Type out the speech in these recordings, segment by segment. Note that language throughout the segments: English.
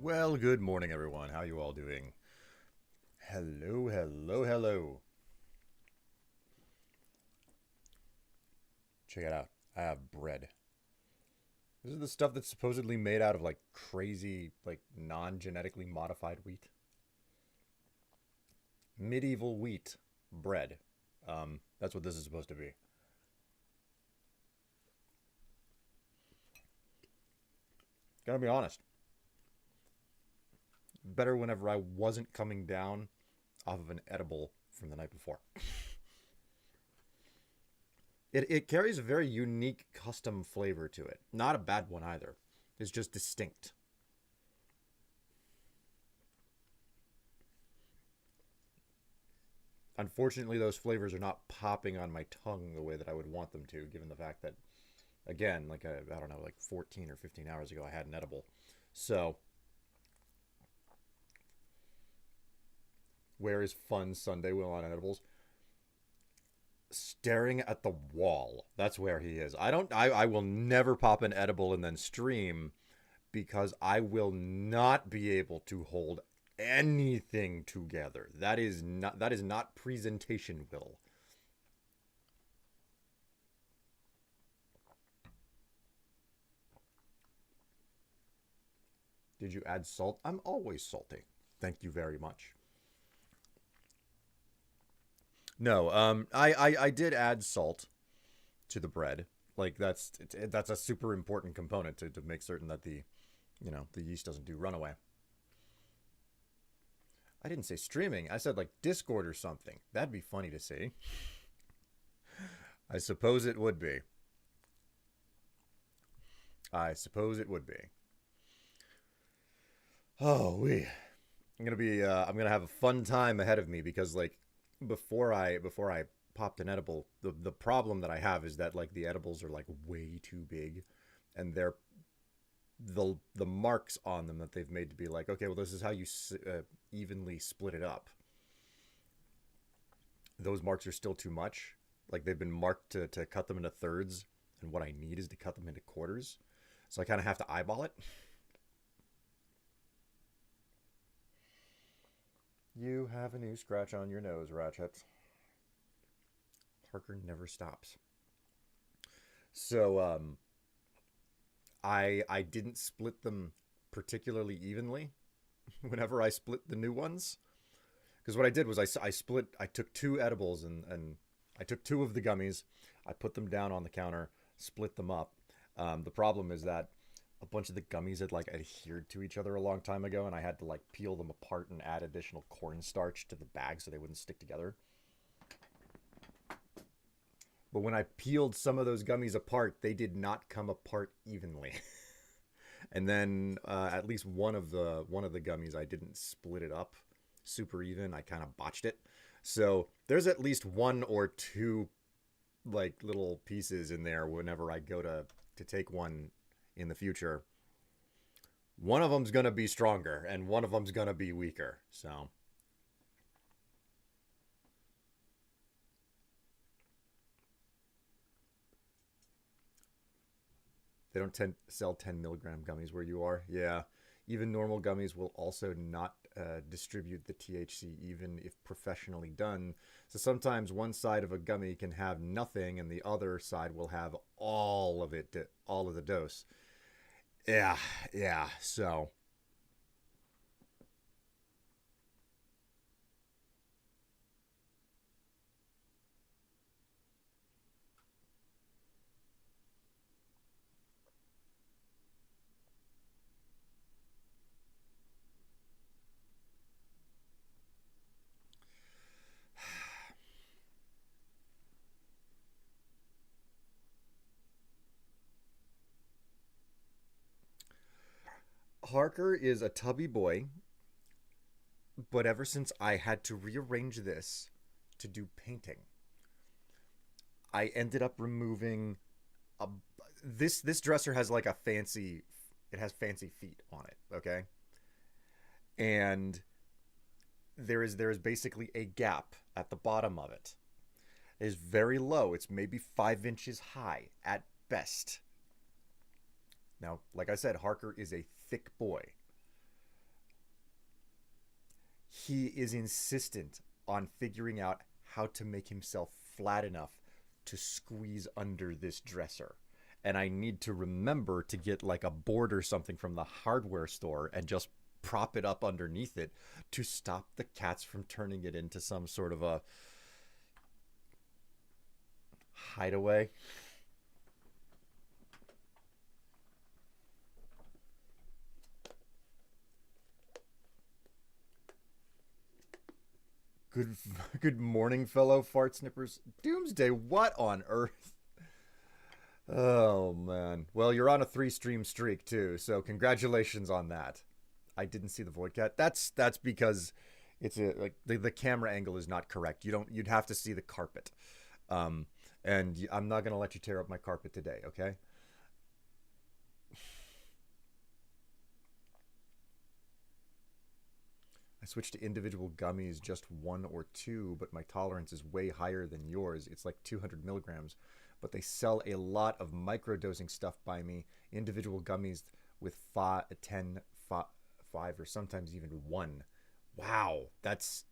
Well, good morning, everyone. How you all doing? Hello, hello, hello. Check it out. I have bread. This is the stuff that's supposedly made out of like crazy, like non-genetically modified wheat. Medieval wheat bread. That's what this is supposed to be. Gotta be honest. Better whenever I wasn't coming down off of an edible from the night before. It carries a very unique custom flavor to it. Not a bad one either. It's just distinct. Unfortunately, those flavors are not popping on my tongue the way that I would want them to, given the fact that, again, like I don't know, like 14 or 15 hours ago, I had an edible. So, where is Fun Sunday Will on edibles? Staring at the wall. That's where he is. I will never pop an edible and then stream because I will not be able to hold anything together. That is not presentation will. Did you add salt? I'm always salty. Thank you very much. No, I did add salt to the bread. Like that's a super important component to make certain that the yeast doesn't do runaway. I didn't say streaming. I said like Discord or something. That'd be funny to see. I suppose it would be. I suppose it would be. Oh, we. I'm gonna have a fun time ahead of me because like before I popped an edible, the problem that I have is that like the edibles are like way too big, and the marks on them that they've made to be like, okay, well, this is how you evenly split it up. Those marks are still too much. Like they've been marked to cut them into thirds, and what I need is to cut them into quarters. So I kind of have to eyeball it. You have a new scratch on your nose, Ratchet. Parker never stops. So I didn't split them particularly evenly whenever I split the new ones. Because what I did was I took two edibles and I took two of the gummies, I put them down on the counter, split them up. The problem is that a bunch of the gummies had like adhered to each other a long time ago, and I had to like peel them apart and add additional cornstarch to the bag so they wouldn't stick together. But when I peeled some of those gummies apart, they did not come apart evenly. And then at least one of the gummies I didn't split it up super even. I kind of botched it. So there's at least one or two like little pieces in there whenever I go to take one in the future. One of them's gonna be stronger, and one of them's gonna be weaker. So they don't sell 10 milligram gummies where you are. Yeah, even normal gummies will also not distribute the THC, even if professionally done. So sometimes one side of a gummy can have nothing, and the other side will have all of it, all of the dose. Yeah, yeah. So Harker is a tubby boy, but ever since I had to rearrange this to do painting, I ended up removing a this dresser has like a fancy it has fancy feet on it, okay? And there is basically a gap at the bottom of it. It is very low. It's maybe 5 inches high at best. Now, like I said, Harker is a thick boy. he is insistent on figuring out how to make himself flat enough to squeeze under this dresser. And I need to remember to get like a board or something from the hardware store and just prop it up underneath it to stop the cats from turning it into some sort of a hideaway. Good good morning, fellow fart snippers. Doomsday, what on earth? Oh man. Well, you're on a 3 stream streak too, so congratulations on that. I didn't see the void cat. That's because it's a like the camera angle is not correct. You'd have to see the carpet. Um and I'm not going to let you tear up my carpet today, okay? I switched to individual gummies, just 1 or 2, but my tolerance is way higher than yours. It's like 200 milligrams. But they sell a lot of microdosing stuff by me, individual gummies with 5, 10, 5, or sometimes even 1. Wow, that's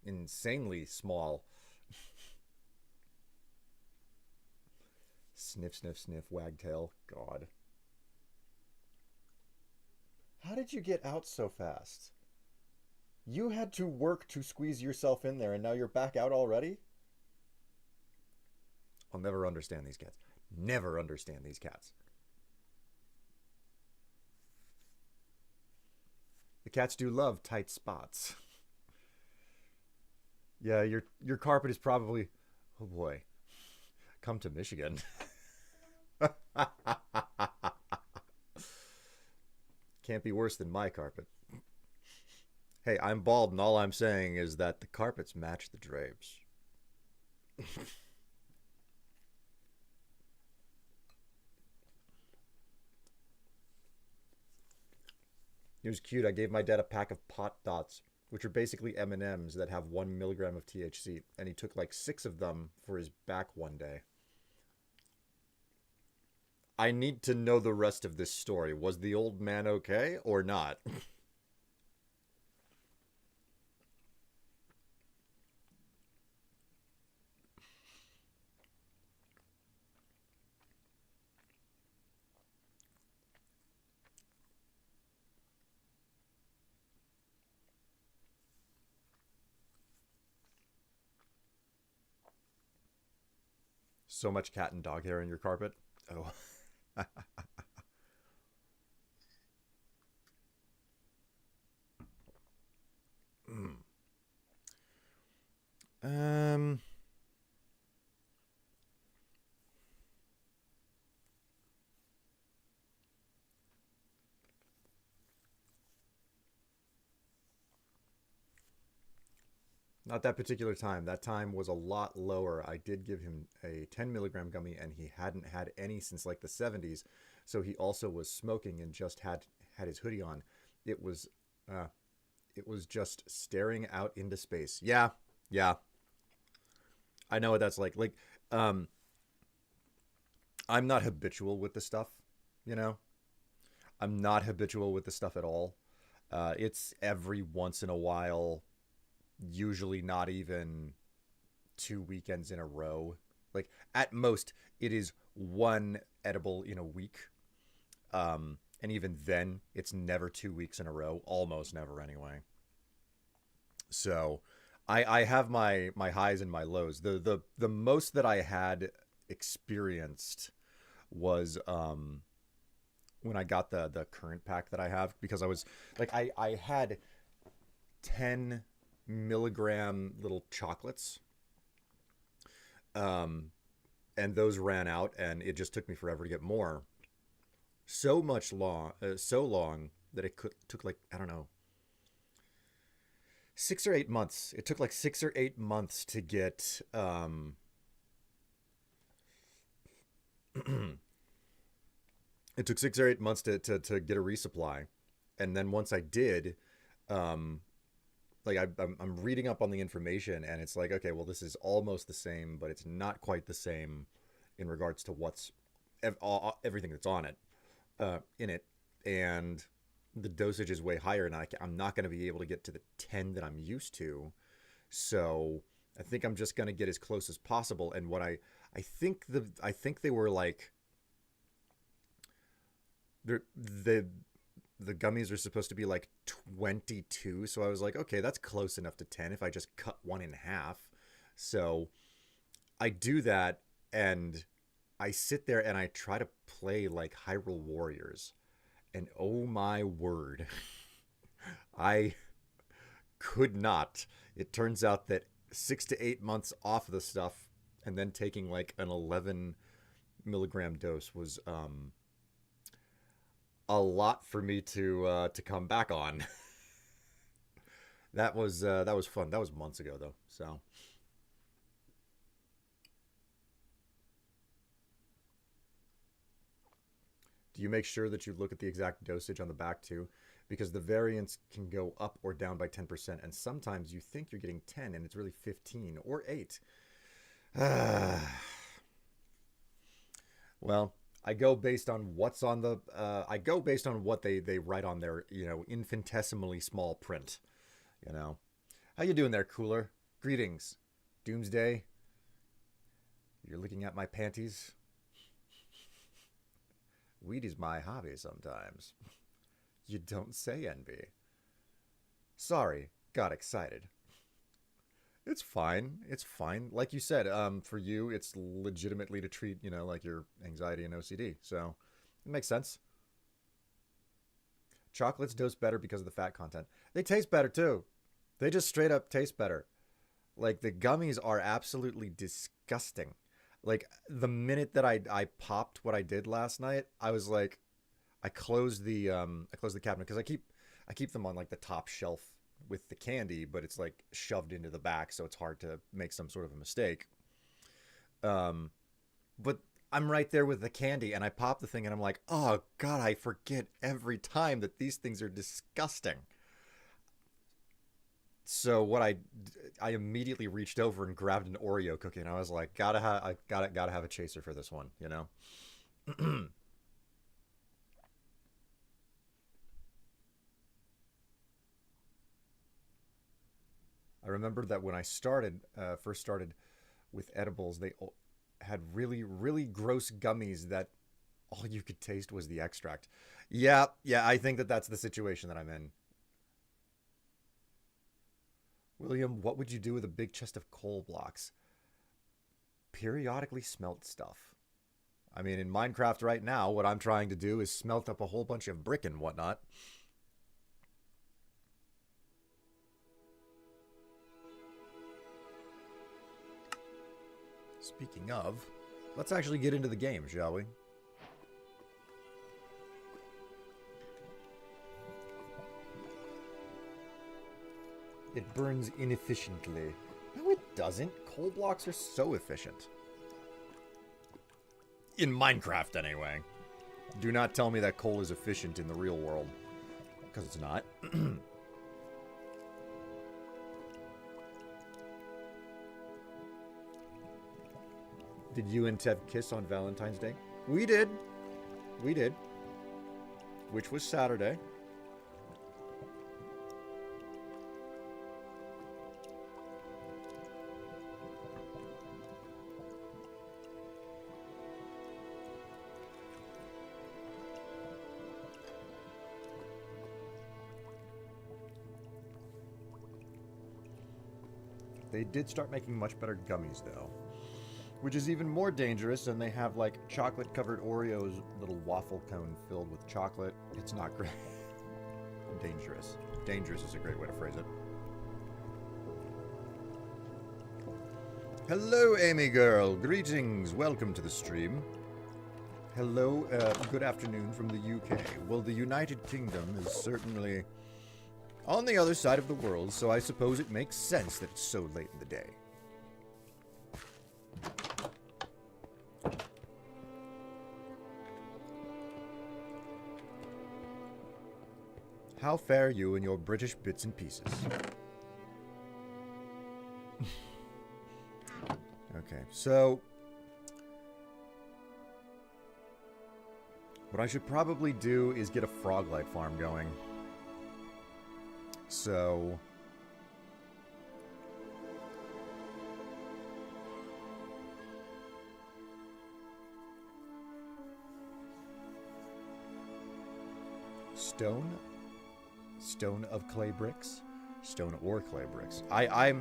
insanely small. Sniff, sniff, sniff, wagtail. God. How did you get out so fast? You had to work to squeeze yourself in there, and now you're back out already? I'll never understand these cats. Never understand these cats. The cats do love tight spots. Yeah, your carpet is probably, oh boy, come to Michigan. Can't be worse than my carpet. Hey, I'm bald, and all I'm saying is that the carpets match the drapes. It was cute. I gave my dad a pack of pot dots, which are basically M&Ms that have 1 milligram of THC, and he took like 6 of them for his back one day. I need to know the rest of this story. Was the old man okay or not? So much cat and dog hair in your carpet? Oh. um Not that particular time. That time was a lot lower. I did give him a 10 milligram gummy, and he hadn't had any since like the 70s. So he also was smoking and just had his hoodie on. It was uh, it was just staring out into space. Yeah, yeah. I know what that's like. Um, I'm not habitual with the stuff. You know, I'm not habitual with the stuff at all. It's every once in a while, usually not even 2 weekends in a row. Like at most, it is one edible in a week. And even then, it's never 2 weeks in a row. Almost never, anyway. So, I have my highs and my lows. The most that I had experienced was when I got the current pack that I have, because I was like I had 10 milligram little chocolates, um, and those ran out, and it just took me forever to get more. So long that took like, I don't know, 6 or 8 months. It took like 6 or 8 months to get it took 6 or 8 months to get a resupply, and then once I did, um, like I'm reading up on the information, and it's like, okay, well, this is almost the same, but it's not quite the same in regards to everything that's on it, in it, and the dosage is way higher, and I'm not going to be able to get to the 10 that I'm used to. So I think I'm just going to get as close as possible. And what I think they were like, the the gummies are supposed to be like 22. So I was like, okay, that's close enough to 10 if I just cut one in half. So I do that, and I sit there and I try to play like Hyrule Warriors. And oh my word, I could not. It turns out that 6 to 8 months off of the stuff and then taking like an 11 milligram dose was a lot for me to come back on. That was fun. That was months ago though. So do you make sure that you look at the exact dosage on the back too? Because the variance can go up or down by 10%, and sometimes you think you're getting 10 and it's really 15 or 8. Well, I go based on what's on the. I go based on what they write on their infinitesimally small print. You know, how you doing there, Cooler? Greetings, Doomsday. You're looking at my panties. Weed is my hobby sometimes. You don't say, Envy. Sorry, got excited. It's fine. It's fine. Like you said, for you, it's legitimately to treat, like your anxiety and OCD. So it makes sense. Chocolates dose better because of the fat content. They taste better too. They just straight up taste better. Like the gummies are absolutely disgusting. Like the minute that I popped what I did last night, I was like, I closed the cabinet because I keep them on like the top shelf with the candy, but it's like shoved into the back, so it's hard to make some sort of a mistake. But I'm right there with the candy, and I pop the thing, and I'm like, oh god, I forget every time that these things are disgusting. So what I immediately reached over and grabbed an Oreo cookie, and I was like, I gotta have a chaser for this one, you know. I remember that when I first started with edibles, they had really, really gross gummies that all you could taste was the extract. Yeah, yeah, I think that that's the situation that I'm in. William, what would you do with a big chest of coal blocks? Periodically smelt stuff. I mean, in Minecraft right now, what I'm trying to do is smelt up a whole bunch of brick and whatnot. Speaking of, let's actually get into the game, shall we? It burns inefficiently. No, it doesn't. Coal blocks are so efficient. In Minecraft, anyway. Do not tell me that coal is efficient in the real world. Because it's not. Did you and Tev kiss on Valentine's Day? We did. We did. Which was Saturday. They did start making much better gummies, though. Which is even more dangerous, and they have, like, chocolate-covered Oreos, little waffle cone filled with chocolate. It's not great. Dangerous. Dangerous is a great way to phrase it. Hello, Amy girl. Greetings. Welcome to the stream. Hello, good afternoon from the UK. Well, the United Kingdom is certainly on the other side of the world, so I suppose it makes sense that it's so late in the day. How fare you in your British bits and pieces? Okay, so what I should probably do is get a Froglight farm going. So stone of clay bricks, stone or clay bricks. I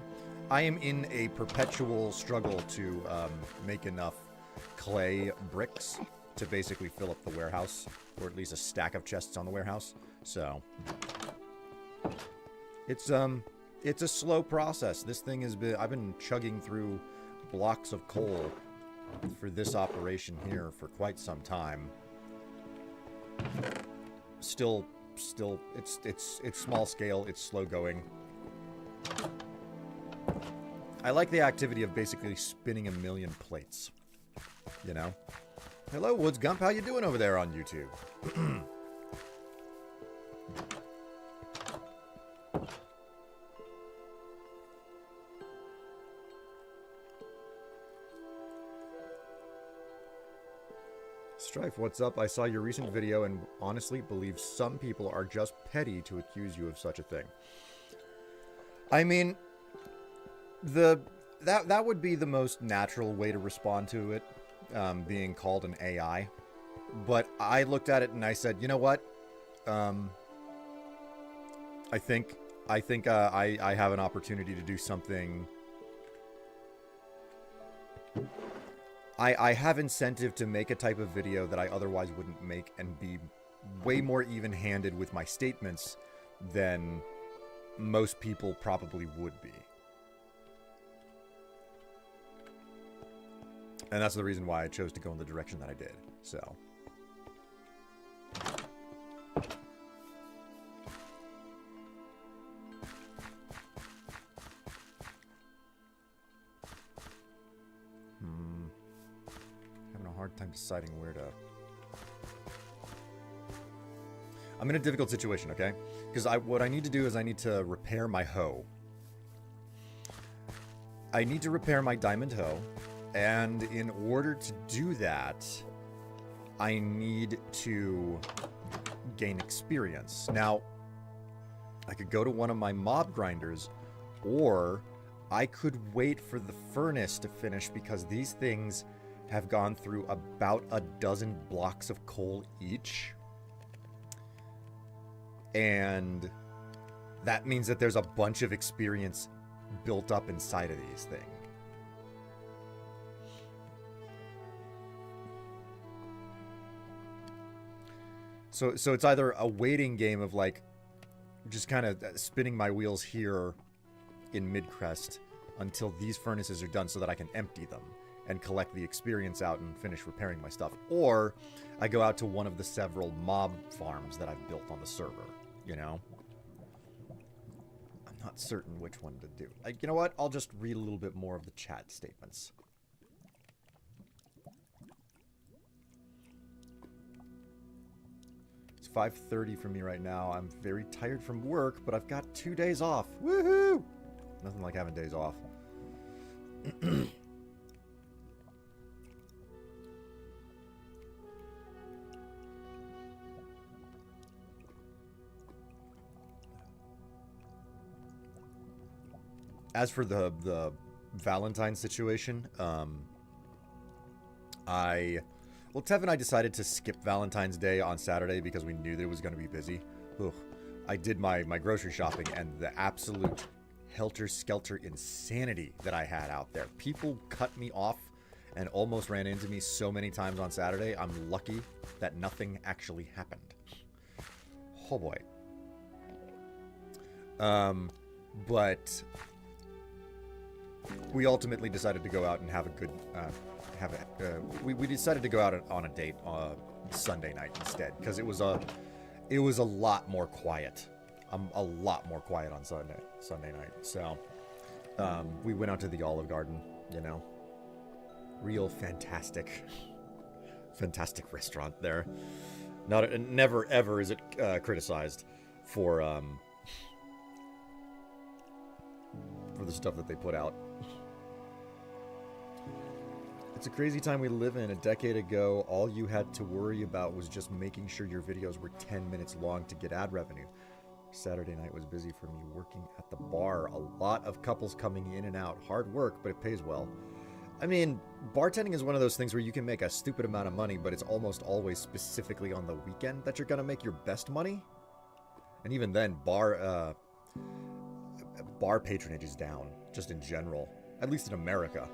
am in a perpetual struggle to make enough clay bricks to basically fill up the warehouse, or at least a stack of chests on the warehouse. So it's a slow process. This thing has been, I've been chugging through blocks of coal for this operation here for quite some time. Still it's small scale, it's slow going. I like the activity of basically spinning a million plates, you know? Hello, Woods Gump, how you doing over there on YouTube? Strife, what's up? I saw your recent video and honestly believe some people are just petty to accuse you of such a thing. I mean, that would be the most natural way to respond to it, being called an AI. But I looked at it and I said, you know what? I think I have an opportunity to do something. I have incentive to make a type of video that I otherwise wouldn't make and be way more even-handed with my statements than most people probably would be. And that's the reason why I chose to go in the direction that I did. So hard time deciding where to... I'm in a difficult situation, okay? Because what I need to do is I need to repair my hoe. I need to repair my diamond hoe, and in order to do that, I need to gain experience. Now, I could go to one of my mob grinders, or I could wait for the furnace to finish, because these things have gone through about a dozen blocks of coal each. And that means that there's a bunch of experience built up inside of these things. So it's either a waiting game of like just kind of spinning my wheels here in mid-crest until these furnaces are done so that I can empty them and collect the experience out and finish repairing my stuff. Or I go out to one of the several mob farms that I've built on the server, you know? I'm not certain which one to do. You know what? I'll just read a little bit more of the chat statements. It's 5:30 for me right now. I'm very tired from work, but I've got 2 days off. Woohoo! Nothing like having days off. As for the Valentine situation, well, Tev and I decided to skip Valentine's Day on Saturday because we knew that it was going to be busy. Ugh. I did my grocery shopping, and the absolute helter-skelter insanity that I had out there. People cut me off and almost ran into me so many times on Saturday. I'm lucky that nothing actually happened. Oh boy. But we ultimately decided to go out and have a good, we decided to go out on a date Sunday night instead, because it was a lot more quiet. A lot more quiet on Sunday night. So we went out to the Olive Garden, you know. Real fantastic restaurant there. Never ever is it criticized for the stuff that they put out. It's a crazy time we live in. A decade ago, all you had to worry about was just making sure your videos were 10 minutes long to get ad revenue. Saturday night was busy for me working at the bar. A lot of couples coming in and out. Hard work, but it pays well. I mean, bartending is one of those things where you can make a stupid amount of money, but it's almost always specifically on the weekend that you're going to make your best money. And even then, bar patronage is down, just in general. At least in America.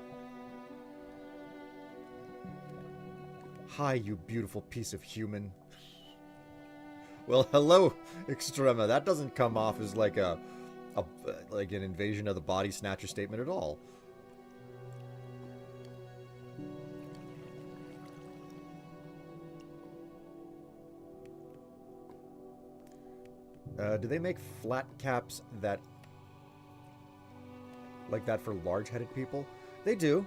Hi, you beautiful piece of human. Well, hello, Extrema. That doesn't come off as like like an invasion of the body snatcher statement at all. Do they make flat caps that like that for large-headed people? They do.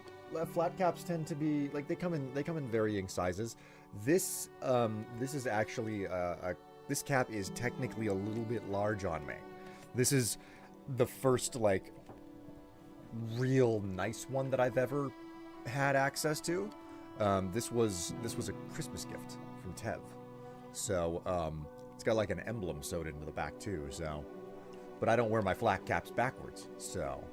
Flat caps tend to be like they come in varying sizes. This is actually this cap is technically a little bit large on me. This is the first like real nice one that I've ever had access to. This was a Christmas gift from Tev. So it's got like an emblem sewed into the back too. So, but I don't wear my flat caps backwards. So.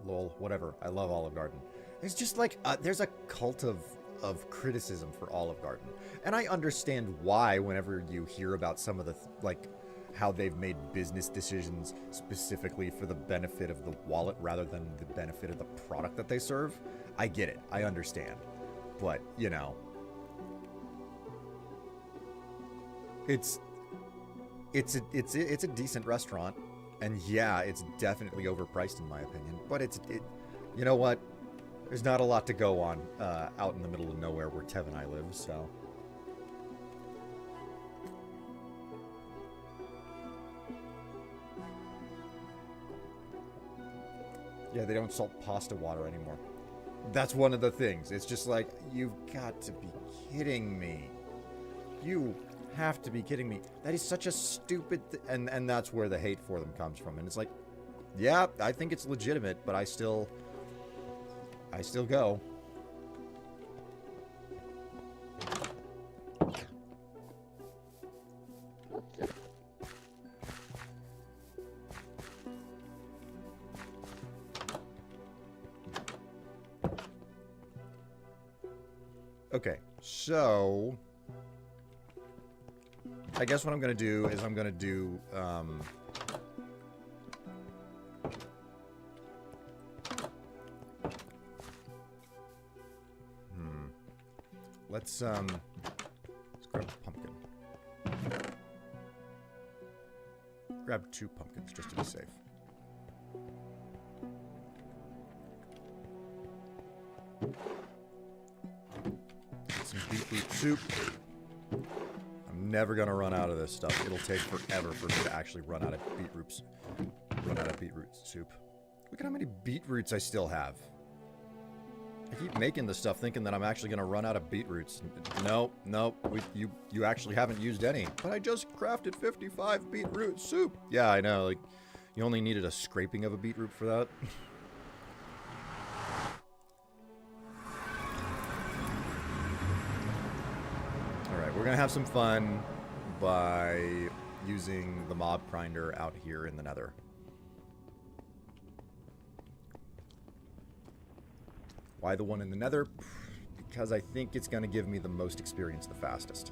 Lol, whatever. I love Olive Garden. There's just like there's a cult of criticism for Olive Garden, and I understand why. Whenever you hear about some of the like how they've made business decisions specifically for the benefit of the wallet rather than the benefit of the product that they serve, I get it. I understand, but you know, it's a decent restaurant. And yeah, it's definitely overpriced in my opinion. But you know what? There's not a lot to go on out in the middle of nowhere where Tev and I live, so. Yeah, they don't salt pasta water anymore. That's one of the things. It's just like, you've got to be kidding me. You have to be kidding me. That is such a stupid and that's where the hate for them comes from. And it's like, yeah, I think it's legitimate, but I still go. Okay, so I guess what I'm going to do is I'm going to do, let's grab a pumpkin. Grab 2 pumpkins just to be safe. Get some beetroot soup. I'm never gonna run out of this stuff. It'll take forever for me to actually run out of beetroot soup. Look at how many beetroots I still have. I keep making this stuff thinking that I'm actually gonna run out of beetroots. No, you actually haven't used any. But I just crafted 55 beetroot soup. Yeah, I know. Like, you only needed a scraping of a beetroot for that. We're gonna have some fun by using the mob grinder out here in the nether. Why the one in the nether? Because I think it's gonna give me the most experience the fastest.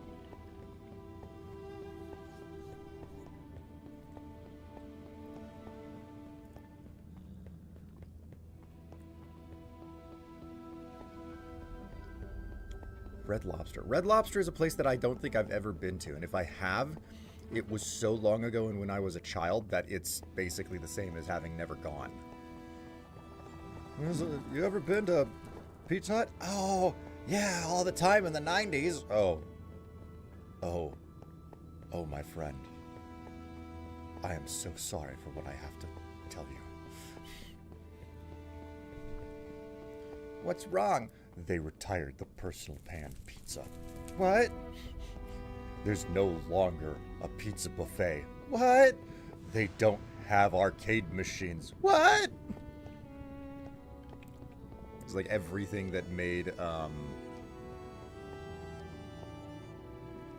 Red Lobster. Red Lobster is a place that I don't think I've ever been to. And if I have, it was so long ago and when I was a child that it's basically the same as having never gone. You ever been to Pizza Hut? Oh, yeah, all the time in the 90s. Oh, my friend. I am so sorry for what I have to tell you. What's wrong? They retired the personal pan pizza. What? There's no longer a pizza buffet. What? They don't have arcade machines. What? It's like everything that made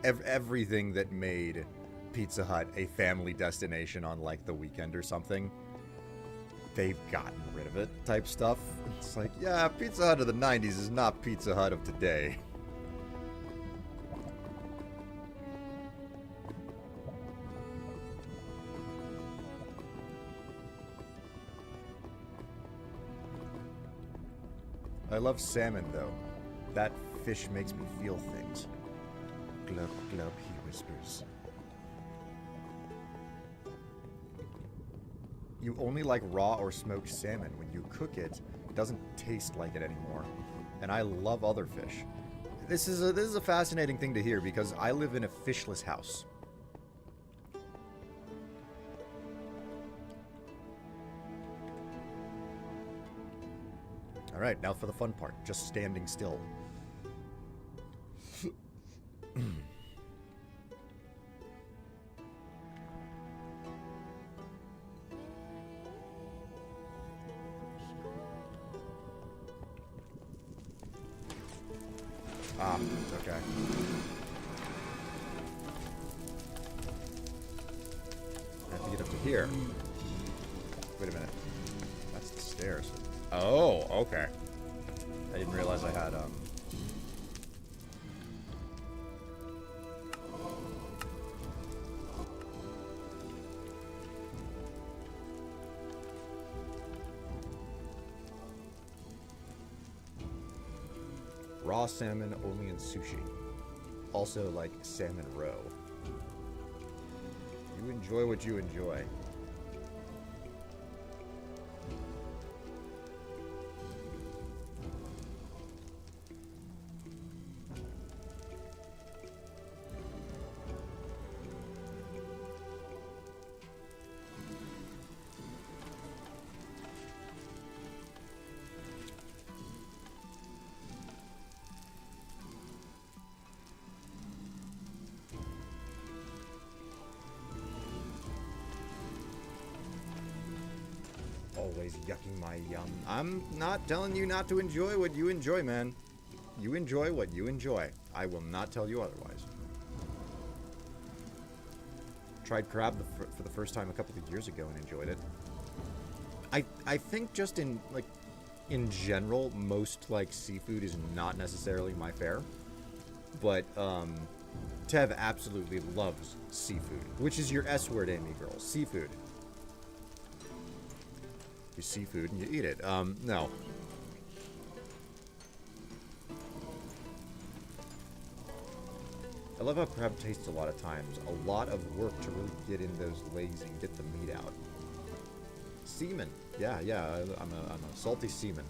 everything that made Pizza Hut a family destination on like the weekend or something. They've gotten rid of it type stuff. It's like, yeah, Pizza Hut of the 90s is not Pizza Hut of today. I love salmon, though. That fish makes me feel things. Glub, glub, he whispers. You only like raw or smoked salmon. When you cook it, it doesn't taste like it anymore. And I love other fish. This is a fascinating thing to hear because I live in a fishless house. Alright, now for the fun part. Just standing still. Ah, okay. I have to get up to here. Wait a minute. That's the stairs. Oh, okay. I didn't realize I had, raw salmon only in sushi. Also, like, salmon roe. You enjoy what you enjoy. Always yucking my yum. I'm not telling you not to enjoy what you enjoy, man. You enjoy what you enjoy. I will not tell you otherwise. Tried crab for the first time a couple of years ago and enjoyed it. I think just in general, most like seafood is not necessarily my fare. But Tev absolutely loves seafood, which is your S word, Amy girl. Seafood. You see food and you eat it. No. I love how crab tastes a lot of times. A lot of work to really get in those legs and get the meat out. Seaman. Yeah, I'm a salty seaman.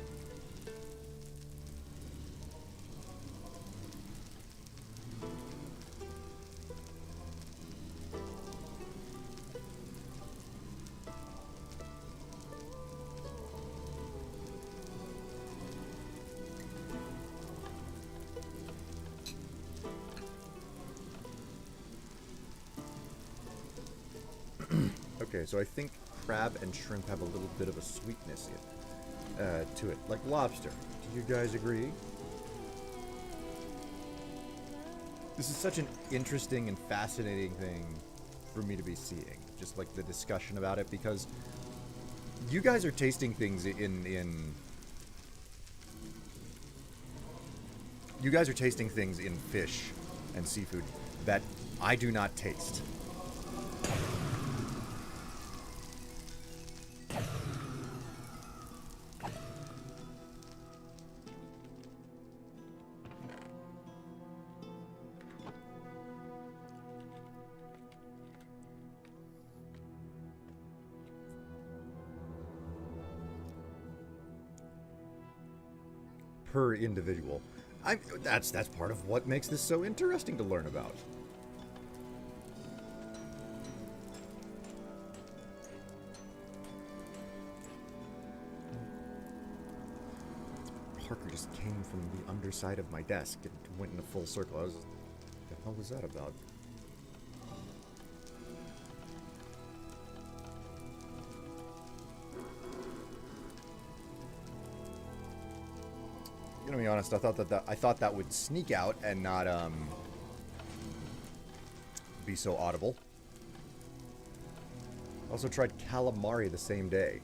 Okay, so I think crab and shrimp have a little bit of a sweetness to it, like lobster. Do you guys agree? This is such an interesting and fascinating thing for me to be seeing, just like the discussion about it, because you guys are tasting things you guys are tasting things in fish and seafood that I do not taste. Per individual. That's part of what makes this so interesting to learn about. Parker just came from the underside of my desk and went in a full circle. What the hell was that about? gonna be honest. I thought that would sneak out and not be so audible. Also tried calamari the same day.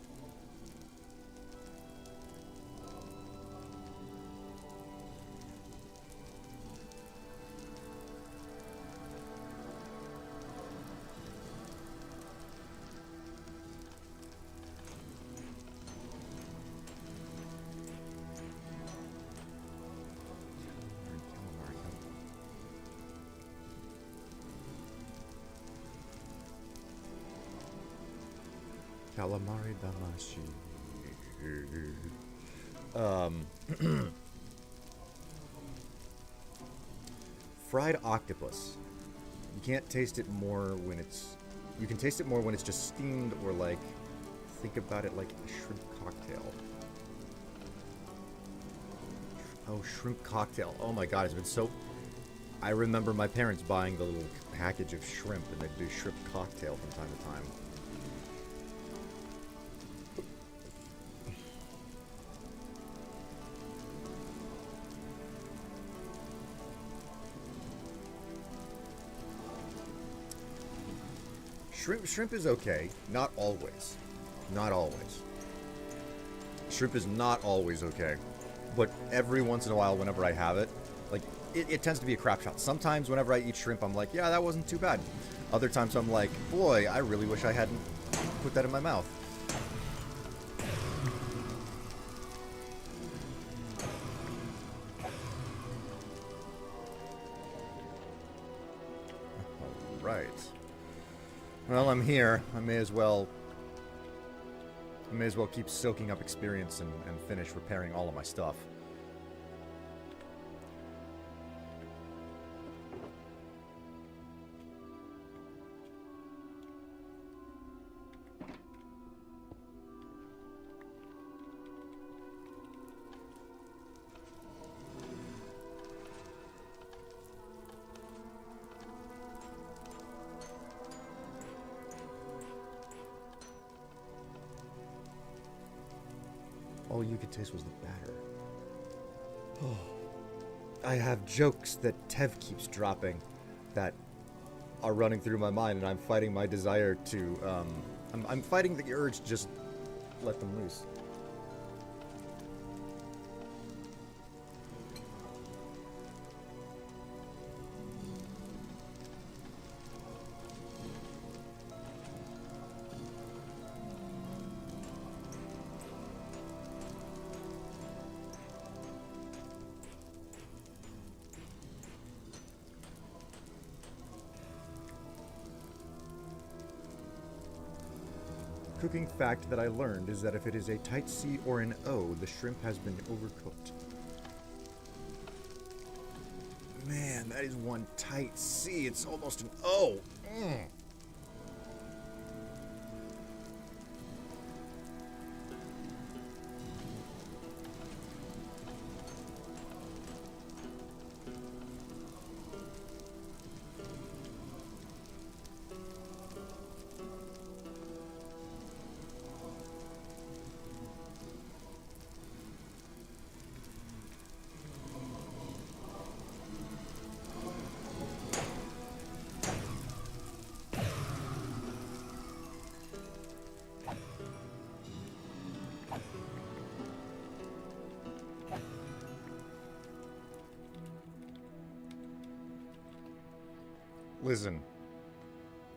Calamari damashi. Fried octopus. You can't taste it more when it's... You can taste it more when it's just steamed or like... Think about it like a shrimp cocktail. Oh, shrimp cocktail. Oh my god, it's been so... I remember my parents buying the little package of shrimp and they'd do shrimp cocktail from time to time. Shrimp is okay. Not always. Not always. Shrimp is not always okay. But every once in a while, whenever I have it, like, it tends to be a crap shot. Sometimes whenever I eat shrimp, I'm like, yeah, that wasn't too bad. Other times I'm like, boy, I really wish I hadn't put that in my mouth. Right. Well, I'm here. I may as well keep soaking up experience and finish repairing all of my stuff. All you could taste was the batter. Oh. I have jokes that Tev keeps dropping that are running through my mind, and I'm fighting my desire to, I'm fighting the urge to just let them loose. Cooking fact that I learned is that if it is a tight C or an O, the shrimp has been overcooked. Man, that is one tight C. It's almost an O. Mm. Listen,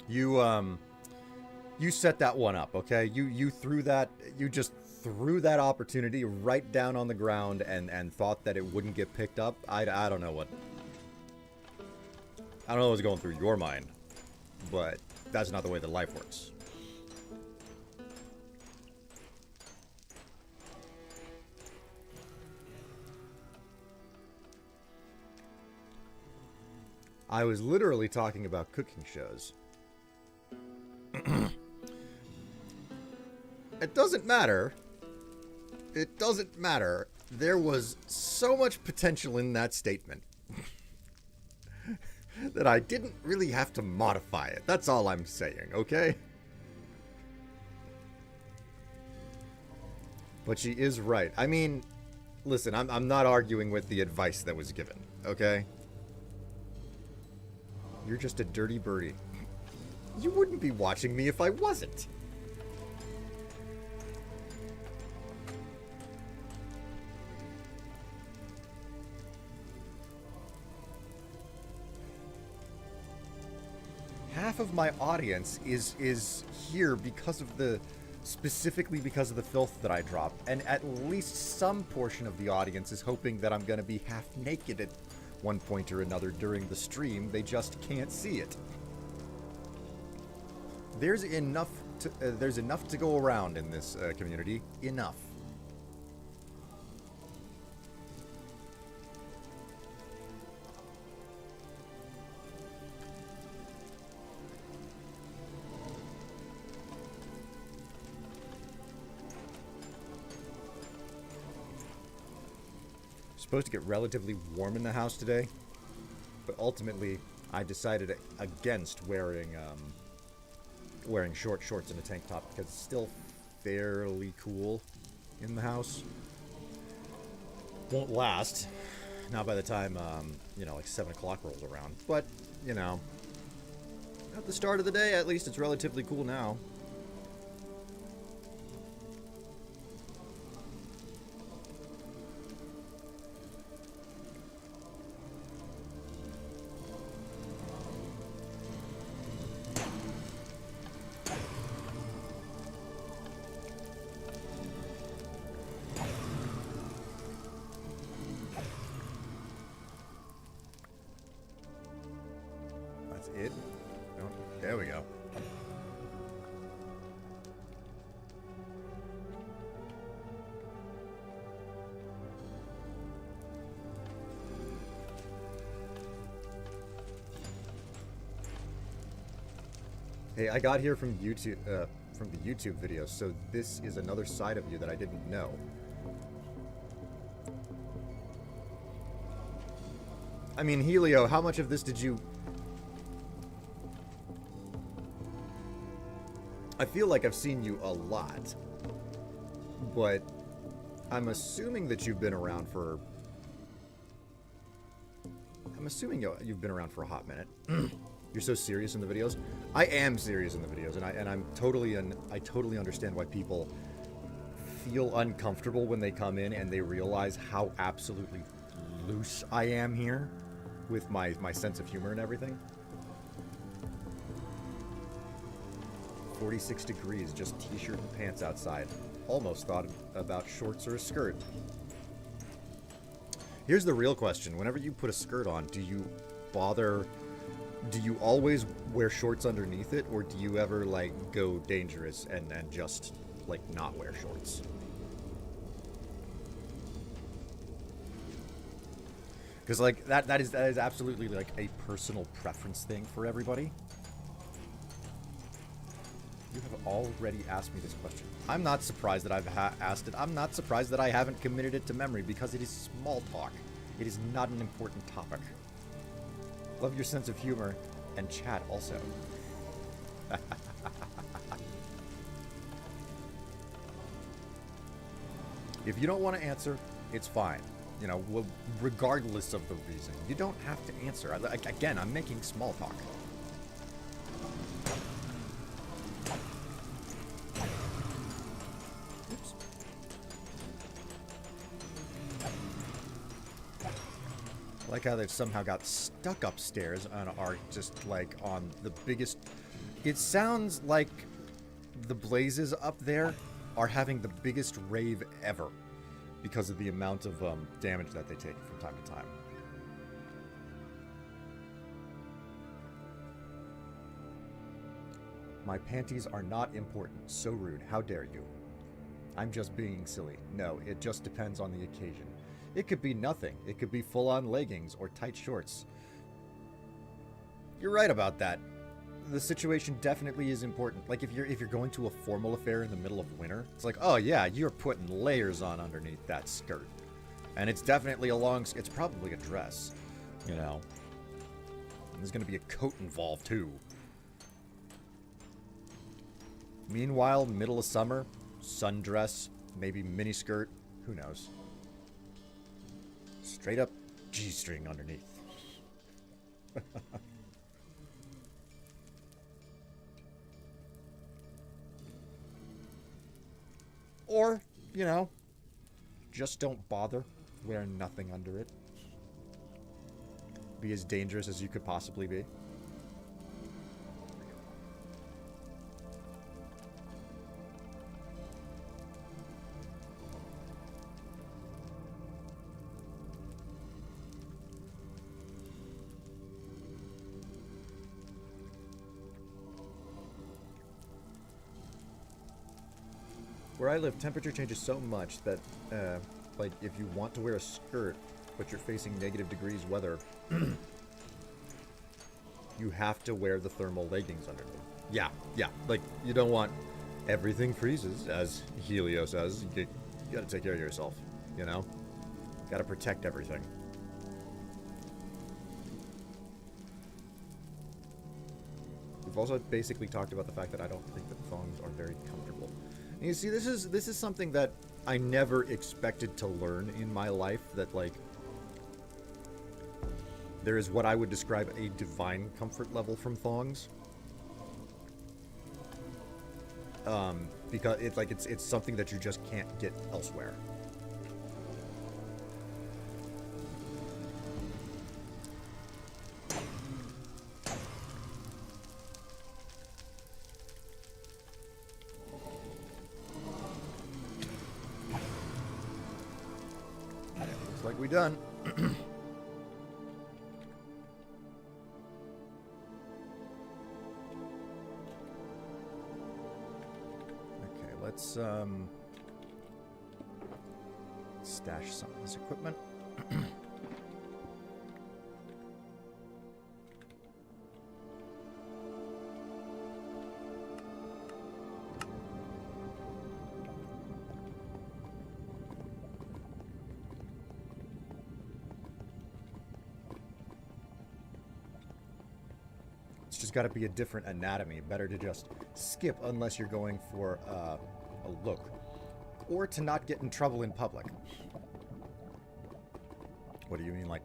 you set that one up, okay? You just threw that opportunity right down on the ground and thought that it wouldn't get picked up. I don't know what was going through your mind, but that's not the way that life works. I was literally talking about cooking shows. It doesn't matter. It doesn't matter. There was so much potential in that statement that I didn't really have to modify it. That's all I'm saying, okay? But she is right. I mean, Listen, I'm not arguing with the advice that was given, okay? You're just a dirty birdie. You wouldn't be watching me if I wasn't. Half of my audience is here because of the specifically because of the filth that I drop, and at least some portion of the audience is hoping that I'm going to be half naked at one point or another during the stream. They just can't see it. There's enough to go around in this community. Enough. Supposed to get relatively warm in the house today, but ultimately I decided against wearing short shorts and a tank top because it's still fairly cool in the house. Won't last, not by the time you know, like 7 o'clock rolls around, but you know, at the start of the day at least it's relatively cool now. It? Oh, there we go. Hey, I got here from YouTube, from the YouTube video, so this is another side of you that I didn't know. I mean, Helio, how much of this did you... I feel like I've seen you a lot, but I'm assuming that you've been around for... I'm assuming you've been around for a hot minute. You're so serious in the videos. I am serious in the videos, and I totally understand why people feel uncomfortable when they come in and they realize how absolutely loose I am here with my sense of humor and everything. 46 degrees, just t-shirt and pants outside. Almost thought about shorts or a skirt. Here's the real question. Whenever you put a skirt on, do you always wear shorts underneath it, or do you ever, like, go dangerous and just, like, not wear shorts? Because, like, that is absolutely, like, a personal preference thing for everybody. You have already asked me this question. I'm not surprised that I've asked it. I'm not surprised that I haven't committed it to memory, because it is small talk. It is not an important topic. Love your sense of humor, and chat also. If you don't want to answer, it's fine. You know, regardless of the reason. You don't have to answer. Again, I'm making small talk. Oops. I like how they've somehow got stuck upstairs and are just, like, on the biggest... It sounds like the blazes up there are having the biggest rave ever because of the amount of damage that they take from time to time. My panties are not important. So rude. How dare you? I'm just being silly. No, it just depends on the occasion. It could be nothing. It could be full-on leggings or tight shorts. You're right about that. The situation definitely is important. Like, if you're going to a formal affair in the middle of winter, it's like, oh yeah, you're putting layers on underneath that skirt. And it's definitely it's probably a dress, you know. And there's gonna be a coat involved too. Meanwhile, middle of summer, sundress, maybe miniskirt, who knows. Straight up G-string underneath. Or, you know, just don't bother. Wear nothing under it. Be as dangerous as you could possibly be. Where I live, temperature changes so much that, like, if you want to wear a skirt, but you're facing negative degrees weather, you have to wear the thermal leggings under them. Yeah, yeah. Like, you don't want everything freezes, as Helio says. You gotta take care of yourself, you know? Gotta protect everything. We've also basically talked about the fact that I don't think that thongs are very comfortable. And you see, this is something that I never expected to learn in my life, that, like, there is what I would describe a divine comfort level from thongs. Because it's something that you just can't get elsewhere. Looks like we're done. Let's stash some of this equipment. It's just got to be a different anatomy. Better to just skip unless you're going for a look, or to not get in trouble in public. What do you mean, like?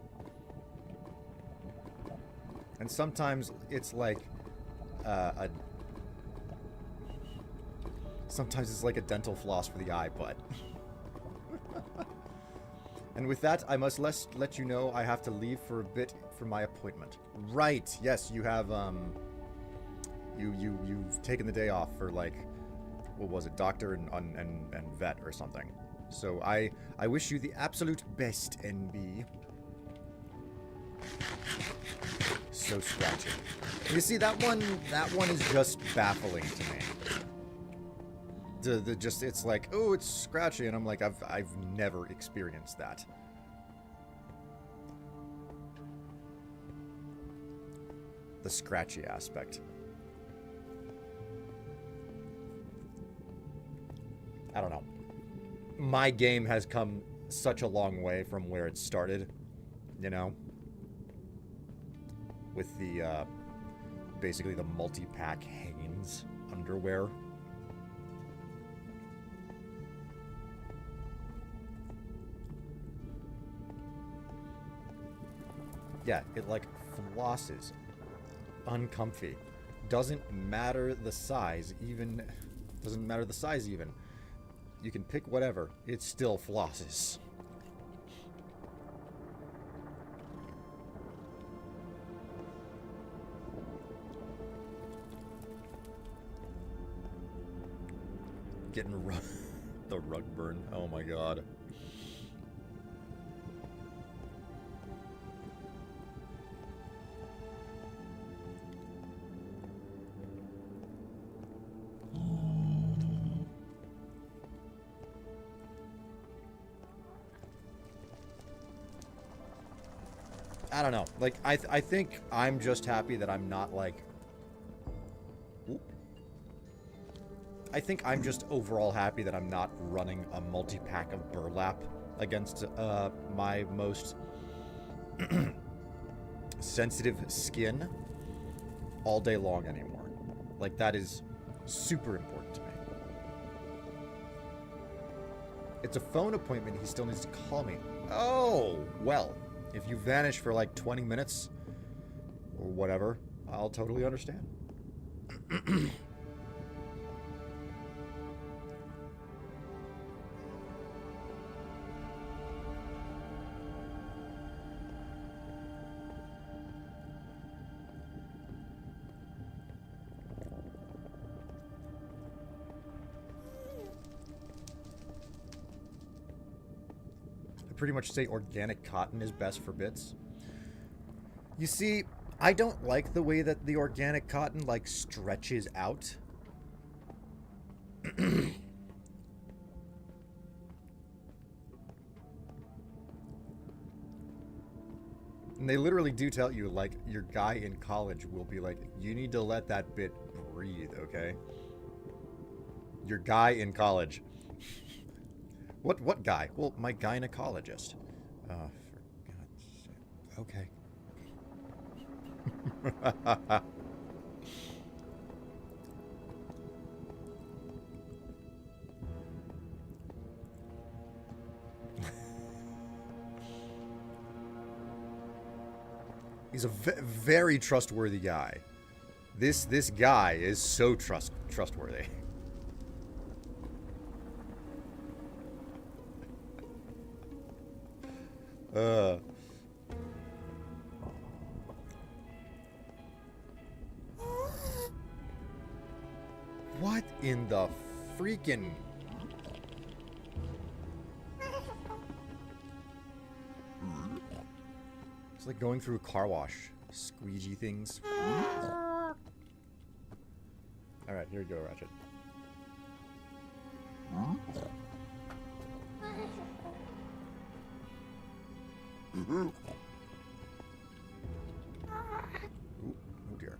And sometimes it's like sometimes it's like a dental floss for the eye, but. And with that, I must let you know I have to leave for a bit for my appointment. Right? Yes, you have you've taken the day off for, like, what was it, doctor and vet or something. So I wish you the absolute best, NB. So scratchy. You see, that one is just baffling to me. Just it's like, oh, it's scratchy, and I'm like, I've never experienced that. The scratchy aspect. I don't know. My game has come such a long way from where it started, you know? With the, basically the multi-pack Hanes underwear. Yeah, it, like, flosses. Uncomfy. Doesn't matter the size, even. Doesn't matter the size, even. You can pick whatever. It still flosses. Getting the rug burn. Oh my god. I don't know. Like, I think I'm just happy that I'm not, like... Oop. I think I'm just overall happy that I'm not running a multi-pack of burlap against my most sensitive skin all day long anymore. Like, that is super important to me. It's a phone appointment. He still needs to call me. Oh, well, if you vanish for like 20 minutes or whatever, I'll totally understand. Pretty much say organic cotton is best for bits. You see, I don't like the way that the organic cotton, like, stretches out. And they literally do tell you, like, your guy in college will be like, you need to let that bit breathe, okay? Your guy in college. What guy? Well, my gynecologist. For God's sake. Okay. He's a very trustworthy guy. This guy is so trustworthy. What in the freaking... It's like going through a car wash. Squeegee things. Alright, here we go, Ratchet. Ooh, oh dear.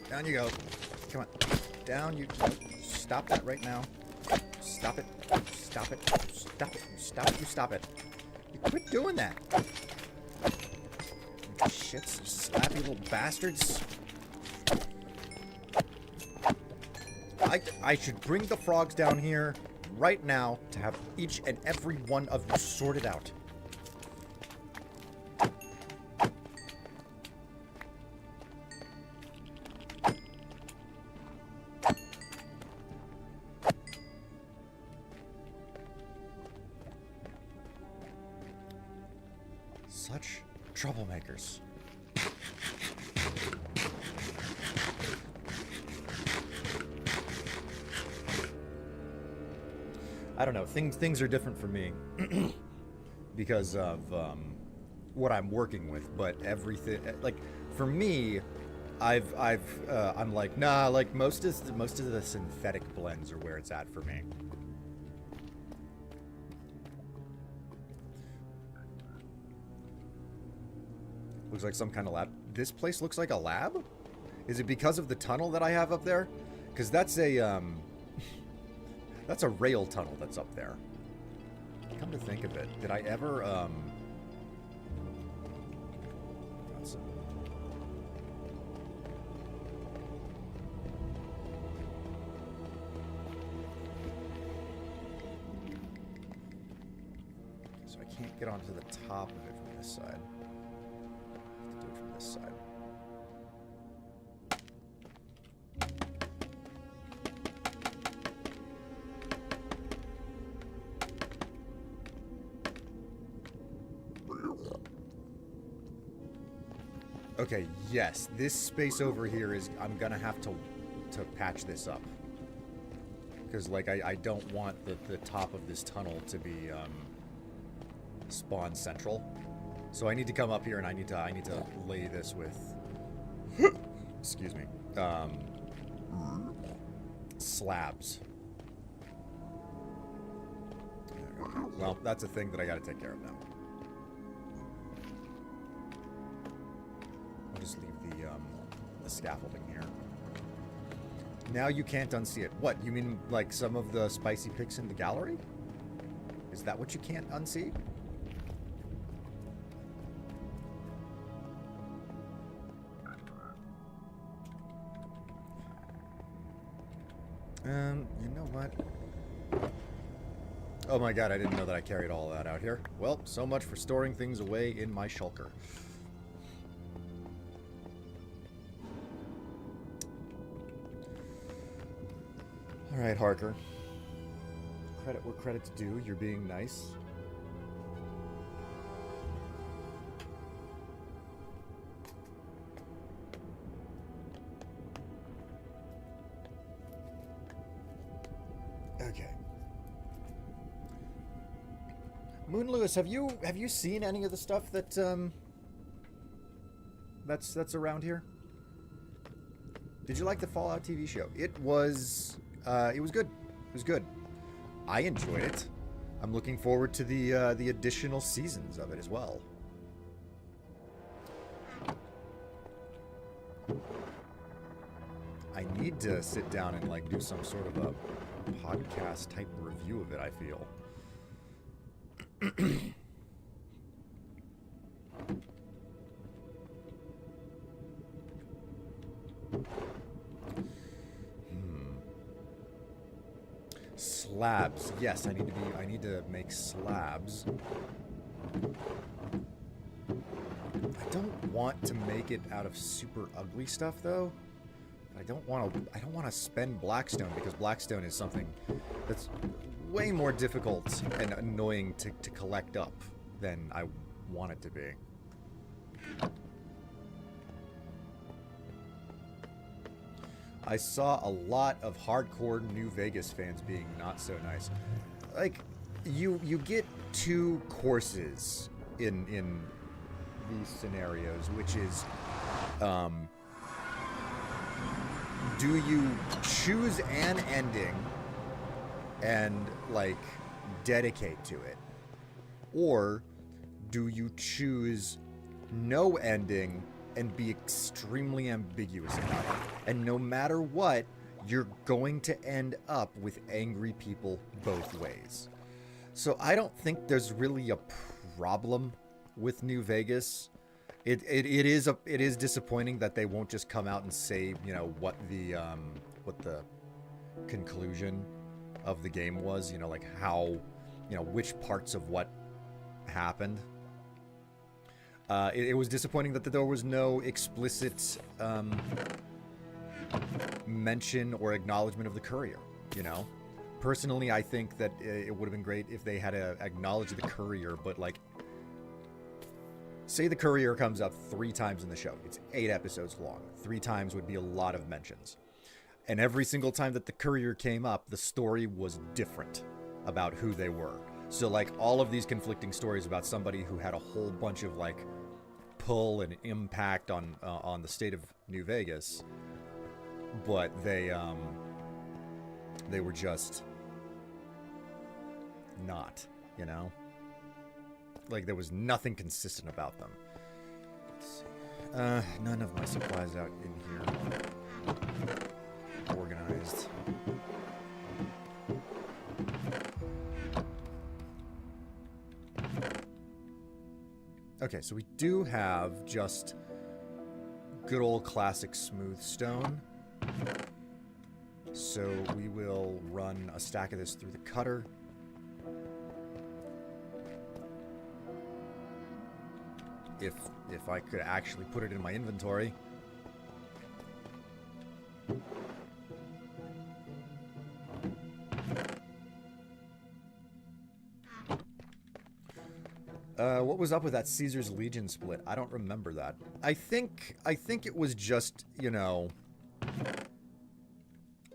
Down you go. Come on. Down you go. Stop that right now. Stop it. Stop it. Stop it. You stop it. You stop it. You quit doing that. You shits. Slappy little bastards. I should bring the frogs down here right now to have each and every one of you sorted out. Such troublemakers. I don't know. Things are different for me because of what I'm working with. But everything, like for me, I'm like, nah. Like most of the synthetic blends are where it's at for me. Looks like some kind of lab. This place looks like a lab? Is it because of the tunnel that I have up there? Because that's a, that's a rail tunnel that's up there. Come to think of it, did I ever, so I can't get onto the top of it from this side. This side. Okay, yes, this space over here is, I'm gonna have to patch this up. Because, like, I don't want the top of this tunnel to be, spawn central. So I need to come up here and I need to lay this with, excuse me, Slabs. Well, that's a thing that I gotta take care of now. I'll just leave the scaffolding here. Now you can't unsee it. What, you mean like some of the spicy pics in the gallery? Is that what you can't unsee? You know what? Oh my god, I didn't know that I carried all that out here. Well, so much for storing things away in my shulker. Alright, Harker. Credit where credit's due. You're being nice. Okay. Moon Lewis, have you seen any of the stuff that that's around here? Did you like the Fallout TV show? It was good. It was good. I enjoyed it. I'm looking forward to the additional seasons of it as well. I need to sit down and like do some sort of a podcast type review of it, I feel. Slabs. Yes, I need to make slabs. I don't want to make it out of super ugly stuff though. I don't want to spend Blackstone, because Blackstone is something that's way more difficult and annoying to collect up than I want it to be. I saw a lot of hardcore New Vegas fans being not so nice. Like, you get two courses in these scenarios, which is, do you choose an ending and, like, dedicate to it? Or do you choose no ending and be extremely ambiguous about it? And no matter what, you're going to end up with angry people both ways. So I don't think there's really a problem with New Vegas. It is disappointing that they won't just come out and say, you know, what the conclusion of the game was, you know, like how, you know, which parts of what happened. It was disappointing that there was no explicit mention or acknowledgement of the courier, you know? Personally, I think that it would have been great if they had acknowledged the courier, but, like, say the courier comes up 3 times in the show. It's 8 episodes long. 3 times would be a lot of mentions. And every single time that the courier came up, the story was different about who they were. So, like, all of these conflicting stories about somebody who had a whole bunch of, like, pull and impact on the state of New Vegas, but they were just not, you know? Like, there was nothing consistent about them. Let's see. None of my supplies out in here. Organized. Okay, so we do have just good old classic smooth stone. So we will run a stack of this through the cutter. If I could actually put it in my inventory. What was up with that Caesar's Legion split? I don't remember that. I think it was just, you know,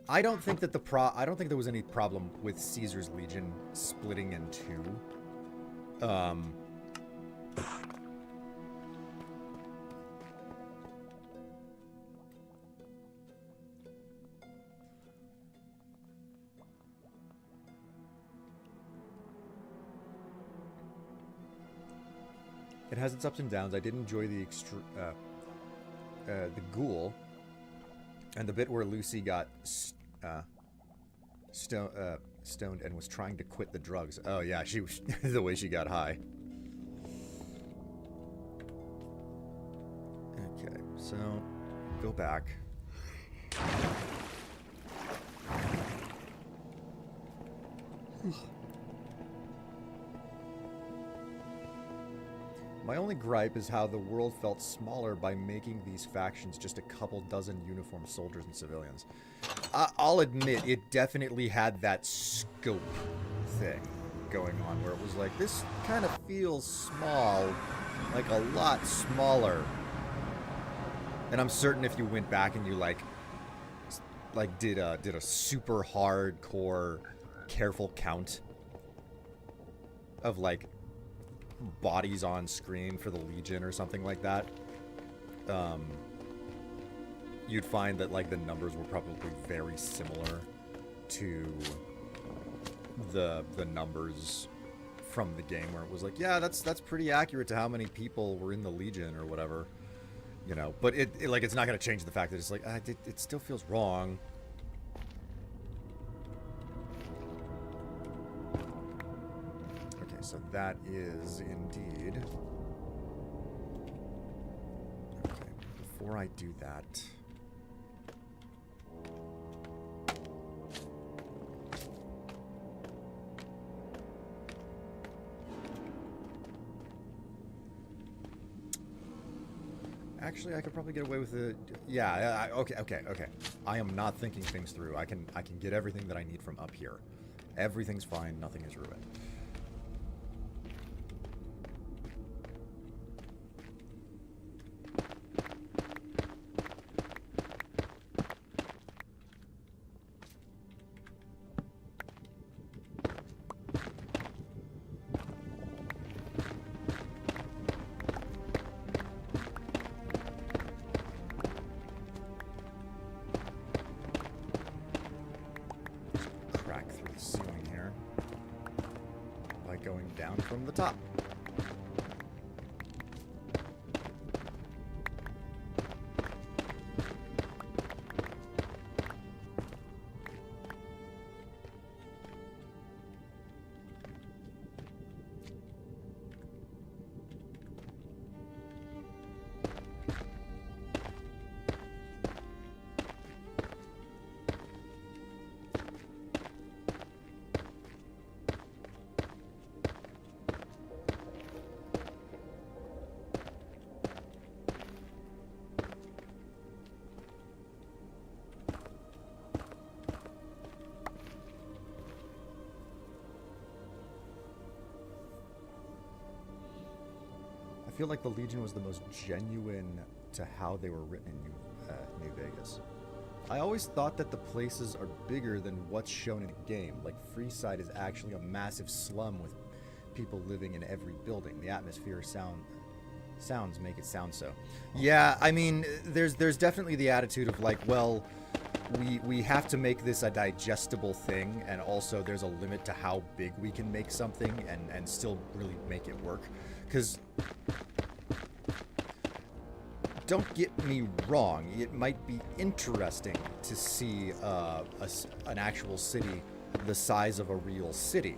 I don't think there was any problem with Caesar's Legion splitting in 2. It has its ups and downs. I did enjoy the ghoul, and the bit where Lucy got stoned and was trying to quit the drugs. Oh yeah, she was the way she got high. Okay, so go back. My only gripe is how the world felt smaller by making these factions just a couple dozen uniformed soldiers and civilians. I'll admit, it definitely had that scope thing going on, where it was like, this kind of feels small, like a lot smaller. And I'm certain if you went back and you like did a super hardcore, careful count of like bodies on screen for the Legion or something like that, you'd find that like the numbers were probably very similar to the numbers from the game, where it was like, yeah, that's pretty accurate to how many people were in the Legion or whatever, you know. But it like, it's not going to change the fact that it's like, it still feels wrong. So that is indeed... Okay, before I do that... Actually, I could probably get away with it. Yeah, okay. I am not thinking things through. I can get everything that I need from up here. Everything's fine, nothing is ruined. I feel like the Legion was the most genuine to how they were written in New Vegas. I always thought that the places are bigger than what's shown in a game. Like, Freeside is actually a massive slum with people living in every building. The atmosphere, sounds make it sound so. Yeah, I mean, there's definitely the attitude of like, well, we have to make this a digestible thing, and also there's a limit to how big we can make something and still really make it work. Because, don't get me wrong, it might be interesting to see an actual city the size of a real city,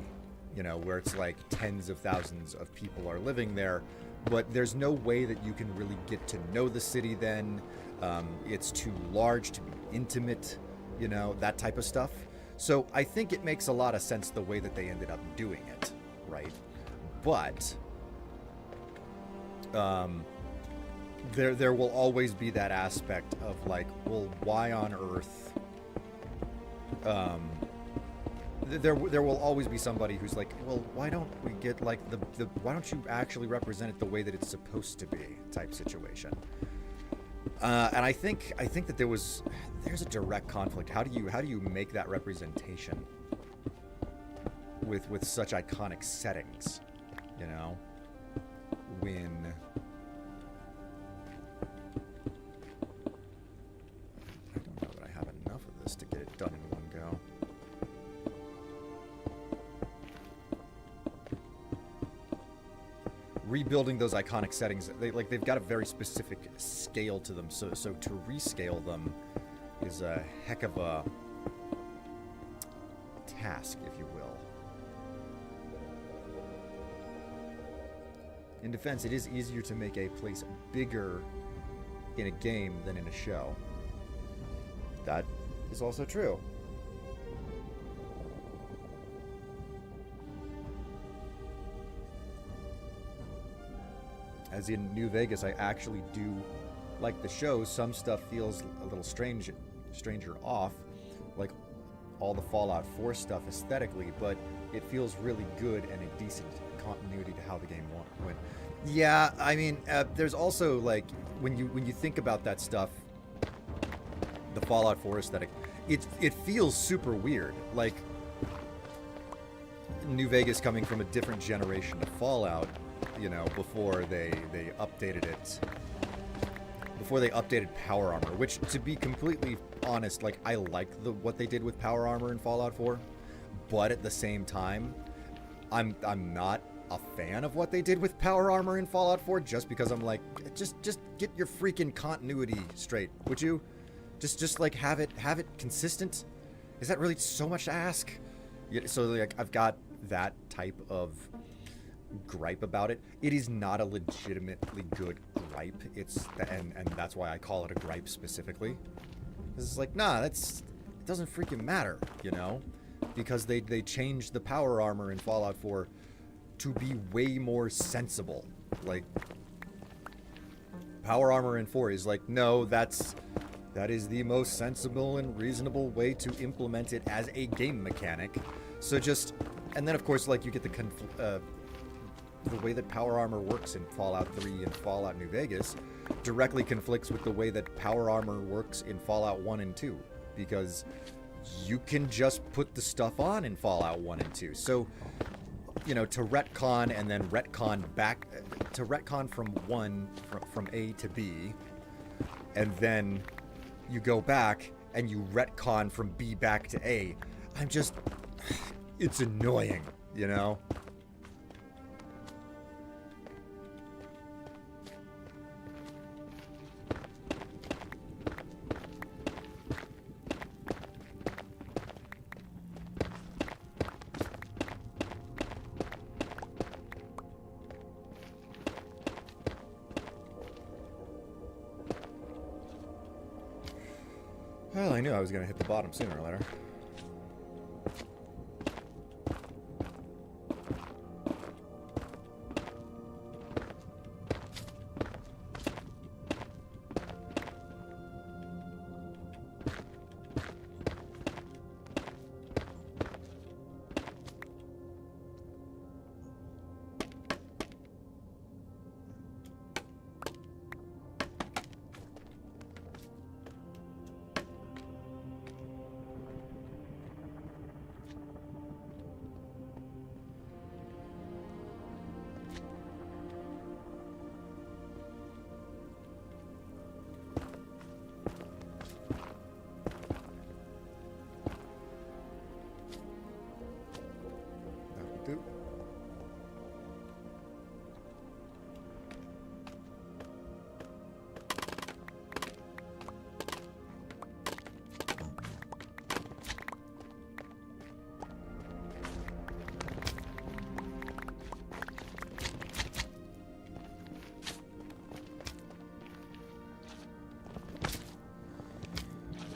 you know, where it's like tens of thousands of people are living there, but there's no way that you can really get to know the city then. It's too large to be intimate, you know, that type of stuff. So I think it makes a lot of sense the way that they ended up doing it, right? But there will always be that aspect of like, well, why on earth? There will always be somebody who's like, well, why don't we get like why don't you actually represent it the way that it's supposed to be type situation? And I think that there's a direct conflict. How do you make that representation with such iconic settings, you know? When I don't know that I have enough of this to get it done in one go. rebuilding those iconic settings, they've got a very specific scale to them. So to rescale them is a heck of a task, if you will. In defense, it is easier to make a place bigger in a game than in a show. That is also true. As in New Vegas, I actually do like the show. Some stuff feels a little stranger off, like all the Fallout 4 stuff aesthetically, but it feels really good and a decent continuity to how the game went. Yeah, I mean, there's also like when you think about that stuff, the Fallout 4 aesthetic, it feels super weird. Like New Vegas coming from a different generation of Fallout, you know, before they updated it. Before they updated Power Armor, which, to be completely honest, like, I like what they did with Power Armor in Fallout 4, but at the same time, I'm not a fan of what they did with Power Armor in Fallout 4, just because I'm like, just get your freaking continuity straight, would you? Just like have it consistent. Is that really so much to ask? Yeah, so like I've got that type of gripe about it. It is not a legitimately good gripe. And that's why I call it a gripe specifically. It's like, nah, it doesn't freaking matter, you know? Because they changed the Power Armor in Fallout 4 to be way more sensible. Like, Power Armor in 4 is like, no, that is the most sensible and reasonable way to implement it as a game mechanic. So just, and then of course, like, you get the way that Power Armor works in Fallout 3 and Fallout New Vegas directly conflicts with the way that Power Armor works in Fallout 1 and 2, because you can just put the stuff on in Fallout 1 and 2. So, you know, to retcon and then retcon back, to retcon from A to B, and then you go back and you retcon from B back to A, it's annoying, you know? Well, I knew I was going to hit the bottom sooner or later.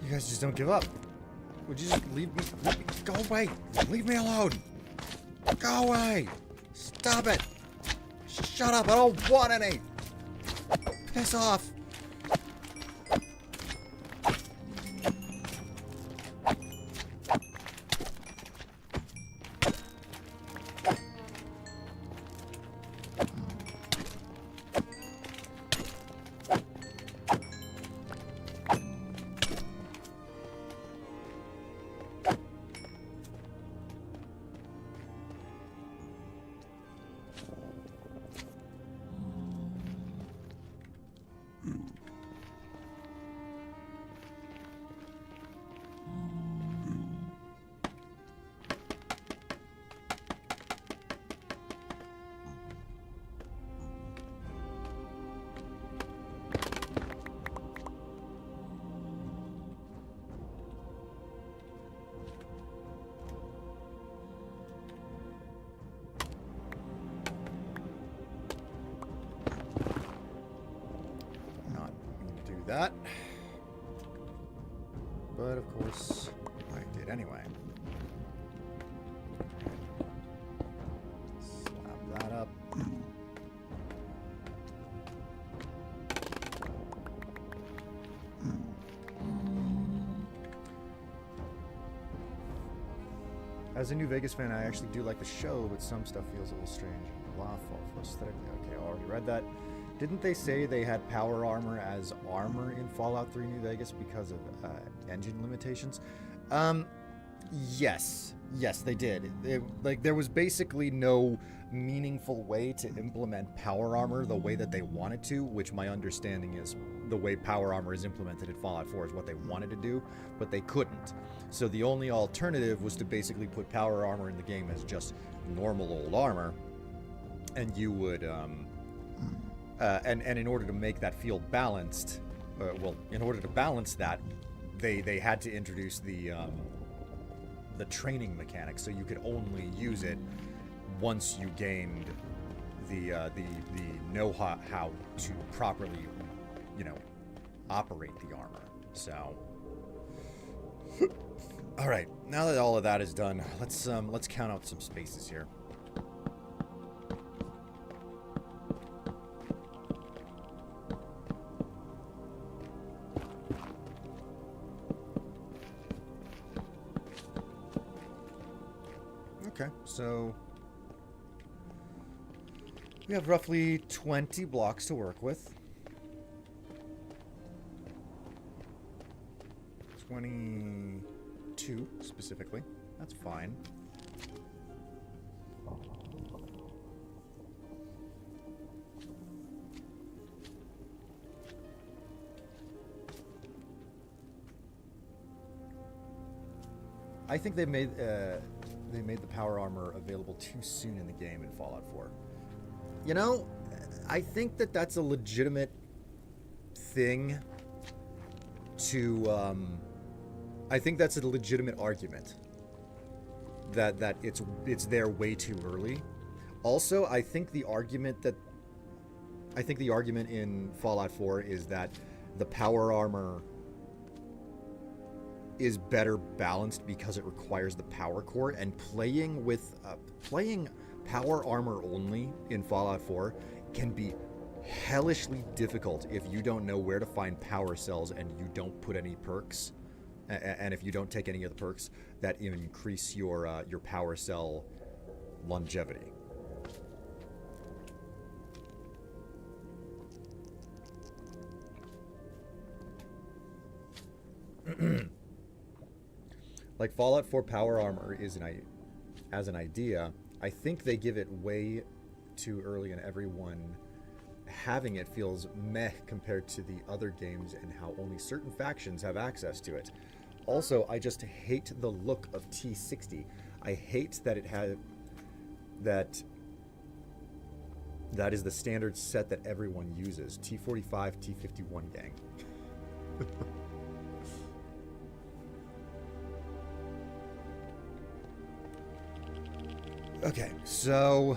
You guys just don't give up. Would you just leave me? Go away! Leave me alone! Go away! Stop it! Shut up! I don't want any! Piss off! that. But of course, I did anyway. Slap that up. As a New Vegas fan, I actually do like the show, but some stuff feels a little strange. Blah, fall for aesthetically. Okay, I already read that. Didn't they say they had power armor as armor in Fallout 3 New Vegas because of engine limitations? Yes. Yes, they did. There was basically no meaningful way to implement power armor the way that they wanted to, which my understanding is the way power armor is implemented in Fallout 4 is what they wanted to do, but they couldn't. So the only alternative was to basically put power armor in the game as just normal old armor, and you would, and in order to make that feel balanced, in order to balance that, they had to introduce the training mechanic, so you could only use it once you gained the know-how to properly, operate the armor. So, all right, now that all of that is done, let's count out some spaces here. Okay, so we have roughly 20 blocks to work with. 22 specifically. That's fine. I think they made the power armor available too soon in the game in Fallout 4. I think that that's a legitimate thing to, I think that's a legitimate argument that it's there way too early. Also, I think the argument in Fallout 4 is that the power armor is better balanced because it requires the power core, and playing power armor only in Fallout 4 can be hellishly difficult if you don't know where to find power cells and you don't put any perks, and if you don't take any of the perks that increase your power cell longevity. Like Fallout 4 power armor is as an idea, I think they give it way too early, and everyone having it feels meh compared to the other games and how only certain factions have access to it. Also, I just hate the look of T60. I hate that it had that is the standard set that everyone uses. T45, T51 gang. Okay, so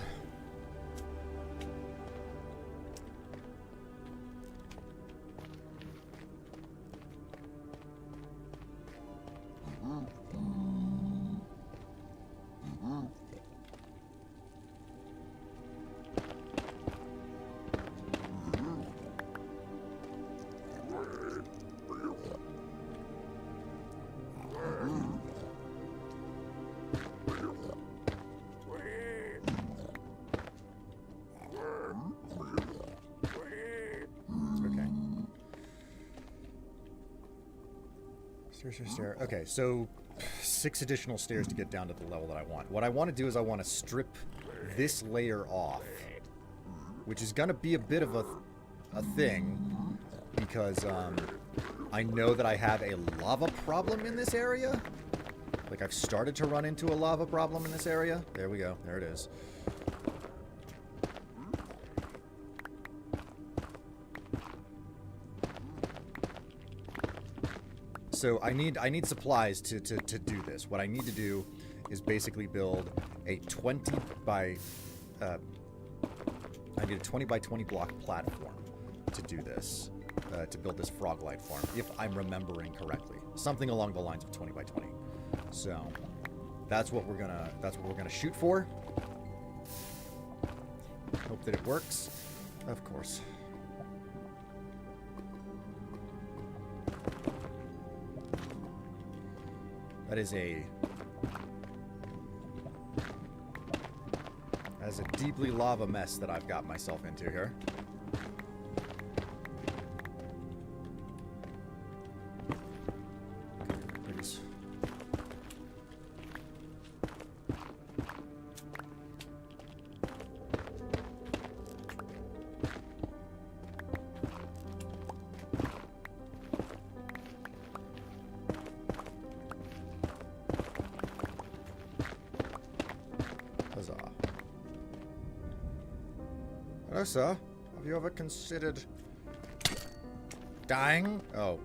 stair. Okay, so 6 additional stairs to get down to the level that I want. What I want to do is I want to strip this layer off, which is going to be a bit of a thing, because I know that I have a lava problem in this area. Like, I've started to run into a lava problem in this area. There we go. There it is. So I need supplies to do this. What I need to do is basically build a 20 by I need a 20 by 20 block platform to do this. to build this Froglight farm, if I'm remembering correctly. Something along the lines of 20 by 20. So that's what we're gonna shoot for. Hope that it works. Of course. That is a deeply lava mess that I've got myself into here. Hello, sir. Have you ever considered dying? Oh,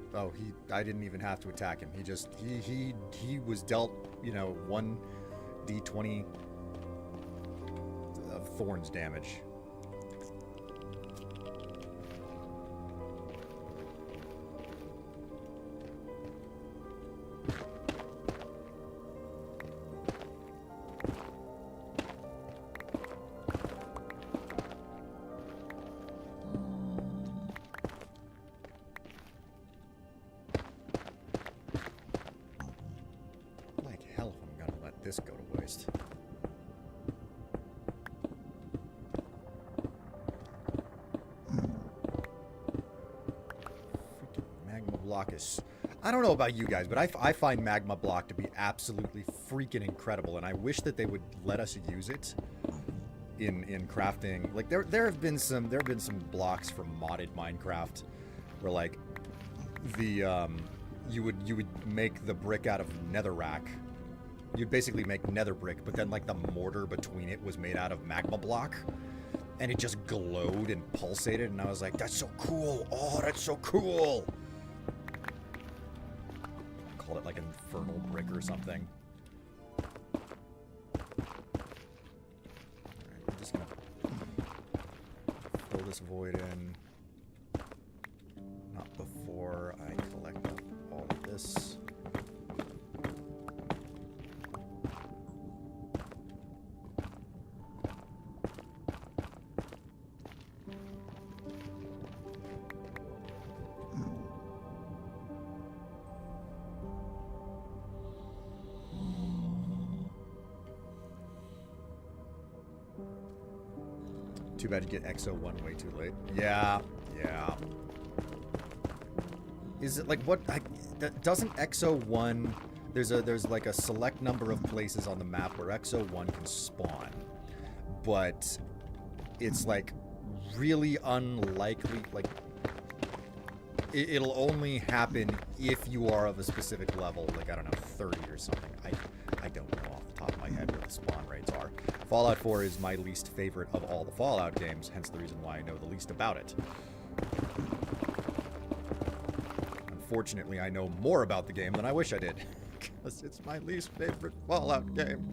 I didn't even have to attack him. He was dealt, you know, 1d20 of thorns damage. This go to waste. Freaking magma block is... I don't know about you guys, but I find magma block to be absolutely freaking incredible, and I wish that they would let us use it in crafting. Like there have been some blocks from modded Minecraft where like the you would make the brick out of netherrack. You'd basically make nether brick, but then like the mortar between it was made out of magma block, and it just glowed and pulsated, and I was like, that's so cool. Oh, that's so cool. Call it like an infernal brick or something. Alright, I'm just gonna fill this void in. Not before I collect up all of this. Too bad you get XO1 way too late. Yeah. Is it like what? Doesn't XO1? There's like a select number of places on the map where XO1 can spawn, but it's like really unlikely. Like it'll only happen if you are of a specific level, like I don't know, 30 or something. I don't know off the top of my head what the spawn rates are. Fallout 4 is my least favorite of all the Fallout games, hence the reason why I know the least about it. Unfortunately, I know more about the game than I wish I did, because it's my least favorite Fallout game.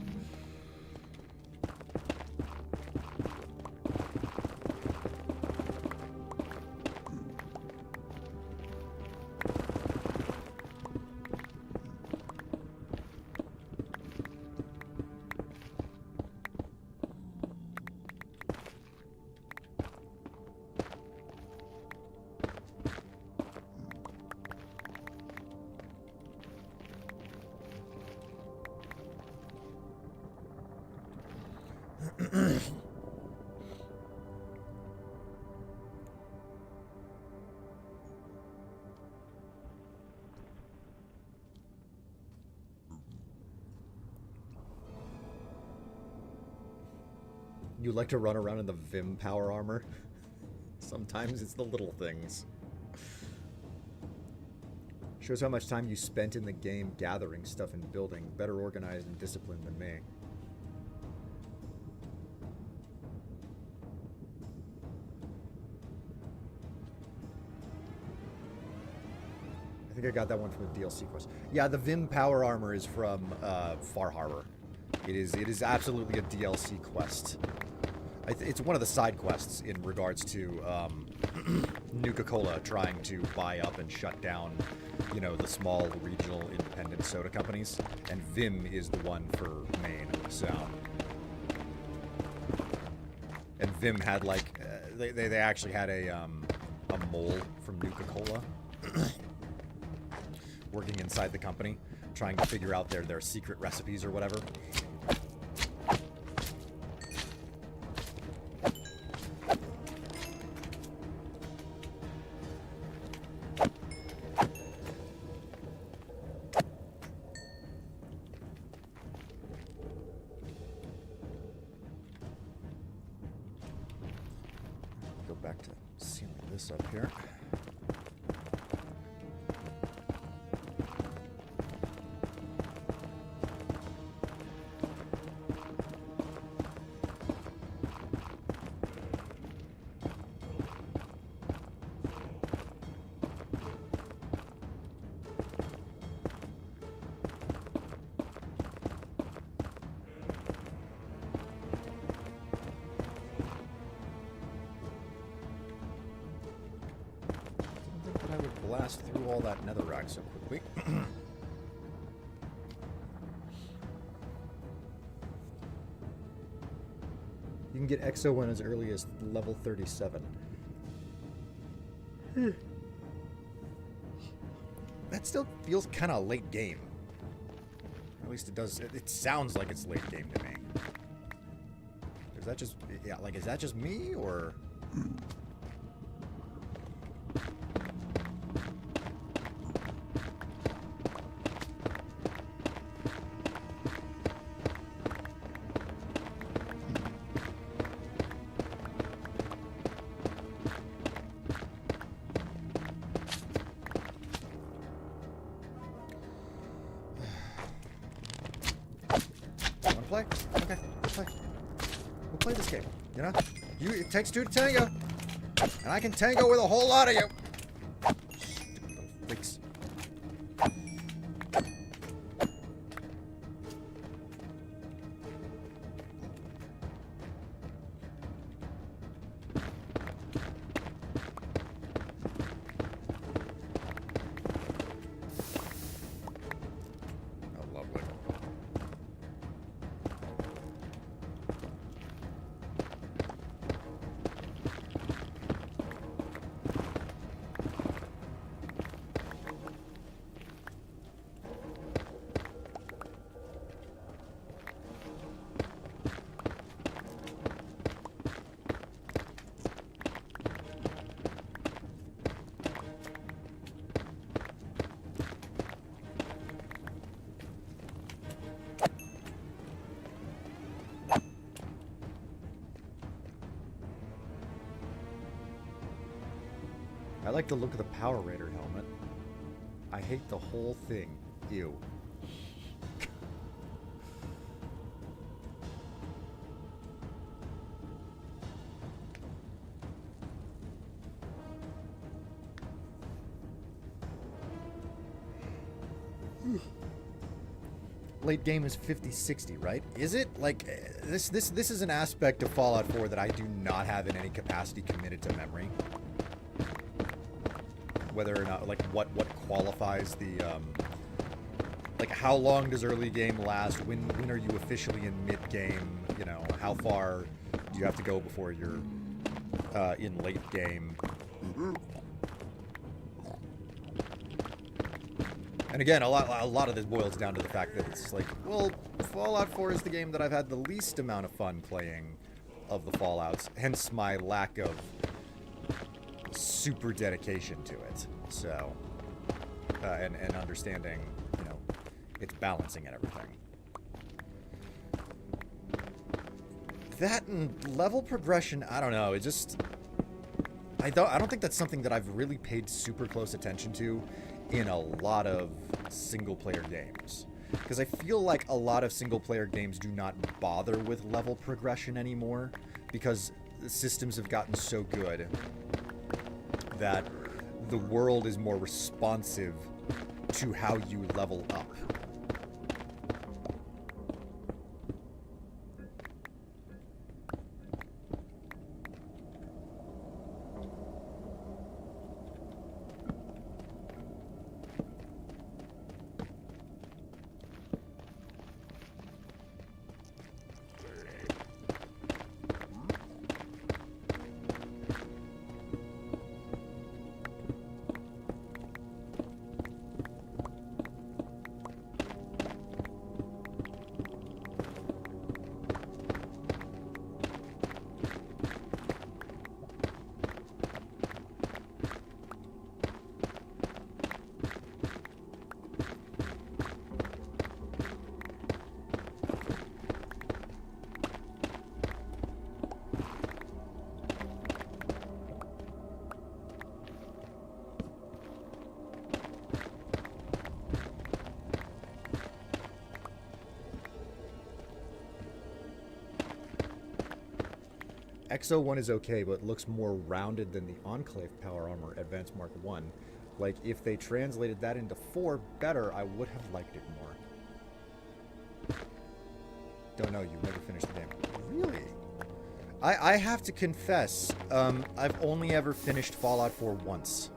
You like to run around in the Vim power armor? Sometimes it's the little things. Shows how much time you spent in the game gathering stuff and building. Better organized and disciplined than me. I think I got that one from the DLC quest. Yeah, the Vim power armor is from Far Harbor. It is absolutely a DLC quest. It's one of the side quests in regards to Nuka-Cola trying to buy up and shut down, you know, the small regional independent soda companies, and Vim is the one for Maine. So, and Vim had like they actually had a mole from Nuka-Cola working inside the company, trying to figure out their secret recipes or whatever. Go back to sealing this up here. Blast through all that netherrack so quickly. You can get Exo-1 as early as level 37. That still feels kind of late game. At least it does. It sounds like it's late game to me. Is that just... yeah, like, is that just me, or... Play? Okay, let's play. We'll play this game, you know? It takes two to tango. And I can tango with a whole lot of you. Stupid freaks. Oh, lovely. I like the look of the Power Raider helmet. I hate the whole thing. Ew. Late game is 50-60, right? Is it? Like, this is an aspect of Fallout 4 that I do not have in any capacity committed to memory. Whether or not, like, what qualifies the, like, how long does early game last? When are you officially in mid-game? You know, how far do you have to go before you're in late game? And again, a lot of this boils down to the fact that it's like, well, Fallout 4 is the game that I've had the least amount of fun playing of the Fallouts, hence my lack of super dedication to it. So, and understanding, you know, its balancing and everything. That and level progression, I don't know. It just, I don't think that's something that I've really paid super close attention to in a lot of single-player games. Because I feel like a lot of single-player games do not bother with level progression anymore, because the systems have gotten so good that the world is more responsive to how you level up. XO1 is okay, but looks more rounded than the Enclave Power Armor Advanced Mark 1. Like, if they translated that into 4 better, I would have liked it more. Don't know, you've never finished the game. Really? I have to confess, I've only ever finished Fallout 4 once.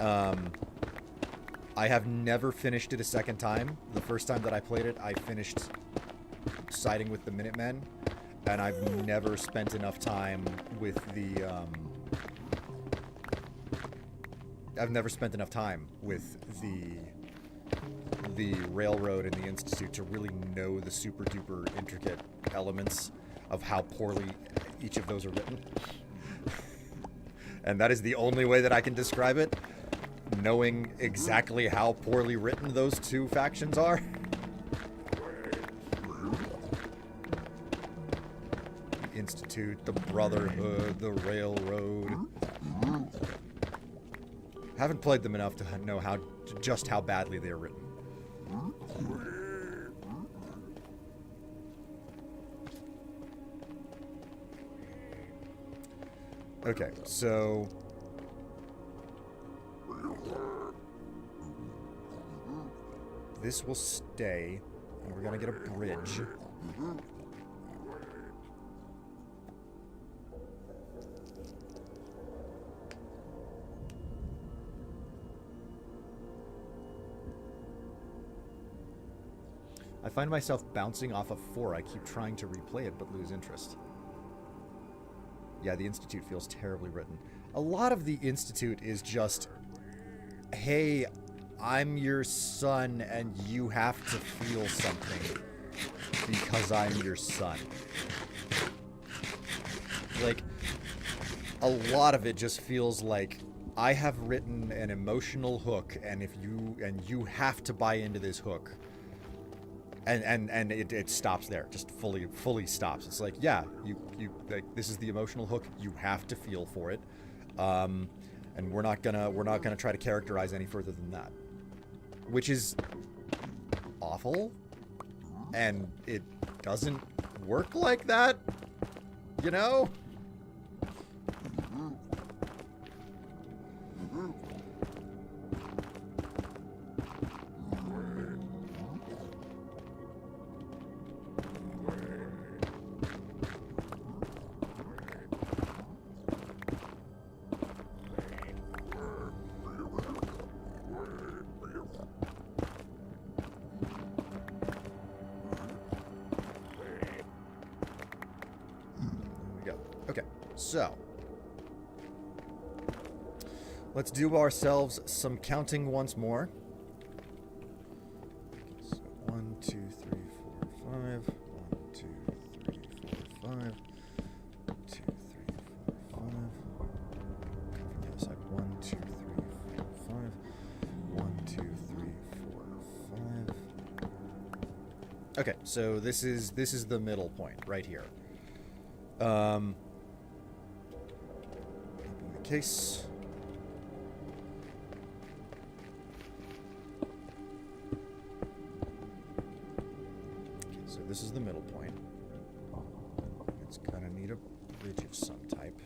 I have never finished it a second time. The first time that I played it, I finished siding with the Minutemen, and I've never spent enough time with the, I've never spent enough time with the Railroad and the Institute to really know the super duper intricate elements of how poorly each of those are written. And that is the only way that I can describe it, knowing exactly how poorly written those two factions are. The Institute, the Brotherhood, the Railroad. Haven't played them enough to know just how badly they are written. Okay, so this will stay, and we're gonna get a bridge. I find myself bouncing off of 4. I keep trying to replay it, but lose interest. Yeah, the Institute feels terribly written. A lot of the Institute is just, hey, I'm your son, and you have to feel something because I'm your son. Like, a lot of it just feels like I have written an emotional hook, and you have to buy into this hook. And it stops there, just fully stops. It's like, yeah, you like, this is the emotional hook. You have to feel for it, and we're not gonna try to characterize any further than that, which is awful, and it doesn't work like that, you know. So, let's do ourselves some counting once more. So 1, 2, 3, 4, 5. 1, 2, 3, 4, 5. 1, 2, 3, 4, 5. Come from the other side. 1, 2, 3, 4, 5. 1, 2, 3, 4, 5. Okay, so this is the middle point right here. Case. Okay, so this is the middle point. It's gonna need a bridge of some type.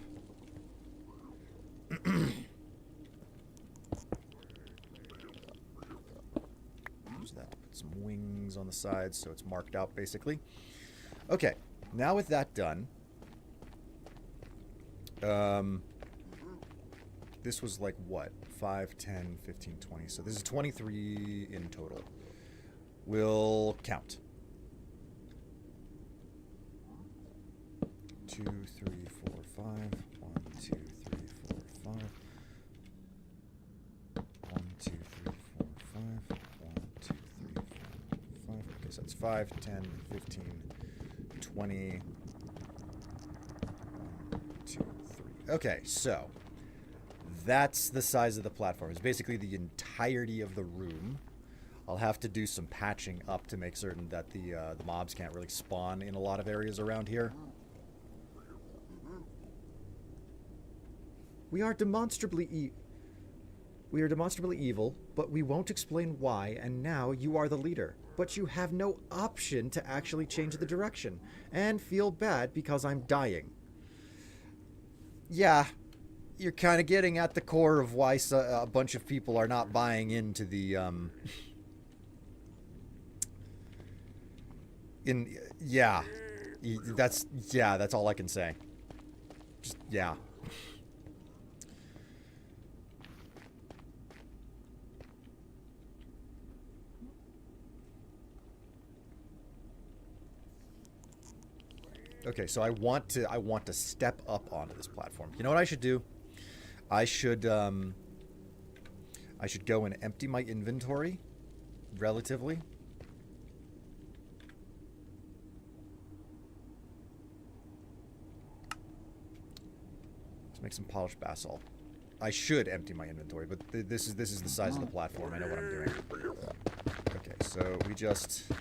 Use that. Put some wings on the sides so it's marked out basically. Okay, now with that done, this was like, what? 5, 10, 15, 20. So this is 23 in total. We'll count. 2, 3, 4, 5. 1, 2, 3, 4, 5. 1, 2, 3, 4, 5. 1, 2, 3, 4, 5. Okay, so that's 5, 10, 15, 20. 1, 2, 3. Okay, so that's the size of the platform. It's basically the entirety of the room. I'll have to do some patching up to make certain that the mobs can't really spawn in a lot of areas around here. We are demonstrably evil, but we won't explain why, and now you are the leader. but you have no option to actually change the direction, and feel bad because I'm dying. Yeah, you're kind of getting at the core of why a bunch of people are not buying into the yeah, that's all I can say. Just yeah. Okay, so I want to step up onto this platform. You know what I should do? I should go and empty my inventory relatively. Let's make some polished basalt. I should empty my inventory, but this is the size of the platform. I know what I'm doing. Okay, so we just, you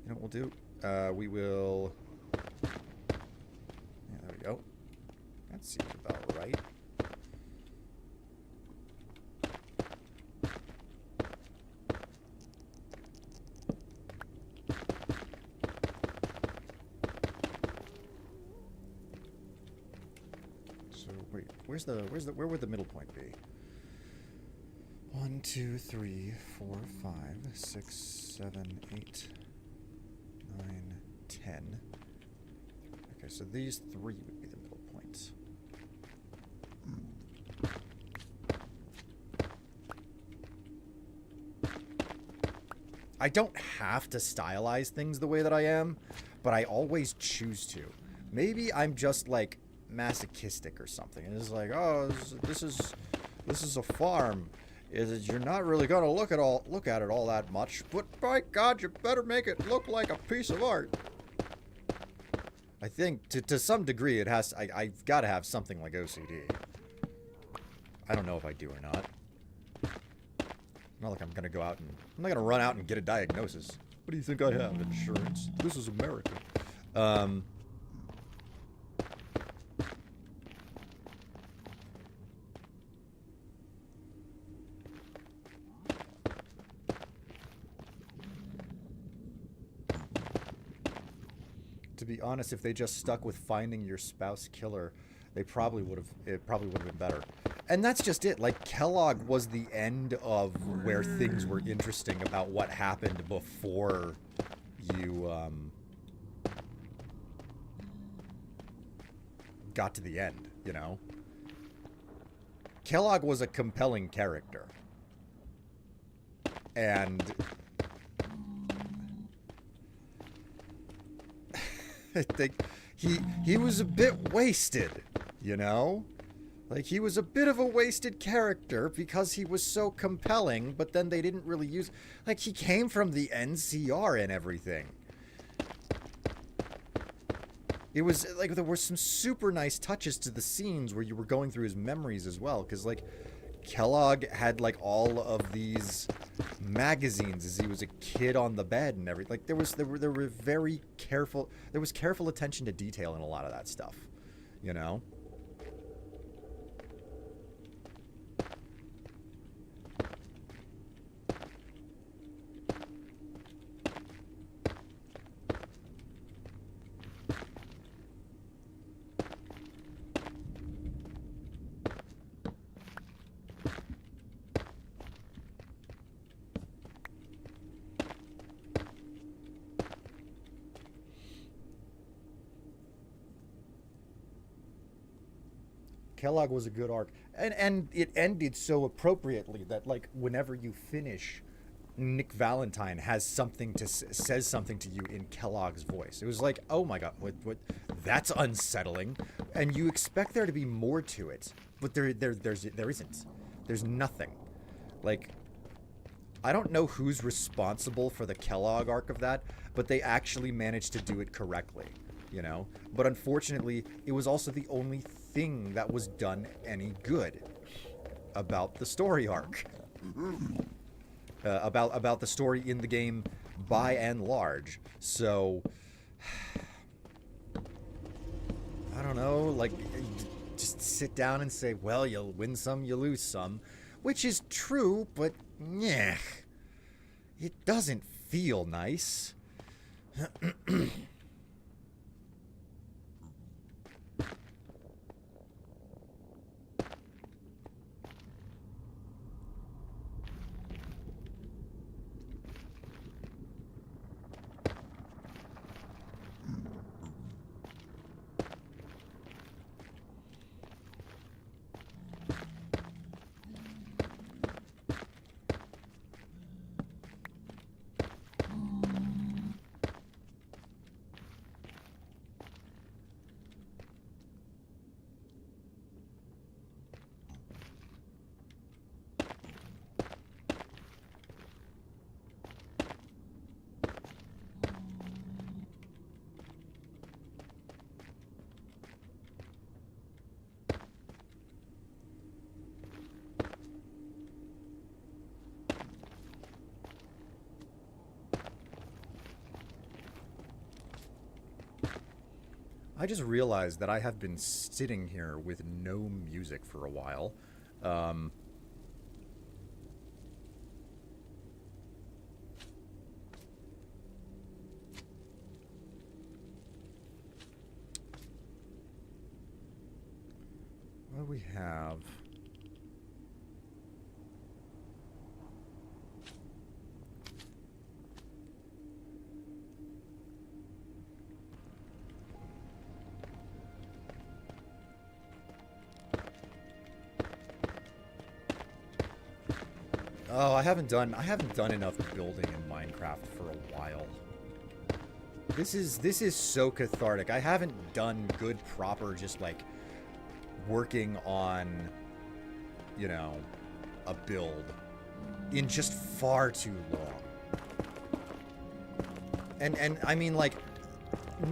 know what we'll do? We will. Yeah, there we go. That seems about right. Where would the middle point be? 1, 2, 3, 4, 5, 6, 7, 8, 9, 10. Okay, so these three would be the middle points. I don't have to stylize things the way that I am, but I always choose to. Maybe I'm just like masochistic or something. And it's like, oh, this is a farm. You're not really gonna look at it all that much, but by God, you better make it look like a piece of art. I think to some degree it has. I've got to have something like OCD. I don't know if I do or not. Not like I'm gonna go out and I'm not gonna run out and get a diagnosis. What do you think I have? Insurance? This is America. To be honest, if they just stuck with finding your spouse killer, it probably would have been better. And that's just it. Like, Kellogg was the end of where things were interesting about what happened before you got to the end, you know? Kellogg was a compelling character. And I think he was a bit wasted, you know? Like, he was a bit of a wasted character because he was so compelling, but then they didn't really use... Like, he came from the NCR and everything. It was, like, there were some super nice touches to the scenes where you were going through his memories as well, because, like, Kellogg had, like, all of these magazines as he was a kid on the bed and everything. Like, there were very careful... There was careful attention to detail in a lot of that stuff, you know? Kellogg was a good arc, and it ended so appropriately that, like, whenever you finish, Nick Valentine has something to says something to you in Kellogg's voice. It was like, oh my God, what? That's unsettling, and you expect there to be more to it, but there isn't. There's nothing. Like, I don't know who's responsible for the Kellogg arc of that, but they actually managed to do it correctly, you know. But unfortunately, it was also the only thing that was done any good about the story arc, about the story in the game by and large. So I don't know, like, just sit down and say, well, you'll win some, you lose some. Which is true, but yeah, it doesn't feel nice. I just realized that I have been sitting here with no music for a while. What do we have? Oh, I haven't done enough building in Minecraft for a while. This is so cathartic. I haven't done good proper just like working on, you know, a build in just far too long. And I mean like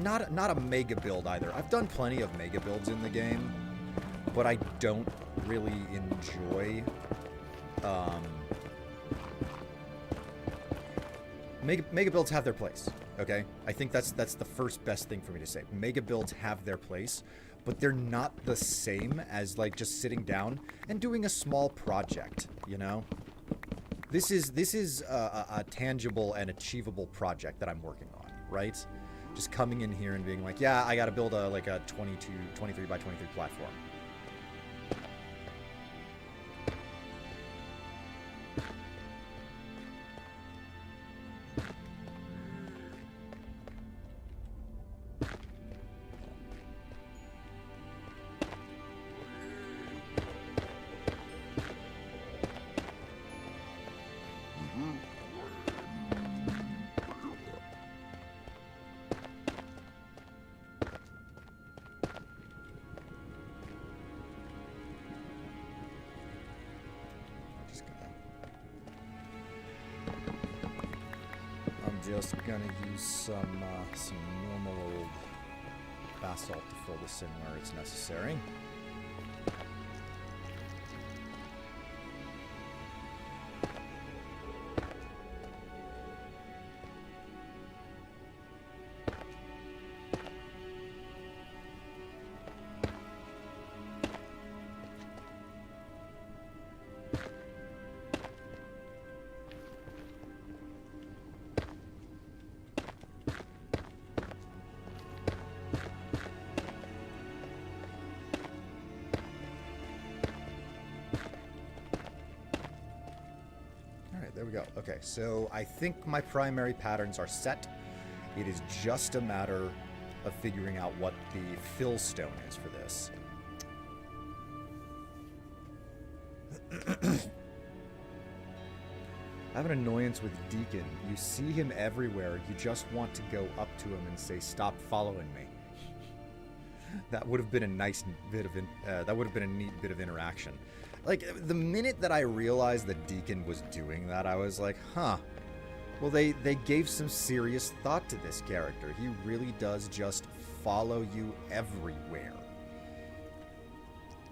not a mega build either. I've done plenty of mega builds in the game, but I don't really enjoy Mega builds have their place, okay? I think that's the first best thing for me to say. Mega builds have their place, but they're not the same as like just sitting down and doing a small project, you know? This is a tangible and achievable project that I'm working on, right? Just coming in here and being like, yeah, I gotta build a 23 by 23 platform. Just gonna use some normal old basalt to fill this in where it's necessary. There we go. Okay, so I think my primary patterns are set. It is just a matter of figuring out what the fill stone is for this. I have an annoyance with Deacon. You see him everywhere. You just want to go up to him and say, "Stop following me." That would have been a nice bit of that would have been a neat bit of interaction. Like, the minute that I realized that Deacon was doing that, I was like, huh. Well, they gave some serious thought to this character. He really does just follow you everywhere.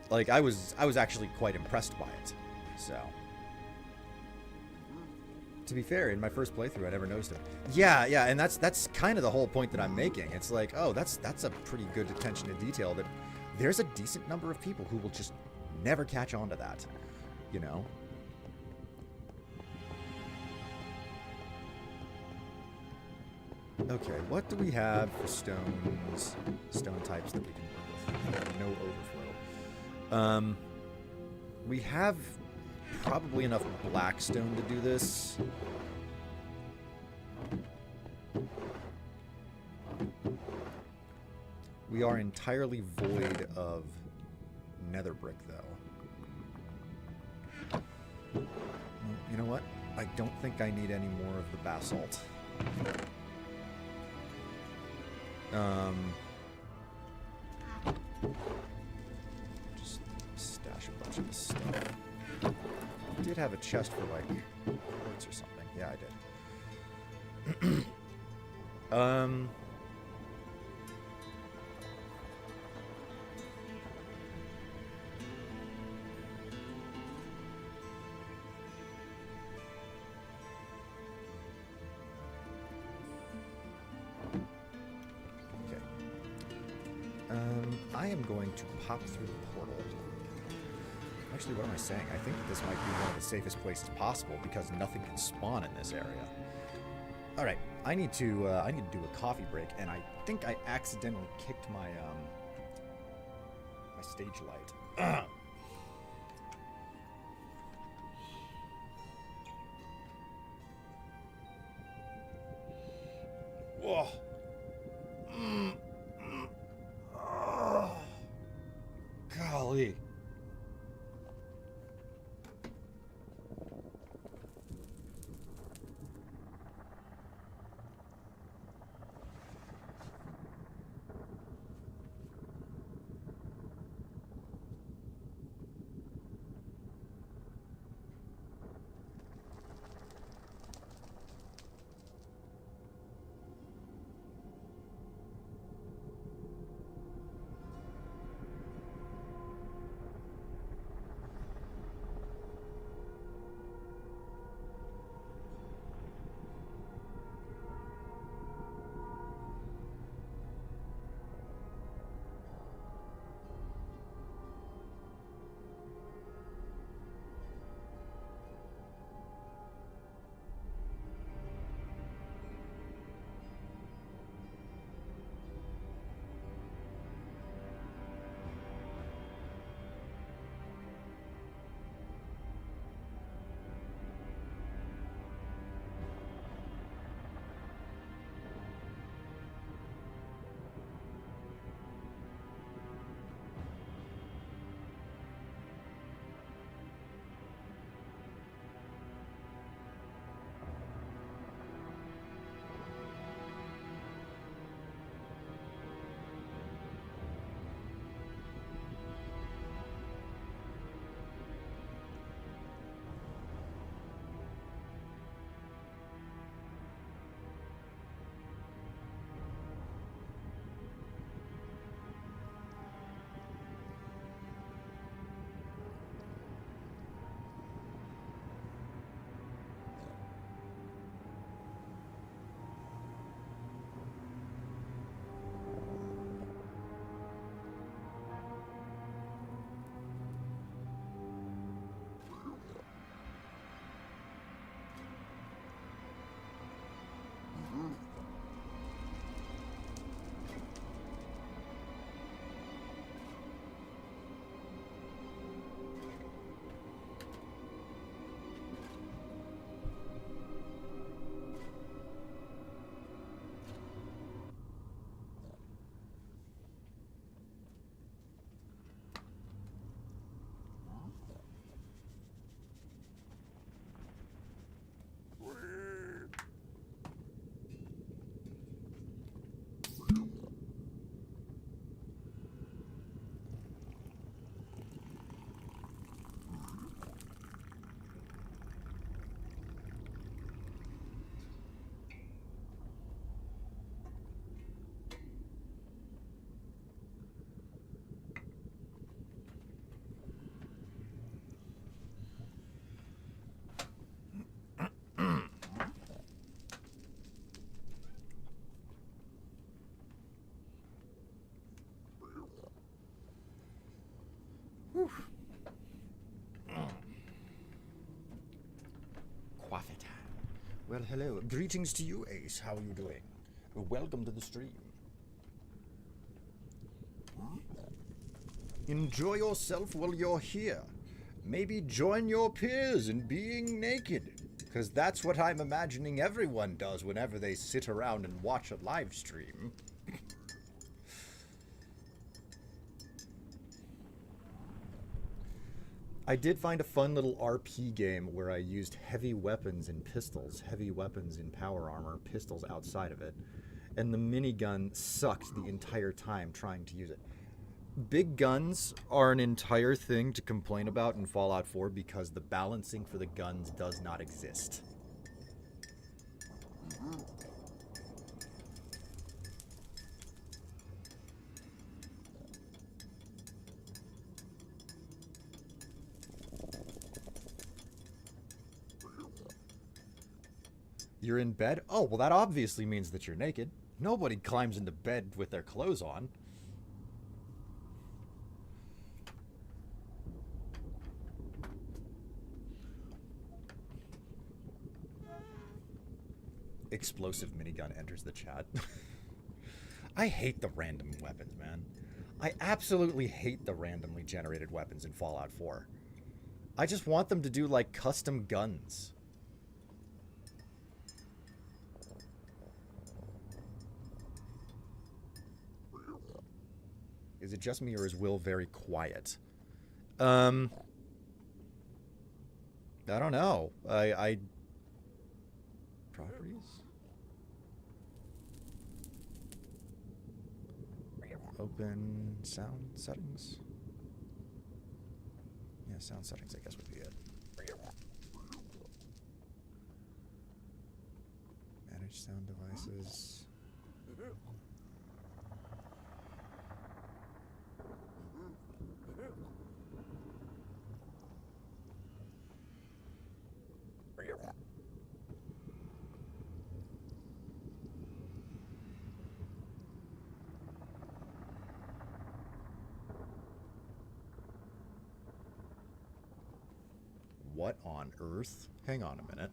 Like, I was actually quite impressed by it. So, to be fair, in my first playthrough, I never noticed him. Yeah, and that's kind of the whole point that I'm making. It's like, oh, that's a pretty good attention to detail, that there's a decent number of people who will just never catch on to that, you know? Okay, what do we have for stones? Stone types that we can work with. No overflow. We have probably enough blackstone to do this. We are entirely void of nether brick, though. You know what? I don't think I need any more of the basalt. Just stash a bunch of this stuff. I did have a chest for, like, quartz or something. Yeah, I did. I am going to pop through the portal. Actually, what am I saying? I think that this might be one of the safest places possible because nothing can spawn in this area. All right, I need to do a coffee break, and I think I accidentally kicked my my stage light. Whoa. Golly. Quaffit. Well, hello. Greetings to you, Ace. How are you doing? Welcome to the stream. Enjoy yourself while you're here. Maybe join your peers in being naked. Because that's what I'm imagining everyone does whenever they sit around and watch a live stream. I did find a fun little RP game where I used heavy weapons and pistols, heavy weapons in power armor, pistols outside of it, and the minigun sucked the entire time trying to use it. Big guns are an entire thing to complain about in Fallout 4 because the balancing for the guns does not exist. You're in bed? Oh, well that obviously means that you're naked. Nobody climbs into bed with their clothes on. Explosive minigun enters the chat. I hate the random weapons, man. I absolutely hate the randomly generated weapons in Fallout 4. I just want them to do, like, custom guns. Is it just me, or is Will very quiet? I don't know. Properties? Open sound settings? Yeah, sound settings, I guess, would be it. Manage sound devices. What on earth? Hang on a minute.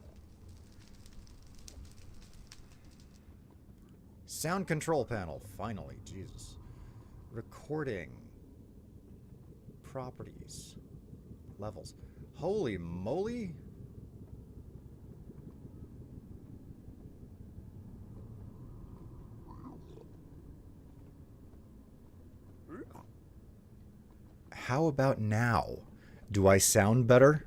Sound control panel, finally. Jesus. Recording. Properties. Levels. Holy moly! How about now? Do I sound better?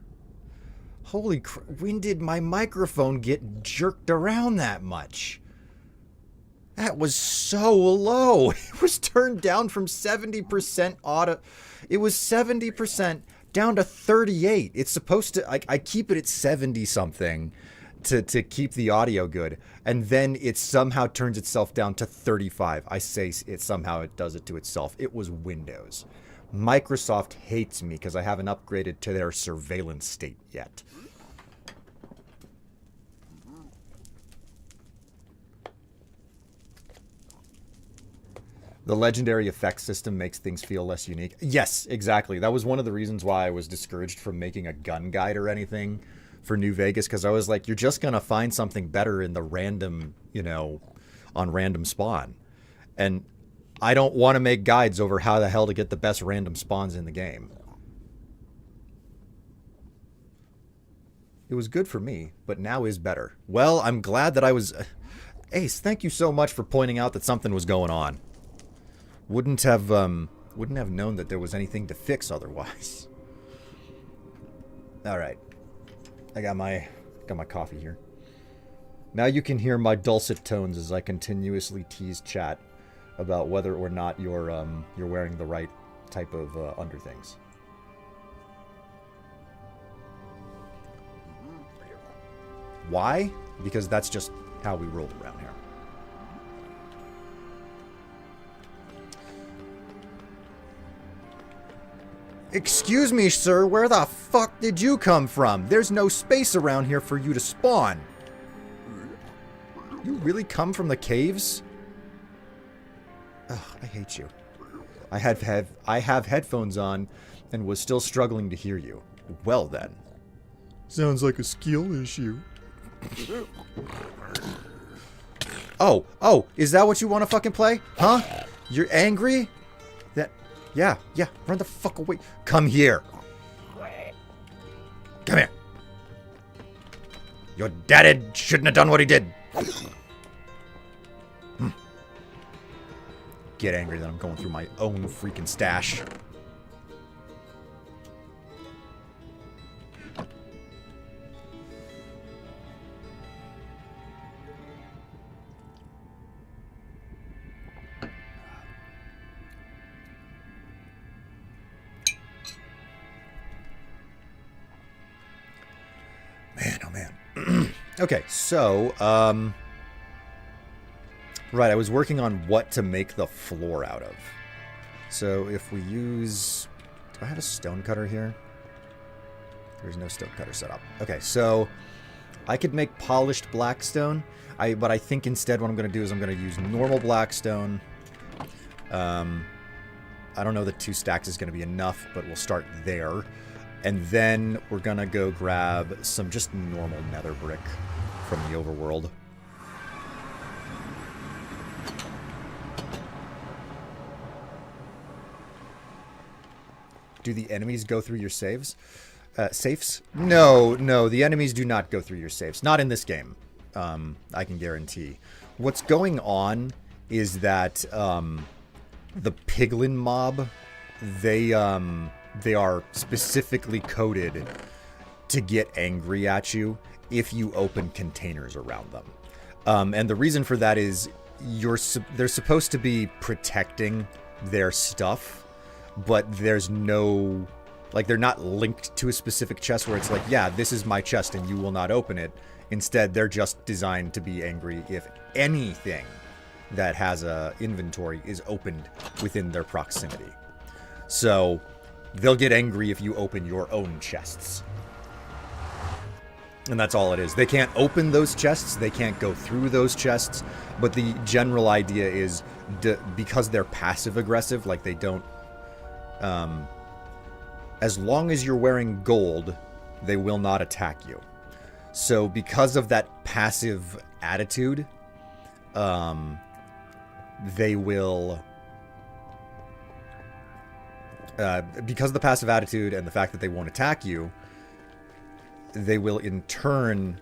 Holy crap, when did my microphone get jerked around that much? That was so low. It was turned down from 70% auto. It was 70% down to 38. It's supposed to, I keep it at 70 something to keep the audio good. And then it somehow turns itself down to 35. I say it somehow it does it to itself. It was Windows. Microsoft hates me because I haven't upgraded to their surveillance state yet. The legendary effects system makes things feel less unique. Yes, exactly. That was one of the reasons why I was discouraged from making a gun guide or anything for New Vegas, because I was like, you're just going to find something better in the random, you know, on random spawn. And I don't want to make guides over how the hell to get the best random spawns in the game. It was good for me, but now is better. Well, I'm glad that I was... Ace, thank you so much for pointing out that something was going on. Wouldn't have known that there was anything to fix otherwise. All right. I got my coffee here. Now you can hear my dulcet tones as I continuously tease chat about whether or not you're wearing the right type of underthings. Why? Because that's just how we roll around here. Excuse me, sir, where the fuck did you come from? There's no space around here for you to spawn. You really come from the caves? Ugh, I hate you. I have headphones on and was still struggling to hear you. Well then. Sounds like a skill issue. Oh, is that what you want to fucking play? Huh? You're angry? Yeah, run the fuck away. Come here. Come here. Your daddy shouldn't have done what he did. Get angry that I'm going through my own freaking stash. Man, oh man. Okay, so, right, I was working on what to make the floor out of. So if we use... Do I have a stone cutter here? There's no stone cutter set up. Okay, so I could make polished blackstone. But I think instead what I'm going to do is I'm going to use normal blackstone. I don't know that 2 stacks is going to be enough, but we'll start there. And then we're going to go grab some just normal nether brick from the overworld. Do the enemies go through your saves? Safes? No, the enemies do not go through your safes. Not in this game. I can guarantee. What's going on is that the piglin mob, they are specifically coded to get angry at you if you open containers around them. And the reason for that is they're supposed to be protecting their stuff, but there's no... Like, they're not linked to a specific chest where it's like, yeah, this is my chest and you will not open it. Instead, they're just designed to be angry if anything that has a inventory is opened within their proximity. So they'll get angry if you open your own chests. And that's all it is. They can't open those chests. They can't go through those chests. But the general idea is because they're passive aggressive, like they don't... as long as you're wearing gold, they will not attack you. So because of that passive attitude, they will... because of the passive attitude and the fact that they won't attack you, they will in turn...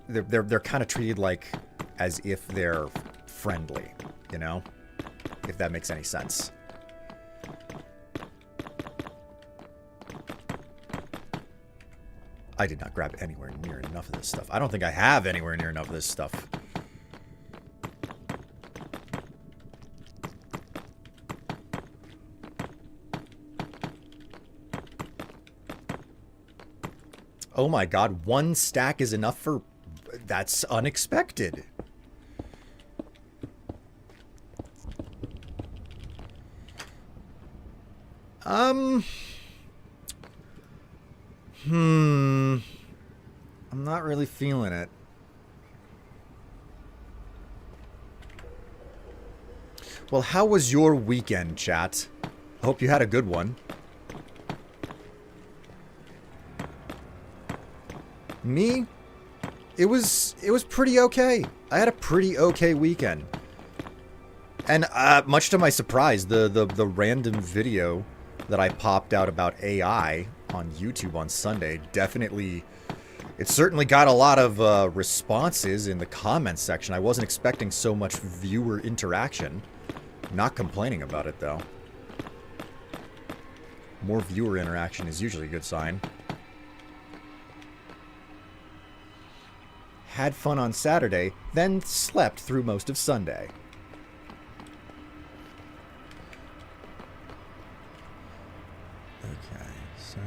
they're kind of treated like as if they're friendly, you know? If that makes any sense. I did not grab anywhere near enough of this stuff. I don't think I have anywhere near enough of this stuff. Oh my god, 1 stack is enough for... That's unexpected. I'm not really feeling it. Well, how was your weekend, chat? I hope you had a good one. Me? It was pretty okay. I had a pretty okay weekend. And much to my surprise, the random video that I popped out about AI on YouTube on Sunday definitely... It certainly got a lot of responses in the comments section. I wasn't expecting so much viewer interaction. Not complaining about it, though. More viewer interaction is usually a good sign. Had fun on Saturday, then slept through most of Sunday. Okay, so...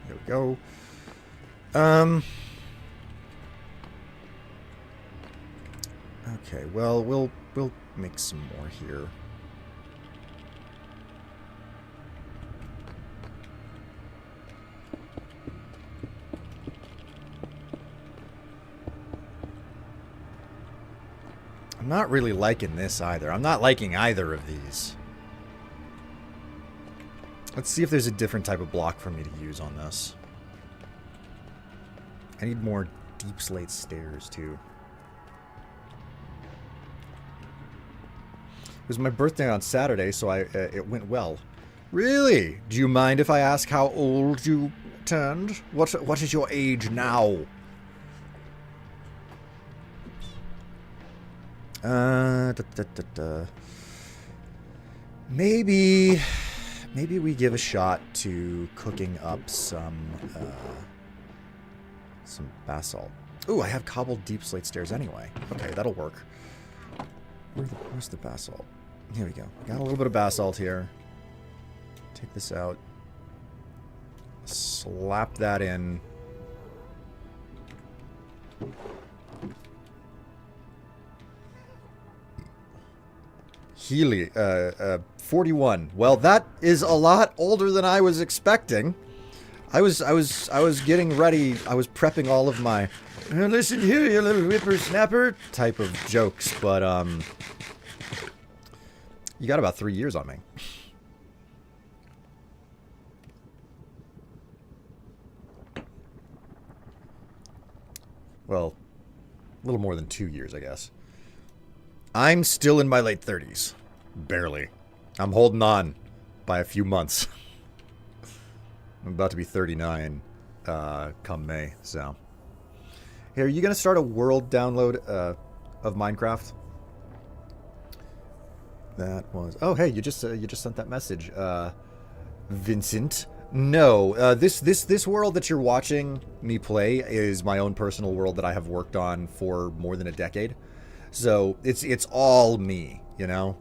There we go. Okay, well, we'll make some more here. I'm I'm not really liking this either. I'm not liking either of these. Let's see if there's a different type of block for me to use on this. I need more deep slate stairs, too. It was my birthday on Saturday, so it went well. Really? Do you mind if I ask how old you turned? What is your age now? Maybe we give a shot to cooking up some basalt. Ooh, I have cobbled deep slate stairs anyway. Okay, that'll work. Where's the basalt? Here we go. Got a little bit of basalt here. Take this out. Slap that in. Healy, 41. Well, that is a lot older than I was expecting. I was getting ready. I was prepping all of my listen here, you little whippersnapper type of jokes, but you got about 3 years on me. Well, a little more than 2 years, I guess. I'm still in my late 30s. Barely. I'm holding on by a few months. I'm about to be 39 come May, so. Hey, are you going to start a world download of Minecraft? That was... Oh, hey, you just sent that message. Vincent? No, this world that you're watching me play is my own personal world that I have worked on for more than a decade. So it's all me, you know?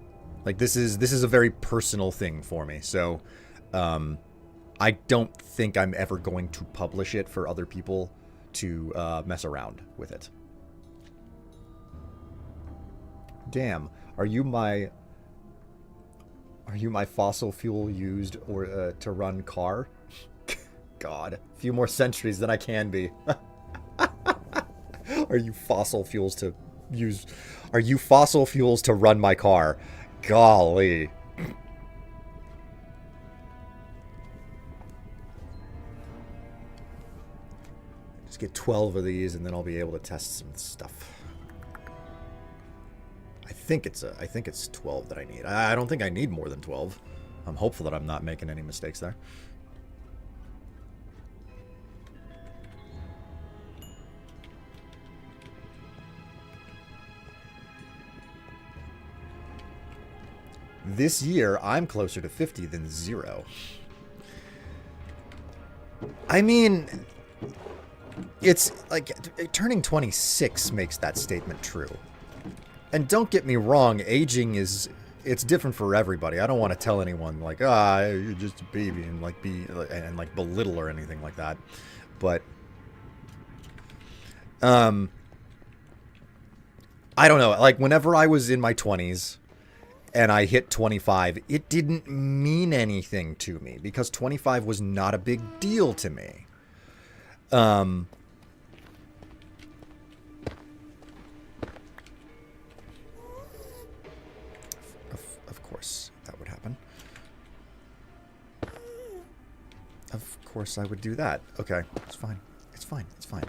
Like this is a very personal thing for me. So I don't think I'm ever going to publish it for other people to mess around with it. Damn, are you my fossil fuel used or to run car? God, a few more centuries than I can be. Are you fossil fuels to use? Are you fossil fuels to run my car? Golly. Just get 12 of these and then I'll be able to test some stuff. I think it's 12 that I need. I don't think I need more than 12. I'm hopeful that I'm not making any mistakes there. This year, I'm closer to 50 than 0. I mean, it's like turning 26 makes that statement true. And don't get me wrong, aging it's different for everybody. I don't want to tell anyone like, you're just a baby and like belittle or anything like that. But I don't know, like whenever I was in my 20s and I hit 25, it didn't mean anything to me because 25 was not a big deal to me. Of course, that would happen. Of course I would do that. Okay, it's fine. It's fine. It's fine.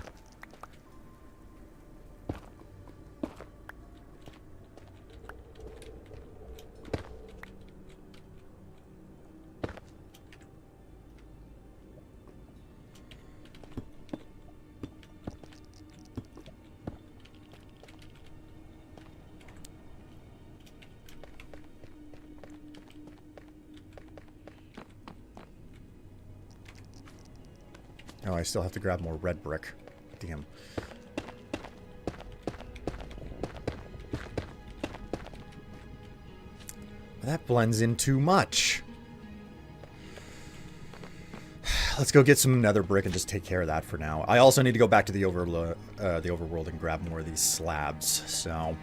Oh, I still have to grab more red brick. Damn. That blends in too much. Let's go get some nether brick and just take care of that for now. I also need to go back to the overworld and grab more of these slabs. So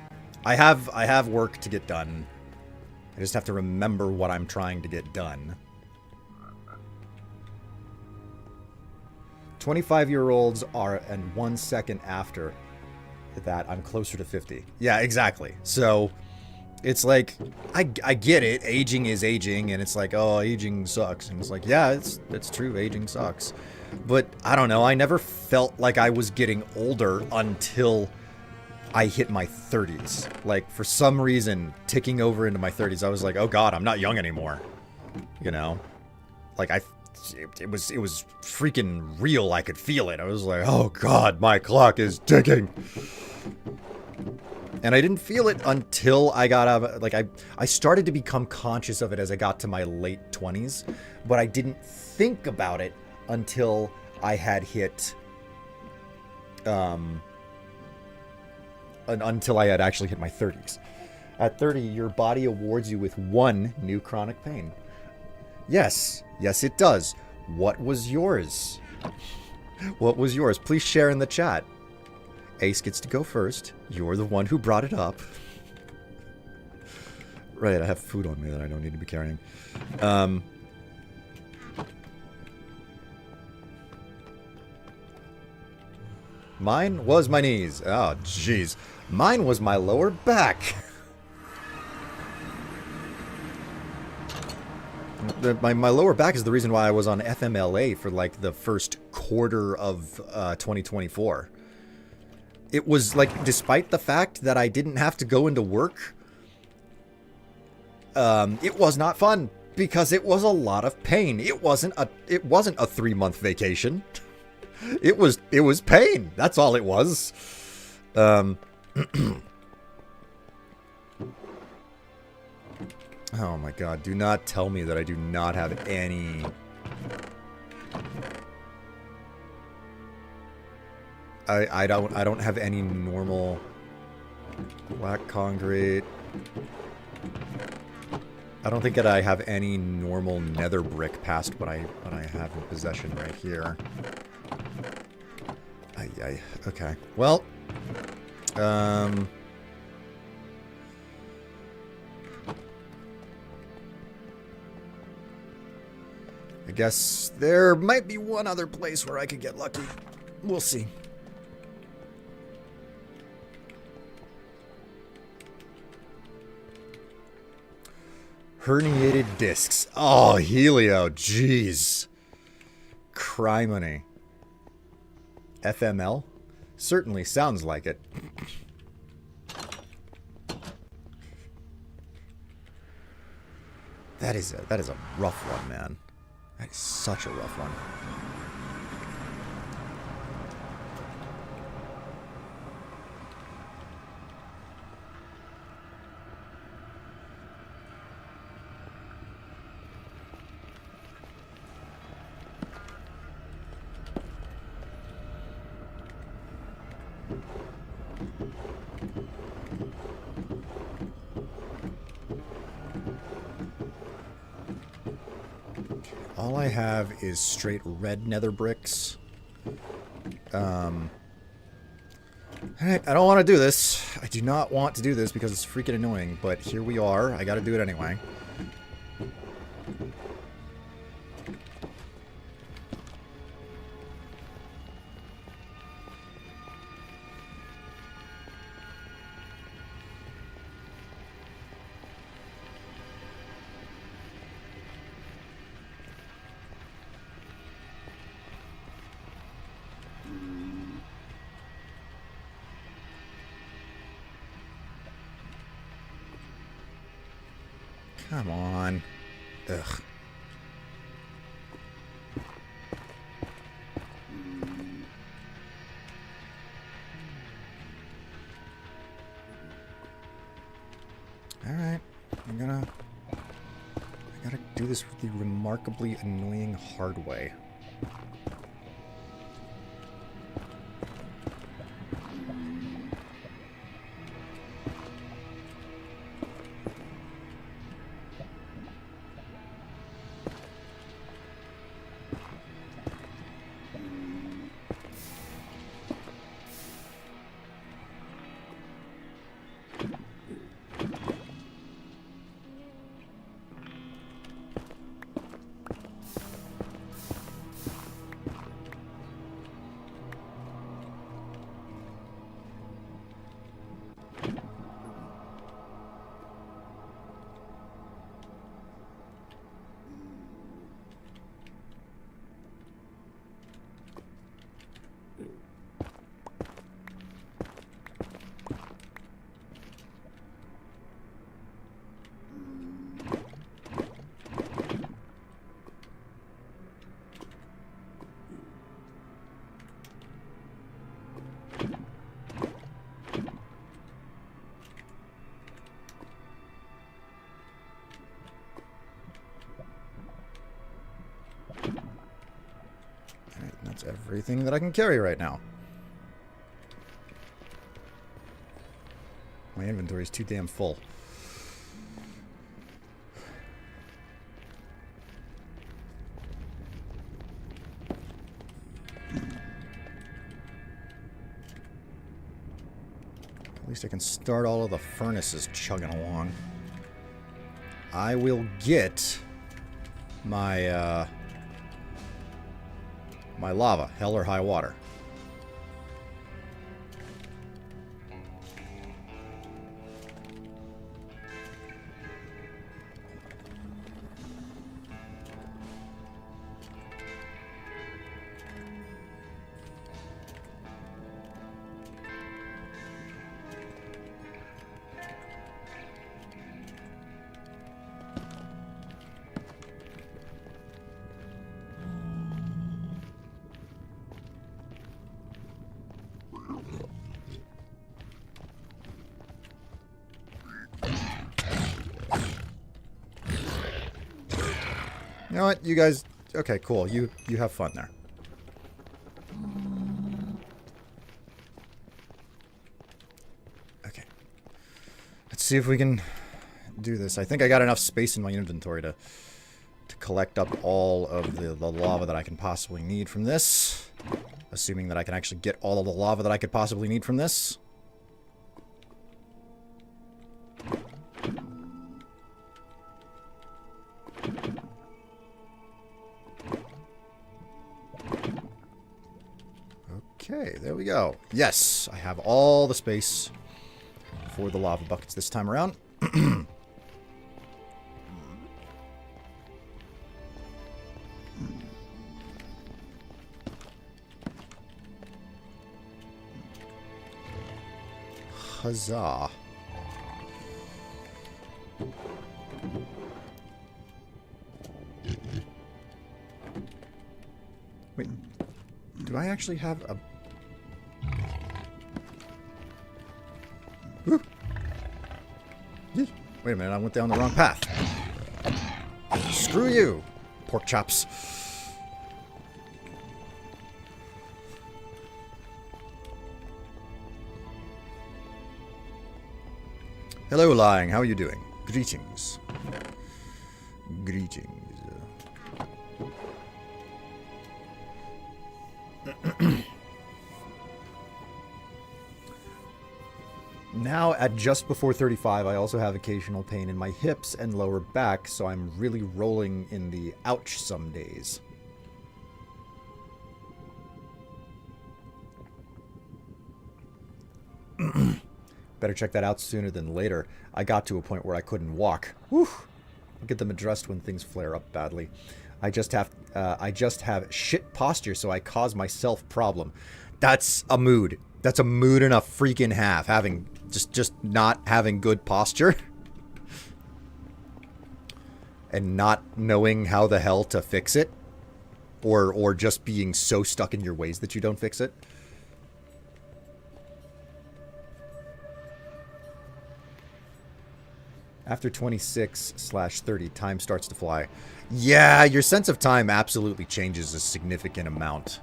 I have work to get done. I just have to remember what I'm trying to get done. 25-year-olds are and 1 second after. that I'm closer to 50. Yeah, exactly. So it's like, I get it. Aging is aging, and it's like, oh, aging sucks. And it's like, yeah, it's true. Aging sucks. But I don't know. I never felt like I was getting older until I hit my 30s. Like, for some reason, ticking over into my 30s, I was like, oh God, I'm not young anymore. You know? Like, it was freaking real. I could feel it. I was like, oh God, my clock is ticking. And I didn't feel it until I got out of, like, I started to become conscious of it as I got to my late 20s, but I didn't think about it until I had hit, until I had actually hit my 30s. At 30, your body awards you with 1 new chronic pain. Yes, it does. What was yours? What was yours? Please share in the chat. Ace gets to go first. You're the one who brought it up. Right, I have food on me that I don't need to be carrying. Mine was my knees. Oh, jeez. Mine was my lower back. My lower back is the reason why I was on FMLA for like the first quarter of 2024. It was like, despite the fact that I didn't have to go into work, it was not fun because it was a lot of pain. It wasn't a 3-month vacation. It was pain. That's all it was. Oh my God, do not tell me that I do not have any... I don't have any normal black concrete. I don't think that I have any normal nether brick past what I have in possession right here. Okay. Well, I guess there might be one other place where I could get lucky. We'll see. Herniated discs. Oh, Helio. Jeez. Criminy. FML? Certainly sounds like it. That is a rough one, man. That is such a rough one. All I have is straight red nether bricks. Alright, I don't want to do this. I do not want to do this because it's freaking annoying, but here we are. I gotta do it anyway. Come on. Ugh. Alright. I gotta do this the remarkably annoying hard way. everything that I can carry right now. My inventory is too damn full. At least I can start all of the furnaces chugging along. I will get my my lava, hell or high water. You know what, you guys... Okay, cool. You have fun there. Okay. Let's see if we can do this. I think I got enough space in my inventory to collect up all of the lava that I can possibly need from this. Assuming that I can actually get all of the lava that I could possibly need from this. Okay, there we go. Yes, I have all the space for the lava buckets this time around. Huzzah. Wait, do I actually have a... Woo. Wait a minute, I went down the wrong path. Screw you, pork chops. Hello, Lying. How are you doing? Greetings. Greetings. Now, at just before 35, I also have occasional pain in my hips and lower back, so I'm really rolling in the ouch some days. Better check that out sooner than later. I got to a point where I couldn't walk. Whew. I'll get them addressed when things flare up badly. I just have shit posture, so I cause myself problem. That's a mood. That's a mood and a freaking half. Having just not having good posture. And not knowing how the hell to fix it. Or just being so stuck in your ways that you don't fix it. After 26/30, time starts to fly. Yeah, your sense of time absolutely changes a significant amount.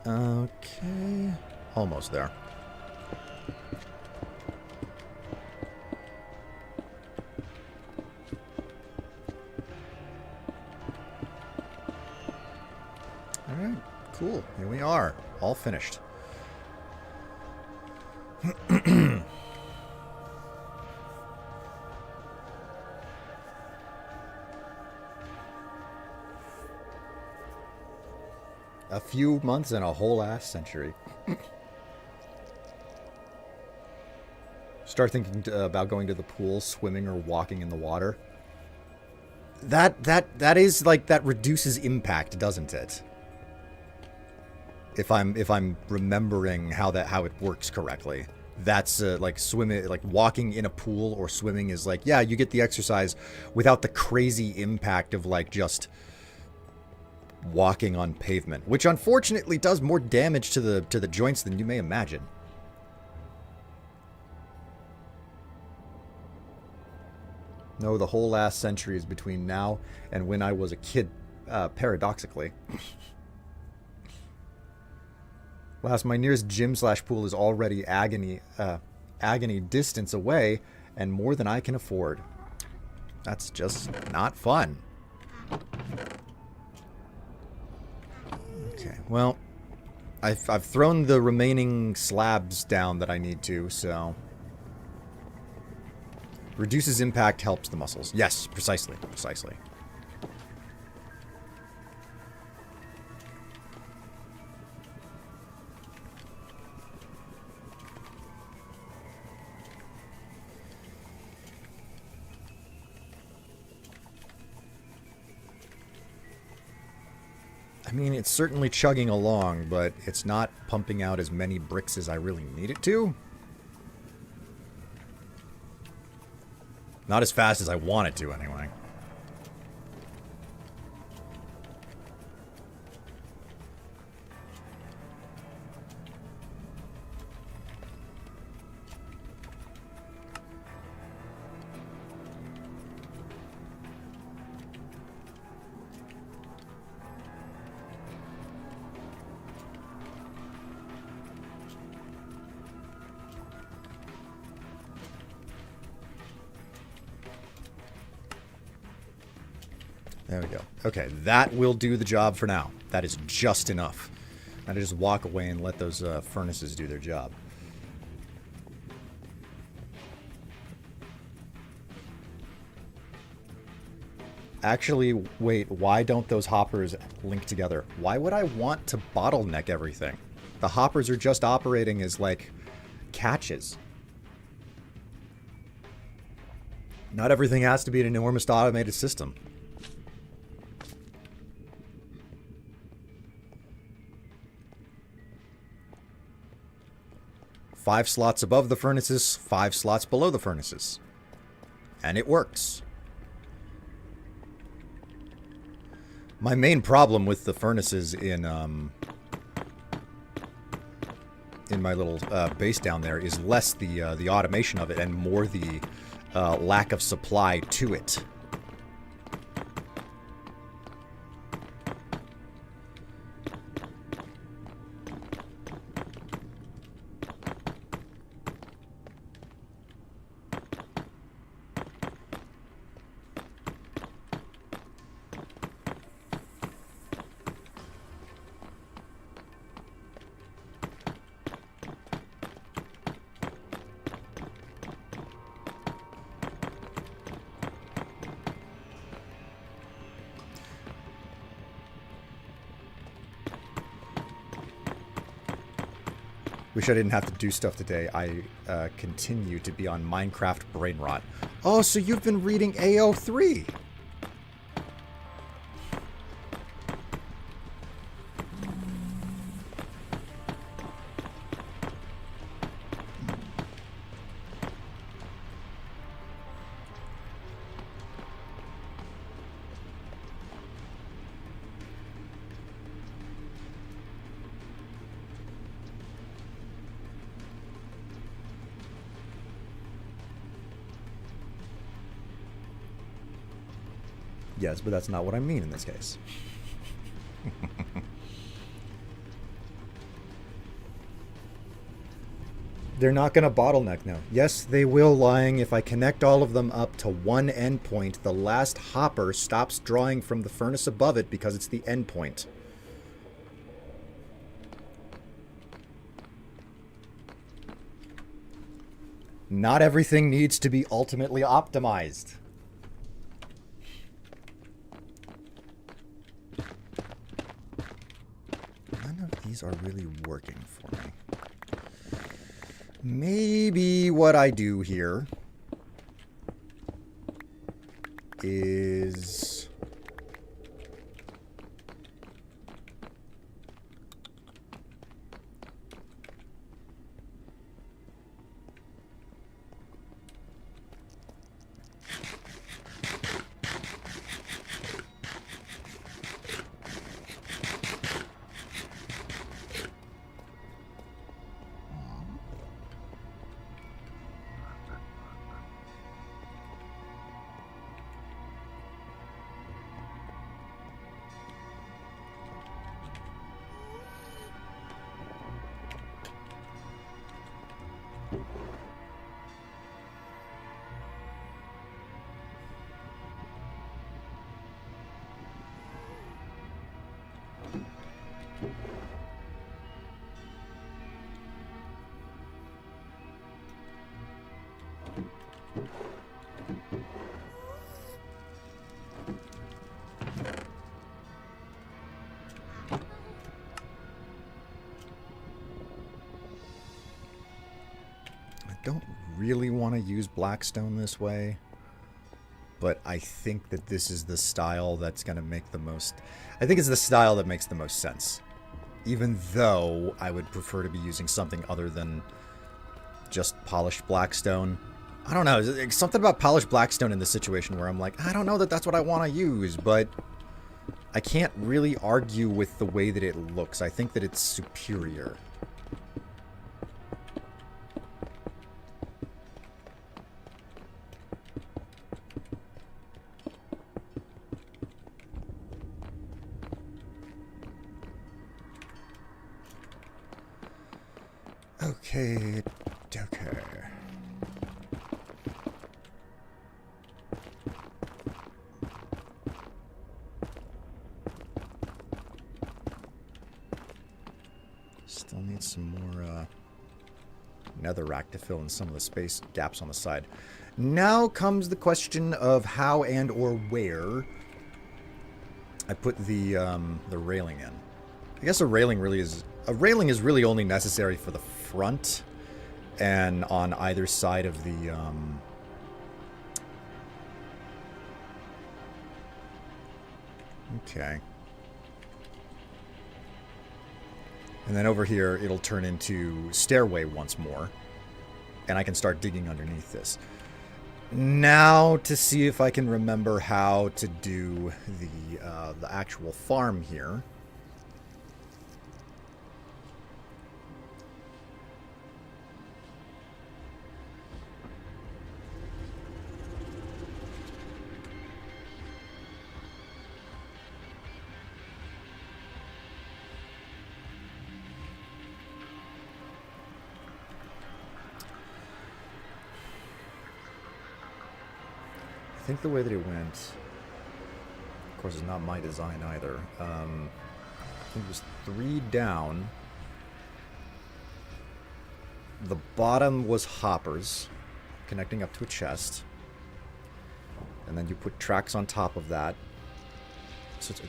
Okay, almost there. Alright, cool. Here we are. All finished. A few months and a whole ass century. Start thinking about going to the pool, swimming, or walking in the water. That is like, that reduces impact, doesn't it? If I'm remembering how it works correctly. That's like swimming, like walking in a pool or swimming is like, yeah, you get the exercise without the crazy impact of like just walking on pavement, which unfortunately does more damage to the joints than you may imagine. No, the whole last century is between now and when I was a kid, paradoxically. Last, my nearest gym / pool is already agony distance away, and more than I can afford. That's just not fun. Okay, well, I've thrown the remaining slabs down that I need to, so... Reduces impact, helps the muscles. Yes, precisely, precisely. I mean, it's certainly chugging along, but it's not pumping out as many bricks as I really need it to. Not as fast as I want it to, anyway. There we go. Okay, that will do the job for now. That is just enough. Now to just walk away and let those furnaces do their job. Actually, wait, why don't those hoppers link together? Why would I want to bottleneck everything? The hoppers are just operating as, like, catches. Not everything has to be an enormous automated system. Five slots above the furnaces, 5 slots below the furnaces. And it works. My main problem with the furnaces in my little base down there is less the automation of it and more the lack of supply to it. Wish I didn't have to do stuff today. I continue to be on Minecraft brain rot. Oh, so you've been reading AO3? Yes, but that's not what I mean in this case. They're not going to bottleneck now. Yes, they will, lying. If I connect all of them up to one endpoint, the last hopper stops drawing from the furnace above it because it's the endpoint. Not everything needs to be ultimately optimized. These are really working for me. Maybe what I do here is I don't really want to use Blackstone this way, but I think that this is the style that's going to make the most... I think it's the style that makes the most sense. Even though I would prefer to be using something other than just polished Blackstone. I don't know, there's something about polished Blackstone in this situation where I'm like, I don't know that that's what I want to use, but I can't really argue with the way that it looks. I think that it's superior. Okay, okay. Still need some more netherrack to fill in some of the space gaps on the side. Now comes the question of how and or where I put the railing in. I guess a railing is really only necessary for the front and on either side of the okay. And then over here it'll turn into stairway once more, and I can start digging underneath this. Now to see if I can remember how to do the actual farm here. I think the way that it went, of course, is not my design either. I think it was 3 down. The bottom was hoppers, connecting up to a chest. And then you put tracks on top of that. So it's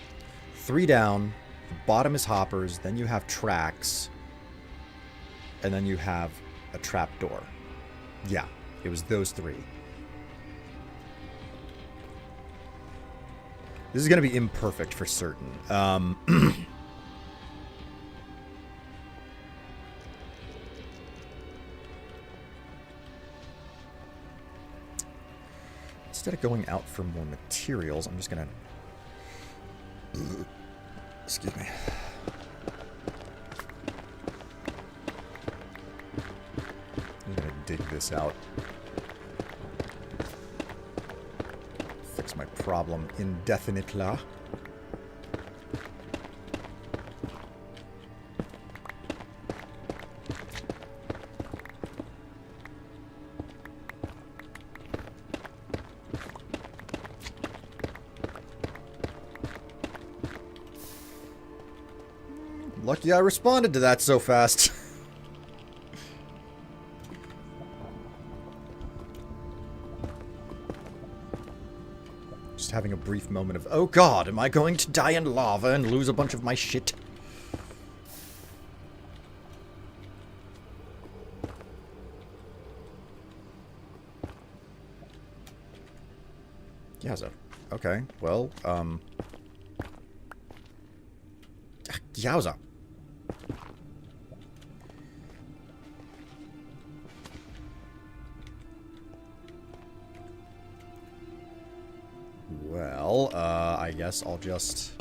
3 down, the bottom is hoppers, then you have tracks, and then you have a trap door. Yeah, it was those 3. This is going to be imperfect for certain. Instead of going out for more materials, I'm just going to... Excuse me. I'm going to dig this out. Fix my problem indefinitely. Lucky I responded to that so fast. Having a brief moment of, oh god, am I going to die in lava and lose a bunch of my shit? Yowza. Okay, well, yowza. Well, I guess I'll just...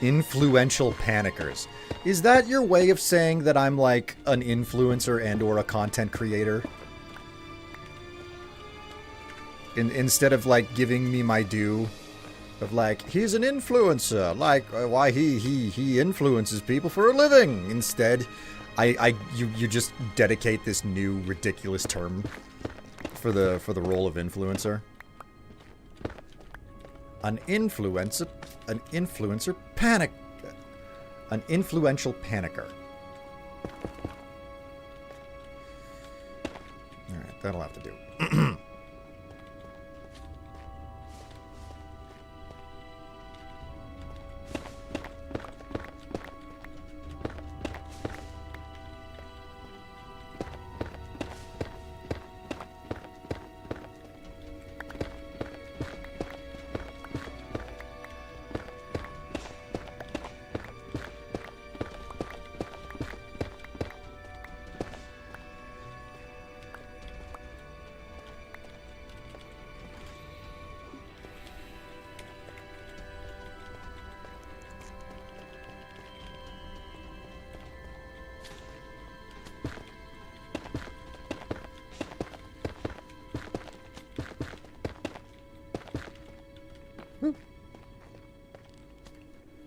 Influential panickers. Is that your way of saying that I'm like an influencer and or a content creator? Instead of like giving me my due of like, he's an influencer, like why he influences people for a living. Instead, you just dedicate this new ridiculous term for the role of influencer. An influencer panic. An influential panicker. Alright, that'll have to do.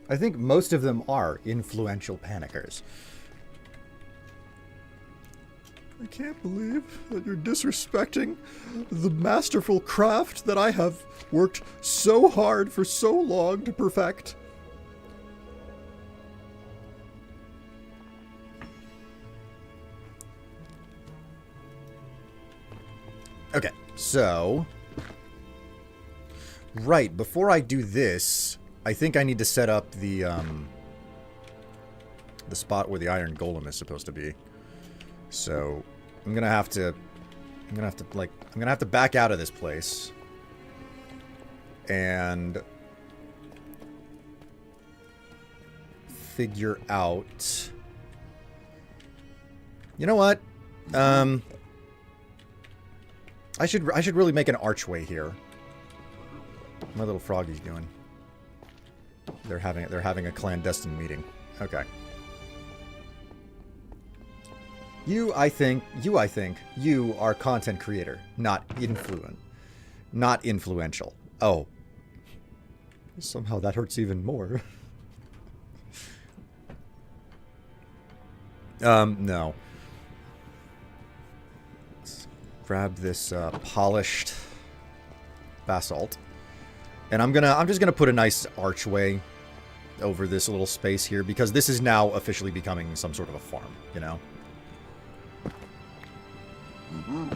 I think most of them are influential panickers. I can't believe that you're disrespecting the masterful craft that I have worked so hard for so long to perfect. Okay, so... Right, before I do this... I think I need to set up the spot where the iron golem is supposed to be. So I'm gonna have to back out of this place and figure out. You know what? I should really make an archway here. What my little froggy's doing. They're having a clandestine meeting. Okay. You are content creator, not influential. Oh. Somehow that hurts even more. No. Let's grab this polished basalt. And I'm just gonna put a nice archway over this little space here, because this is now officially becoming some sort of a farm, you know? Mm-hmm.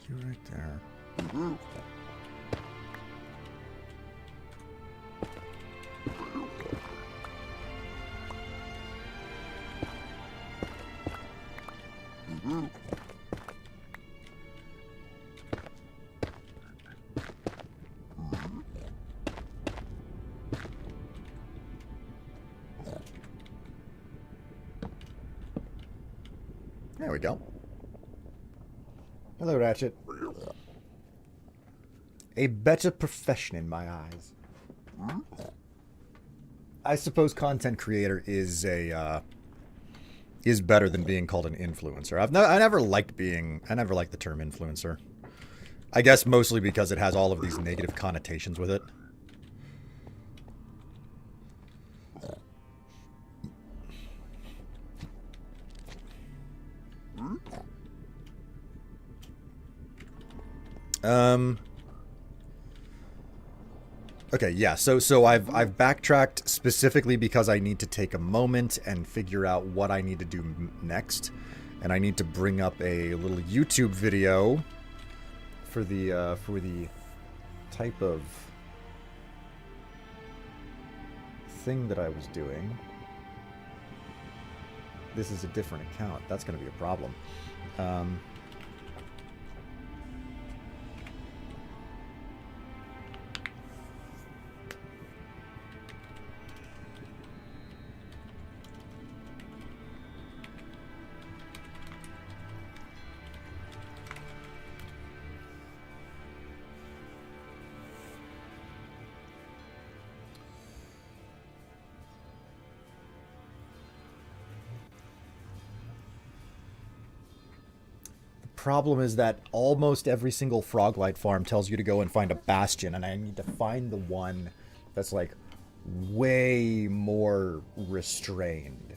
You're right there. Mm-hmm. There we go. Hello, Ratchet. A better profession in my eyes. I suppose content creator is better than being called an influencer. I never liked the term influencer. I guess mostly because it has all of these negative connotations with it. Okay, yeah, so I've backtracked specifically because I need to take a moment and figure out what I need to do next. And I need to bring up a little YouTube video for the type of thing that I was doing. This is a different account. That's going to be a problem. problem is that almost every single Froglight farm tells you to go and find a bastion, and I need to find the one that's like way more restrained.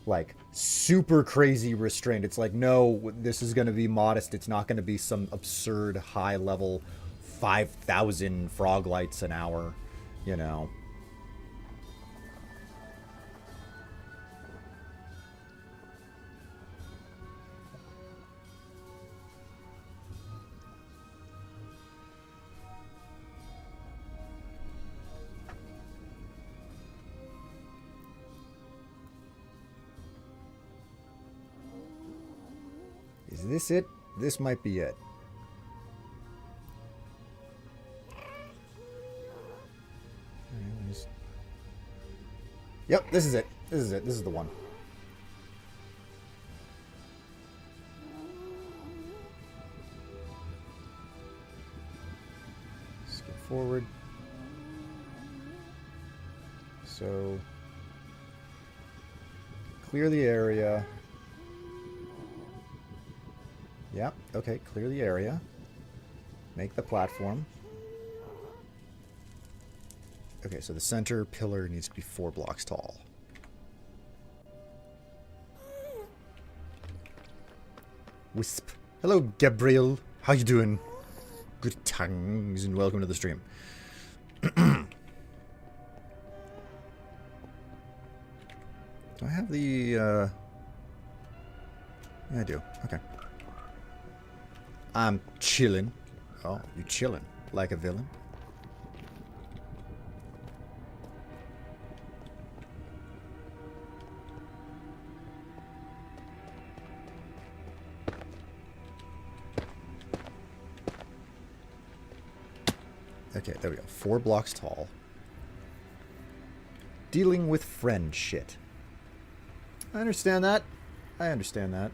Like super crazy restrained. It's like, no, this is going to be modest. It's not going to be some absurd high level 5,000 Froglights an hour, you know. Is this it? This might be it. Yep, this is it. This is it. This is the one. Skip forward. So, clear the area. Yeah, okay, clear the area. Make the platform. Okay, so the center pillar needs to be 4 blocks tall. Wisp. Hello, Gabriel. How you doing? Good tongues, and welcome to the stream. Do I have the, Yeah, I do. Okay. I'm chilling. Oh, you chilling like a villain? Okay, there we go. 4 blocks tall. Dealing with friend shit. I understand that. I understand that.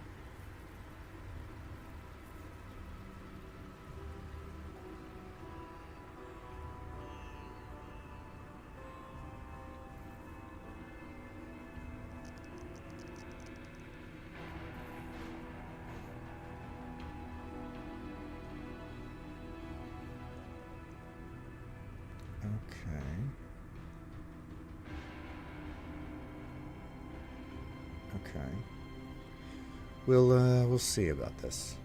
We'll see about this.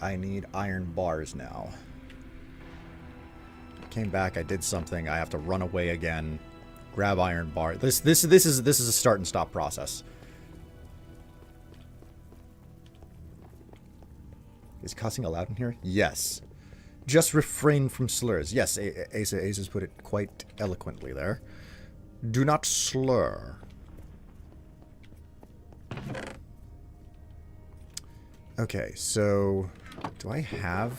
I need iron bars now. I came back, I did something, I have to run away again. Grab iron bar. This is a start and stop process. Is cussing allowed in here? Yes. Just refrain from slurs. Yes, Asa has put it quite eloquently there. Do not slur. Okay, so do I have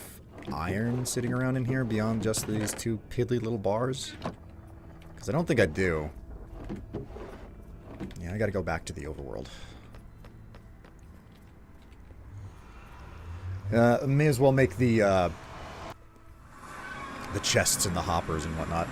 iron sitting around in here beyond just these 2 piddly little bars? Because I don't think I do. Yeah, I gotta go back to the overworld. May as well make the chests and the hoppers and whatnot.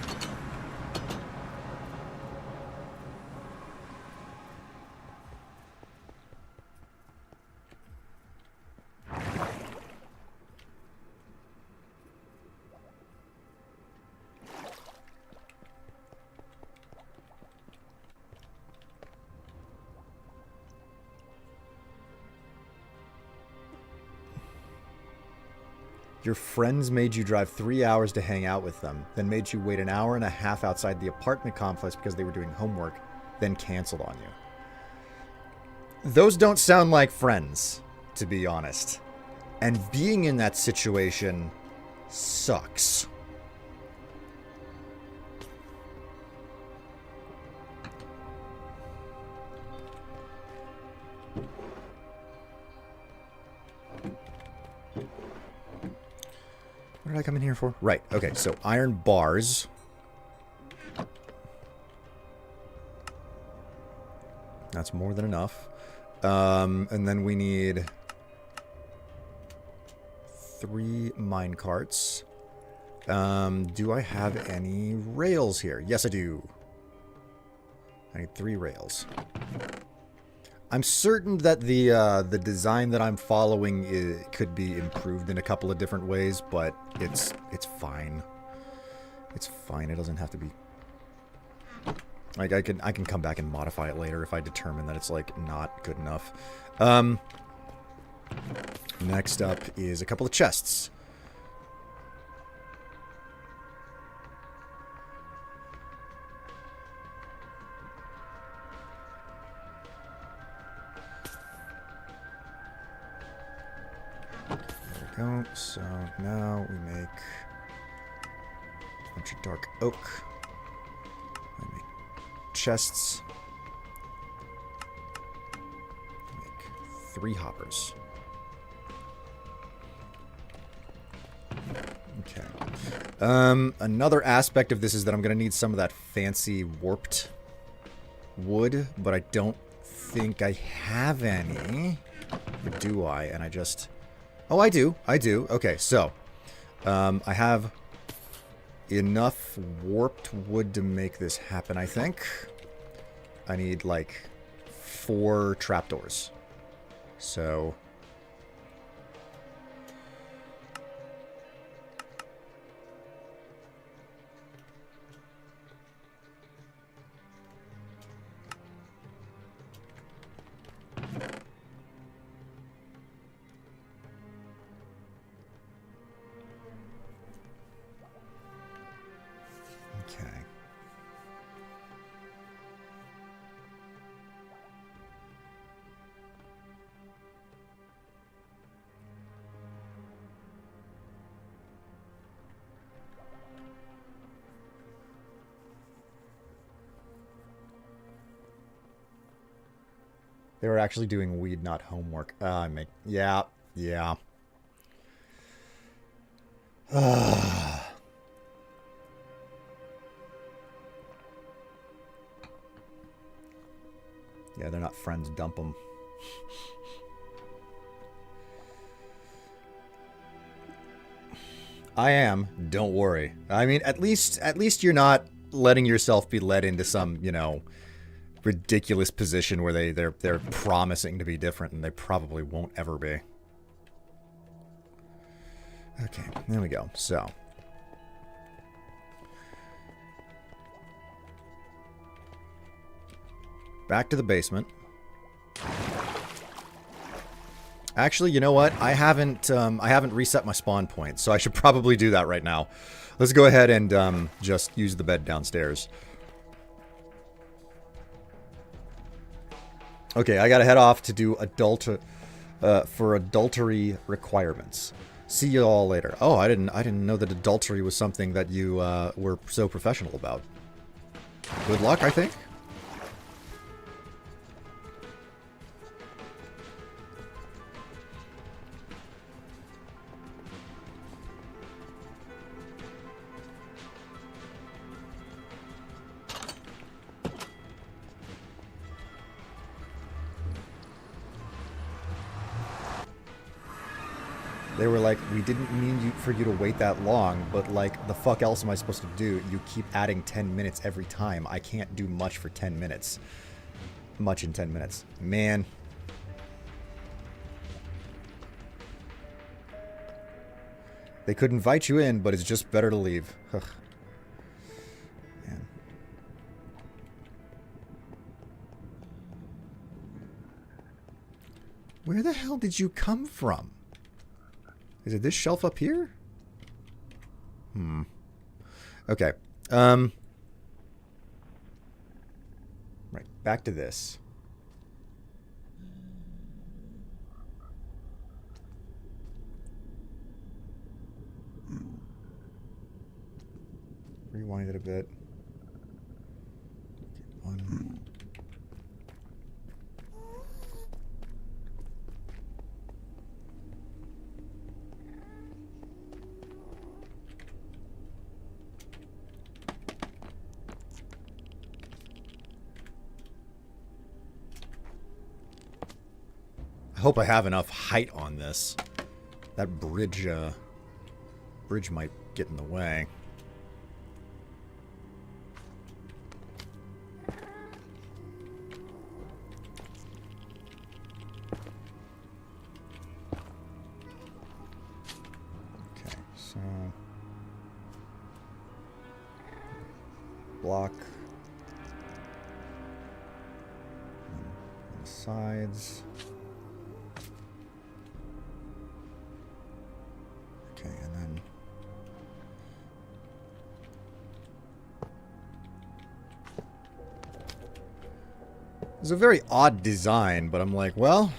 Your friends made you drive 3 hours to hang out with them, then made you wait an hour and a half outside the apartment complex because they were doing homework, then canceled on you. Those don't sound like friends, to be honest. And being in that situation sucks. What did I come in here for? Right, okay, so iron bars. That's more than enough. And then we need 3 mine carts. Do I have any rails here? Yes, I do. I need 3 rails. I'm certain that the design that I'm following could be improved in a couple of different ways, but it's fine. It's fine. It doesn't have to be. Like I can come back and modify it later if I determine that it's like not good enough. Next up is a couple of chests. Go. So now we make a bunch of dark oak. I make chests. Make 3 hoppers. Okay. Another aspect of this is that I'm gonna need some of that fancy warped wood, but I don't think I have any. Or do I? And I just... Oh, I do. I do. Okay, so I have enough warped wood to make this happen, I think. I need, like, 4 trapdoors. So... Okay. They were actually doing weed, not homework. Yeah. Yeah. Yeah, they're not friends. Dump them. I am. Don't worry. I mean, at least you're not letting yourself be led into some, you know, ridiculous position where they're promising to be different and they probably won't ever be. Okay, there we go. So. Back to the basement. Actually, you know what? I haven't reset my spawn point, so I should probably do that right now. Let's go ahead and just use the bed downstairs. Okay, I gotta head off to do for adultery requirements. See you all later. Oh, I didn't know that adultery was something that you were so professional about. Good luck, I think. They were like, we didn't mean for you to wait that long, but like, the fuck else am I supposed to do? You keep adding 10 minutes every time. I can't do much for 10 minutes. Much in 10 minutes. Man. They could invite you in, but it's just better to leave. Ugh. Man. Where the hell did you come from? Is it this shelf up here? Okay. Right, back to this. Rewind it a bit. One. I hope I have enough height on this. That bridge might get in the way. block. And on the sides. Okay, and then it's a very odd design, but I'm like, well,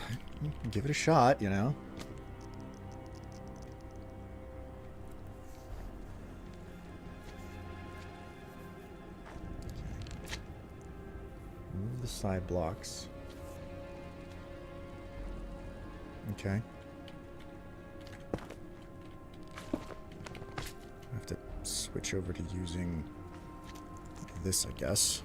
give it a shot, you know? Move the side blocks. Okay. I have to switch over to using this, I guess.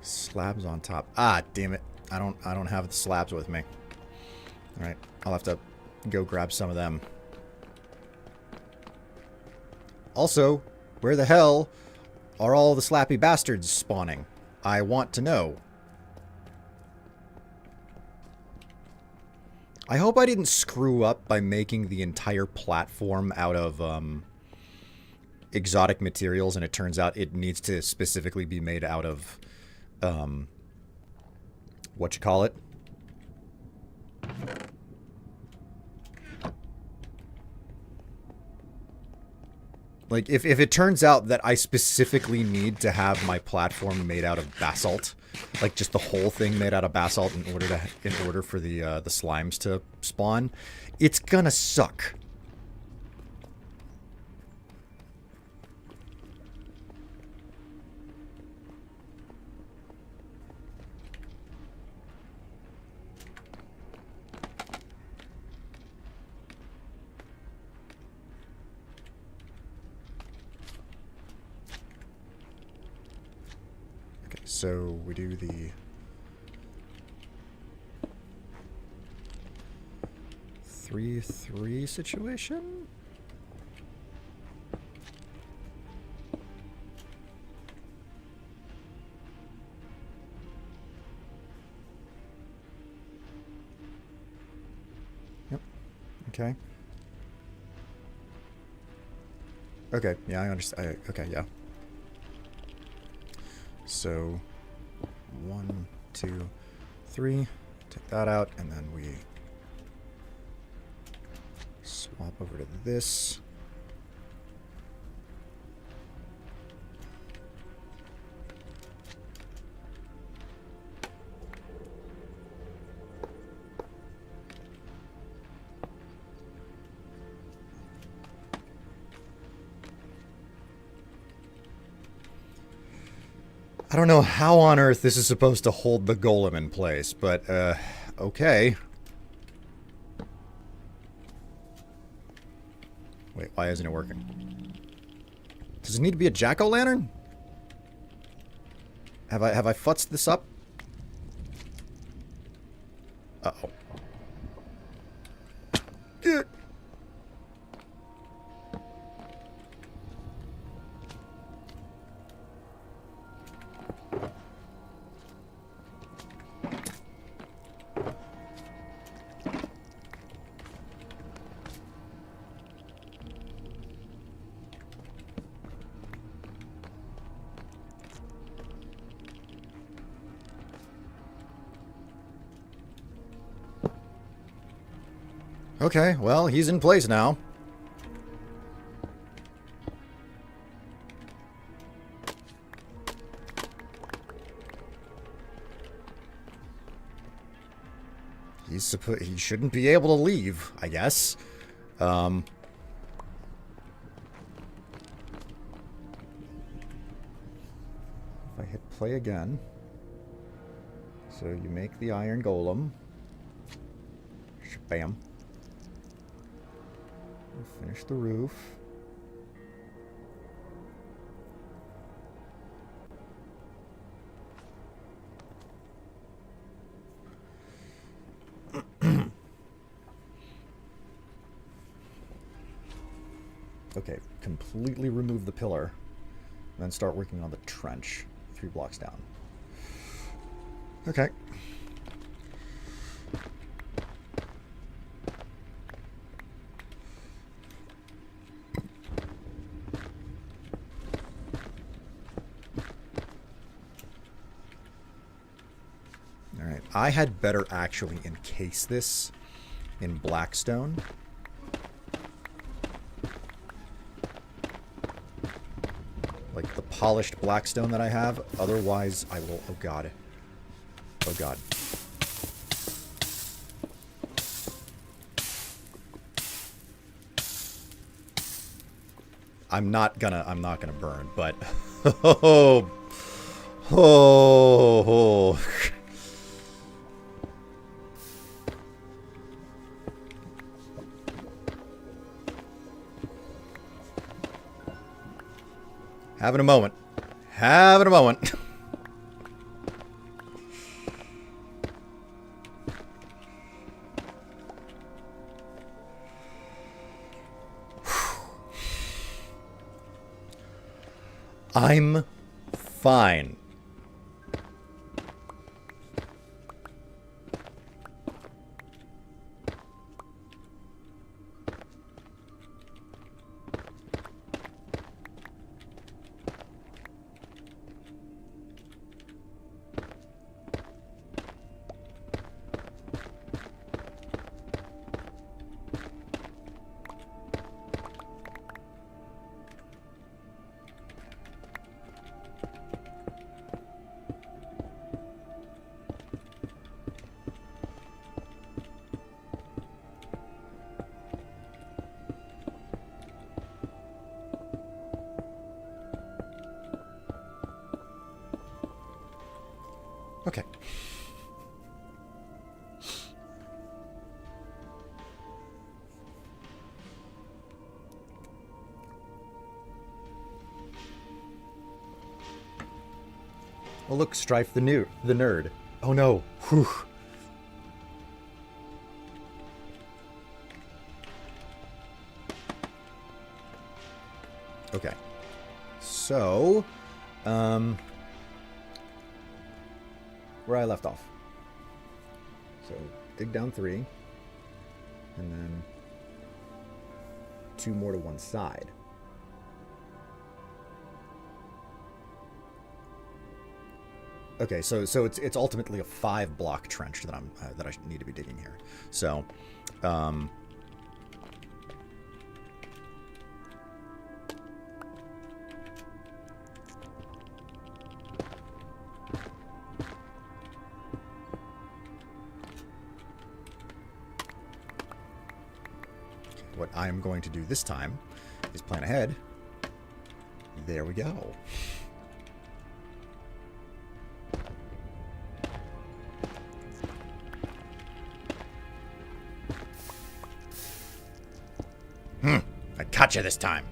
Slabs on top. Ah, damn it. I don't have the slabs with me. All right, I'll have to go grab some of them. Also, where the hell are all the slappy bastards spawning? I want to know. I hope I didn't screw up by making the entire platform out of exotic materials, and it turns out it needs to specifically be made out of whatchamacallit? Like, if it turns out that I specifically need to have my platform made out of basalt, like just the whole thing made out of basalt in order for the slimes to spawn, it's gonna suck. So we do the 3-3 situation. Yep. Okay. Okay. Yeah, I understand. Okay. Yeah. So 1, 2, 3, take that out, and then we swap over to this. I don't know how on earth this is supposed to hold the golem in place, but, okay. Wait, why isn't it working? Does it need to be a jack-o'-lantern? Have I futzed this up? Uh-oh. Okay, well, he's in place now. He shouldn't be able to leave, I guess. If I hit play again. So you make the iron golem. Bam. We'll finish the roof. Okay, completely remove the pillar, and then start working on the trench 3 blocks down. Okay. I had better actually encase this in blackstone. Like the polished blackstone that I have. Otherwise, I will... Oh, God. Oh, God. I'm not gonna burn, but... Oh... Oh... Having a moment. Having a moment. I'm fine. Okay. Oh, look, Strife the nerd. Oh, no. Whew. Okay. So, where I left off. So, dig down 3. And then 2 more to one side. Okay, so it's ultimately a 5-block trench that I need to be digging here. So, what I am going to do this time is plan ahead. There we go. I caught you this time.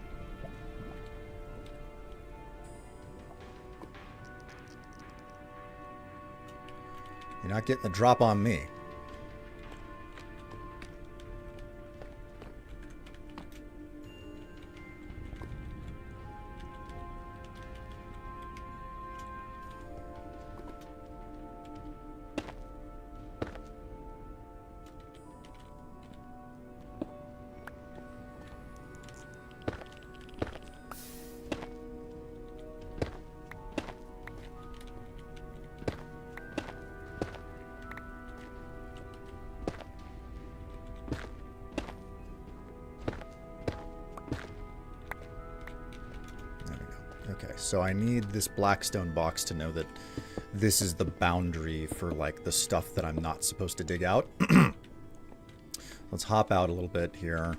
You're not getting the drop on me. Okay, so I need this blackstone box to know that this is the boundary for, like, the stuff that I'm not supposed to dig out. Let's hop out a little bit here.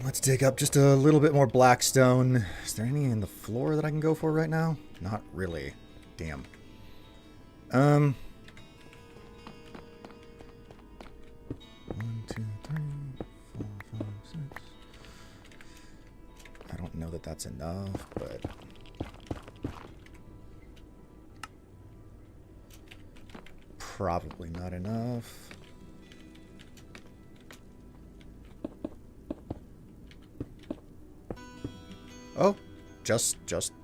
Let's dig up just a little bit more blackstone. Is there any in the floor that I can go for right now? Not really. Damn. 1, 2, 3, 4, 5, 6. I don't know that that's enough, but... probably not enough. Oh, just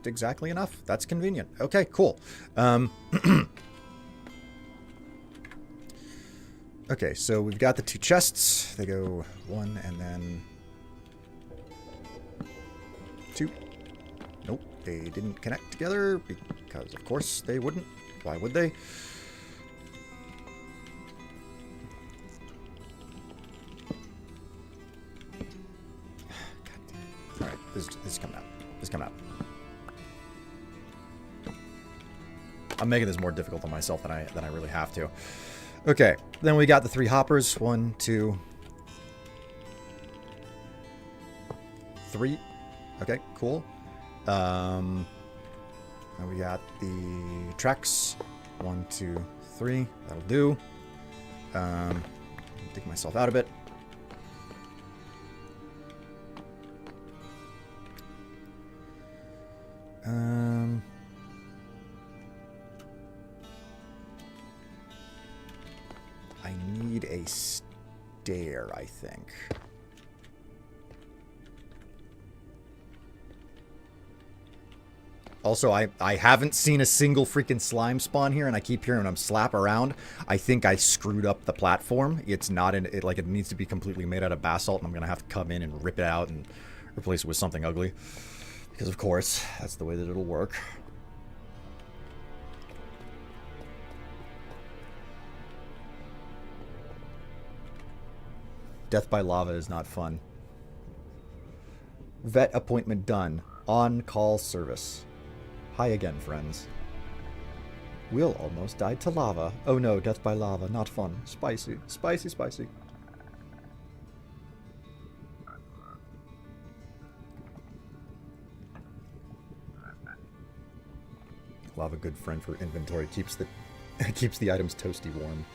exactly enough. That's convenient. Okay, cool. Okay, so we've got the 2 chests. They go 1 and then 2. Nope, they didn't connect together because, of course, they wouldn't. Why would they? Alright, this is coming out. This is coming out. I'm making this more difficult on myself than I really have to. Okay, then we got the 3 hoppers. 1, 2, 3. Okay, cool. Now we got the tracks. 1, 2, 3. That'll do. Take myself out a bit. I need a stair, I think. Also, I haven't seen a single freaking slime spawn here, and I keep hearing them slap around. I think I screwed up the platform. It's not in it, like it needs to be completely made out of basalt, and I'm gonna have to come in and rip it out and replace it with something ugly. Because of course, that's the way that it'll work. Death by lava is not fun. Vet appointment done. On-call service. Hi again, friends. Will almost died to lava. Oh no, death by lava. Not fun. Spicy. Spicy, spicy. Lava, good friend for inventory. Keeps the items toasty warm.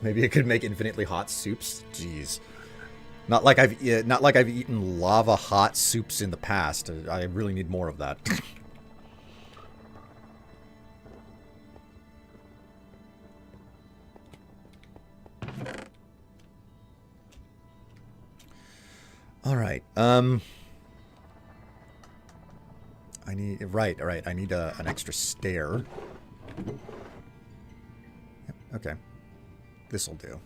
Maybe it could make infinitely hot soups. Jeez. Not like I've eaten lava hot soups in the past. I really need more of that. All right. I need I need an extra stair. Yep, okay. This'll do.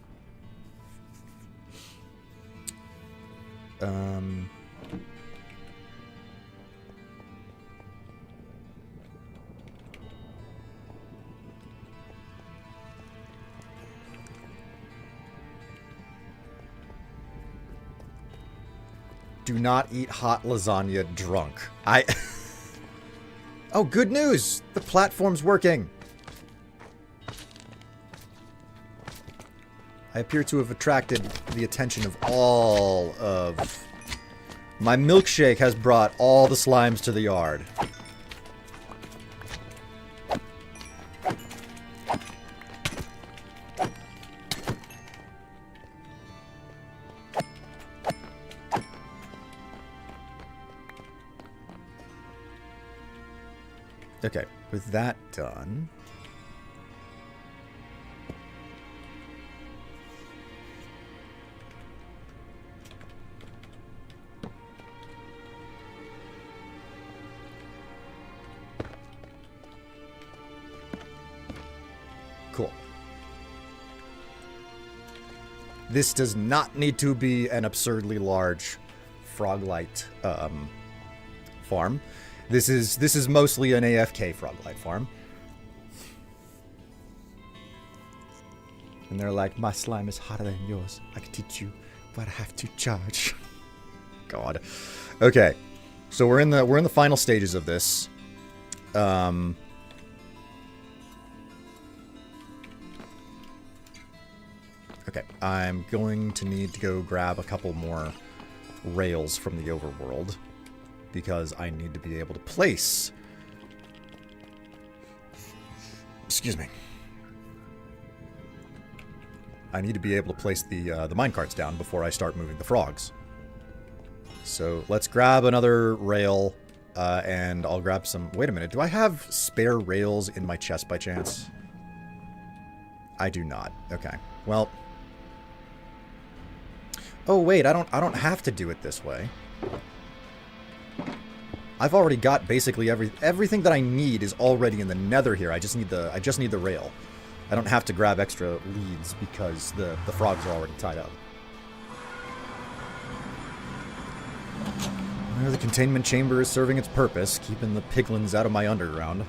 Do not eat hot lasagna drunk. Oh, good news! The platform's working! I appear to have attracted the attention of all of... My milkshake has brought all the slimes to the yard. Okay, with that done... Cool. This does not need to be an absurdly large Froglight farm. This is mostly an AFK Froglight farm. And they're like, my slime is hotter than yours. I can teach you, but I have to charge. God. Okay. So we're in the final stages of this. Okay, I'm going to need to go grab a couple more rails from the overworld because I need to be able to place... Excuse me. I need to be able to place the minecarts down before I start moving the frogs. So let's grab another rail, and I'll grab some... Wait a minute, do I have spare rails in my chest by chance? I do not. Okay, well... Oh wait, I don't have to do it this way. I've already got basically everything that I need is already in the nether here. I just need the rail. I don't have to grab extra leads because the frogs are already tied up. The containment chamber is serving its purpose, keeping the piglins out of my underground.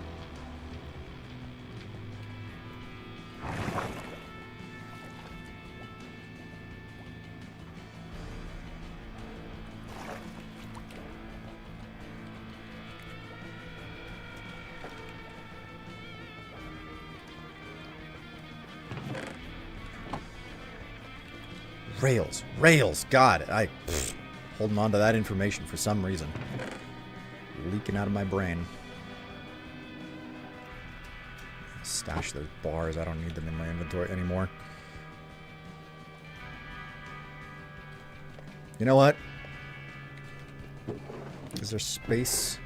Rails, God, holding on to that information for some reason. Leaking out of my brain. Stash those bars, I don't need them in my inventory anymore. You know what? Is there space?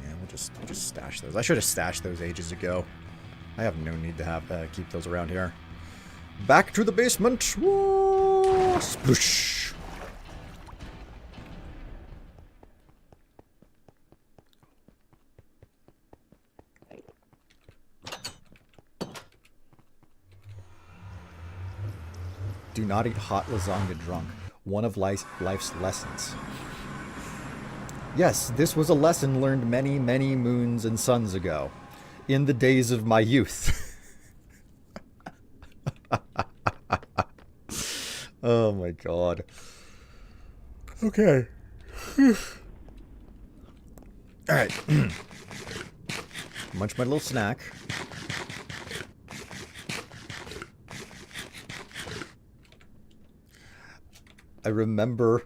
Yeah, we'll just stash those. I should have stashed those ages ago. I have no need to have keep those around here. Back to the basement. Whoa, sploosh. Do not eat hot lasagna drunk. One of life's lessons. Yes, this was a lesson learned many, many moons and suns ago. In the days of my youth. Oh my god. Okay. Alright. Munch my little snack. I remember...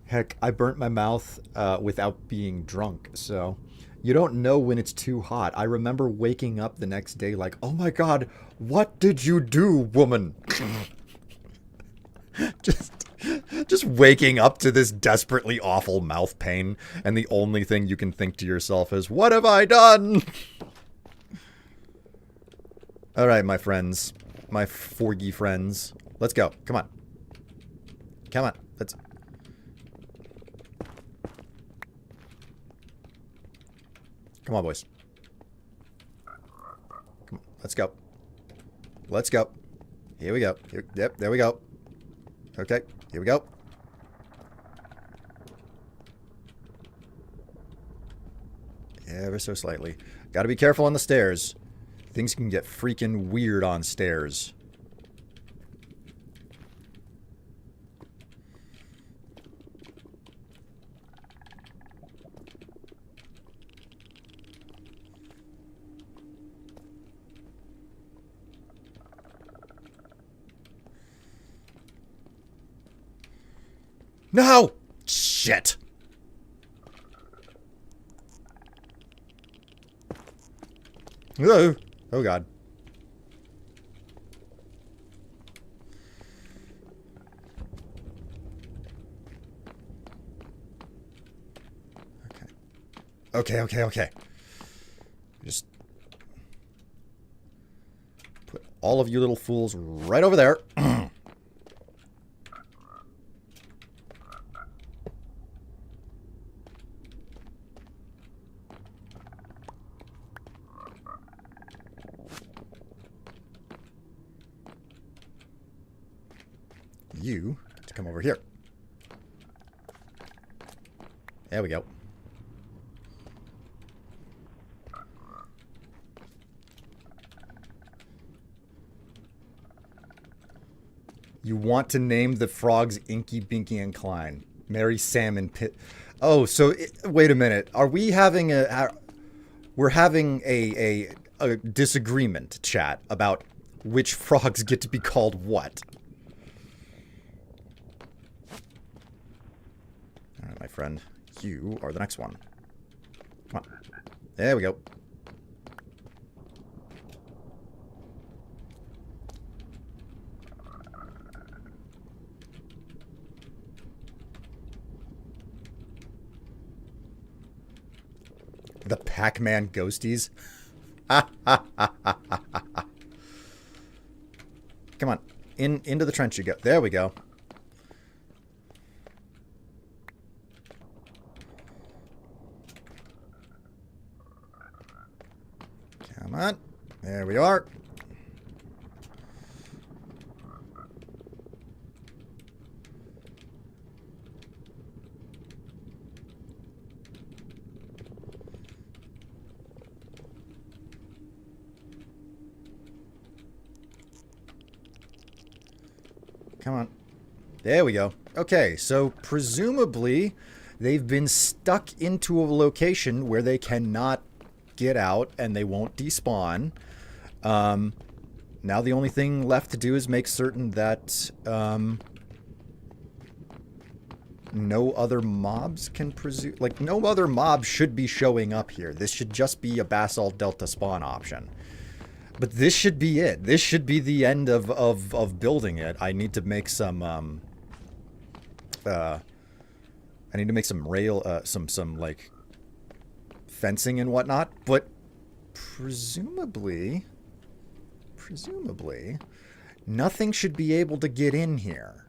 Heck, I burnt my mouth without being drunk, so... You don't know when it's too hot. I remember waking up the next day like, oh my god, what did you do, woman? just waking up to this desperately awful mouth pain, and the only thing you can think to yourself is, what have I done? Alright, my friends. My forgy friends. Let's go. Come on. Come on. Let's... Come on, boys. Come on, let's go. Let's go. Here we go. Here, yep, there we go. Okay, here we go. Ever so slightly. Gotta be careful on the stairs. Things can get freaking weird on stairs. No! Shit! Oh, oh god. Okay. Just put all of you little fools right over there. You get to come over here. There we go. You want to name the frogs Inky, Binky, and Klein. Mary, Sam, and Pit. Oh, so wait a minute. Are we having we're having a disagreement, chat, about which frogs get to be called what? All right, my friend. You are the next one. Come on. There we go. The Pac-Man ghosties. Come on. Into the trench you go. There we go. Come on. There we are. Come on. There we go. Okay, so presumably they've been stuck into a location where they cannot get out and they won't despawn. Now the only thing left to do is make certain that no other mobs can like, no other mobs should be showing up here. This should just be a Basalt Delta spawn option. But this should be it. This should be the end of building it. I need to make some I need to make some some like fencing and whatnot, but presumably nothing should be able to get in here.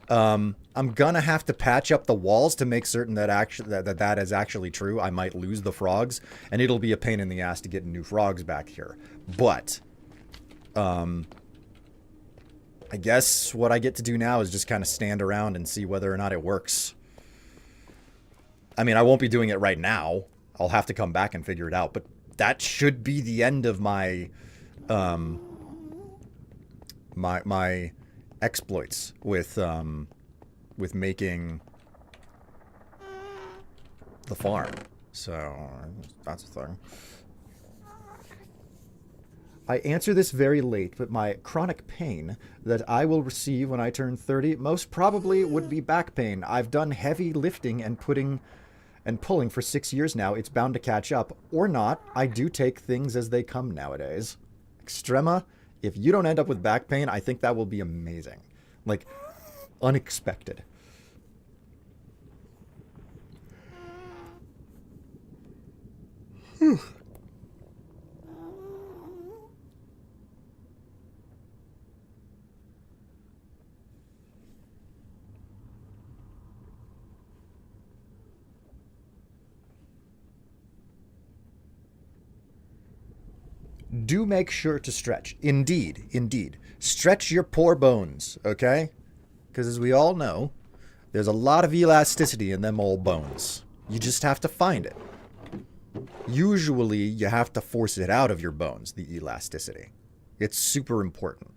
I'm gonna have to patch up the walls to make certain that that is actually true. I might lose the frogs, and it'll be a pain in the ass to get new frogs back here. But I guess what I get to do now is just kind of stand around and see whether or not it works. I mean, I won't be doing it right now. I'll have to come back and figure it out. But that should be the end of my my exploits with making the farm. So that's a thing. I answer this very late, but my chronic pain that I will receive when I turn 30 most probably would be back pain. I've done heavy lifting and pulling for 6 years now. It's bound to catch up. Or not. I do take things as they come nowadays. Extrema, if you don't end up with back pain, I think that will be amazing. Like, unexpected. Whew. Do make sure to stretch. Indeed, indeed. Stretch your poor bones, okay? Because as we all know, there's a lot of elasticity in them old bones. You just have to find it. Usually, you have to force it out of your bones, the elasticity. It's super important.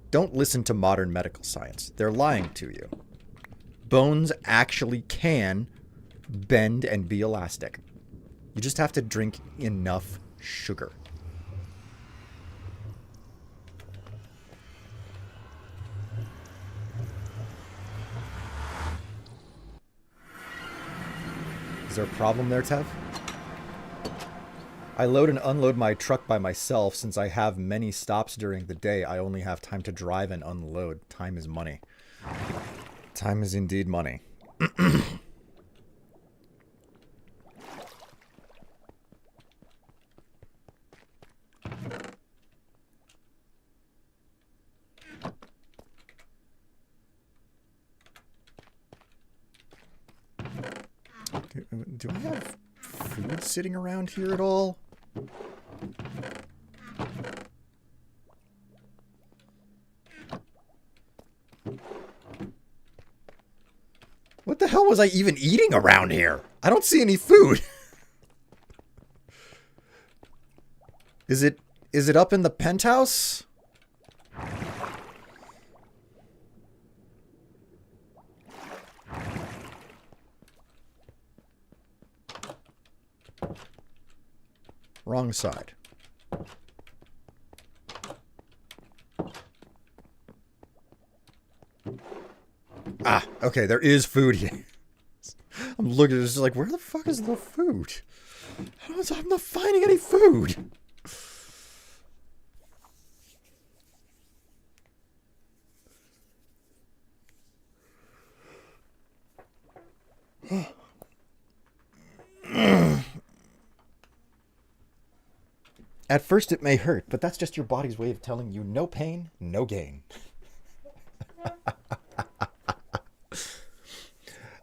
Don't listen to modern medical science. They're lying to you. Bones actually can bend and be elastic. You just have to drink enough sugar. Is there a problem there, Tev? I load and unload my truck by myself. Since I have many stops during the day, I only have time to drive and unload. Time is money. Time is indeed money. Do I have food sitting around here at all? What the hell was I even eating around here? I don't see any food. Is it up in the penthouse? Wrong side. Ah, okay, there is food here. I'm looking at this like, where the fuck is the food? I'm not finding any food. At first it may hurt, but that's just your body's way of telling you no pain, no gain.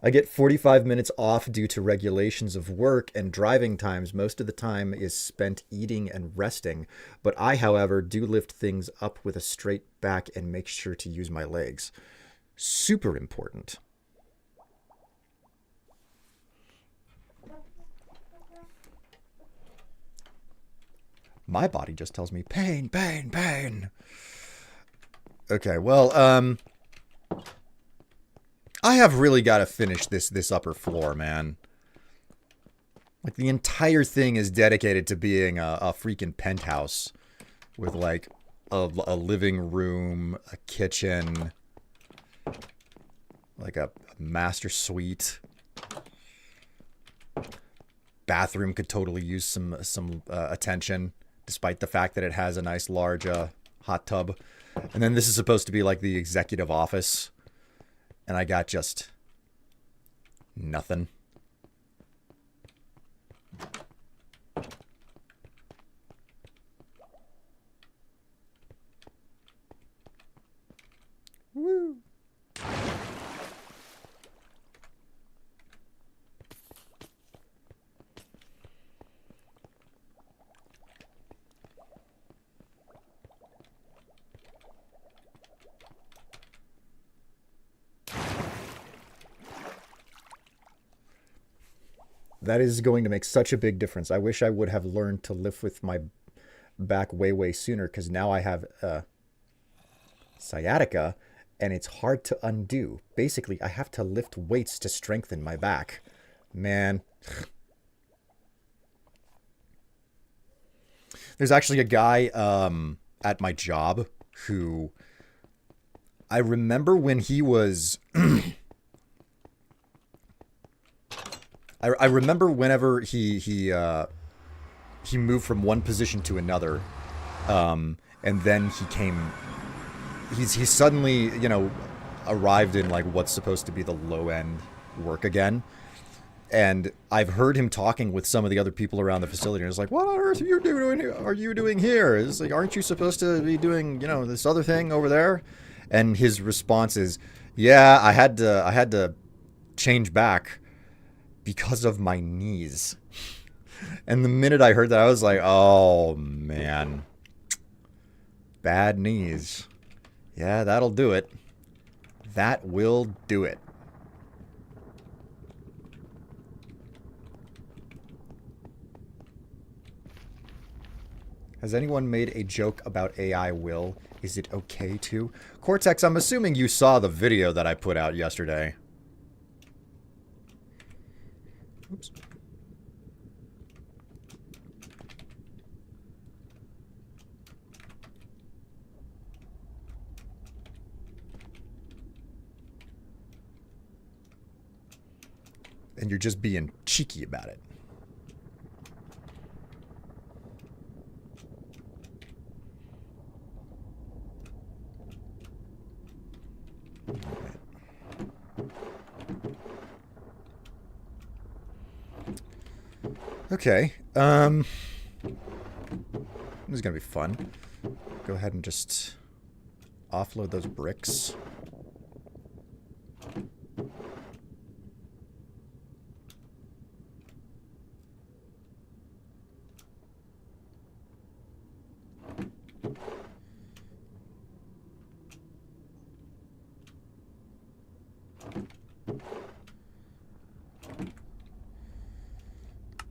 I get 45 minutes off due to regulations of work and driving times. Most of the time is spent eating and resting, but I, however, do lift things up with a straight back and make sure to use my legs. Super important. My body just tells me pain, pain, pain. Okay, well, I have really got to finish this upper floor, man. Like, the entire thing is dedicated to being a freaking penthouse with, like, a living room, a kitchen, like a master suite. Bathroom could totally use some attention, despite the fact that it has a nice large hot tub. And then this is supposed to be like the executive office. And I got just nothing. Woo. That is going to make such a big difference. I wish I would have learned to lift with my back way sooner, because now I have sciatica, and it's hard to undo. Basically, I have to lift weights to strengthen my back. Man. There's actually a guy at my job who I remember when he was... I remember whenever he moved from one position to another, and then he suddenly, you know, arrived in like what's supposed to be the low end work again. And I've heard him talking with some of the other people around the facility, and it's like, what on earth are you doing here? It's like, aren't you supposed to be doing, you know, this other thing over there? And his response is, yeah, I had to change back because of my knees. And the minute I heard that, I was like, oh, man. Bad knees. Yeah, that'll do it. That will do it. Has anyone made a joke about AI will? Is it okay to? Cortex, I'm assuming you saw the video that I put out yesterday. Oops. And you're just being cheeky about it. Okay, this is gonna be fun. Go ahead and just offload those bricks.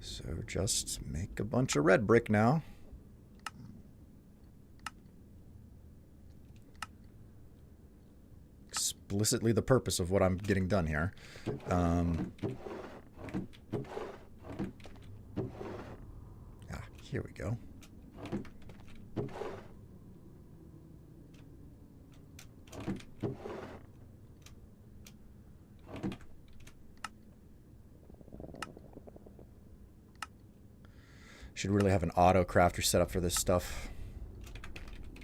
So just make a bunch of red brick now. Explicitly the purpose of what I'm getting done here. Here we go. Should really have an auto crafter set up for this stuff.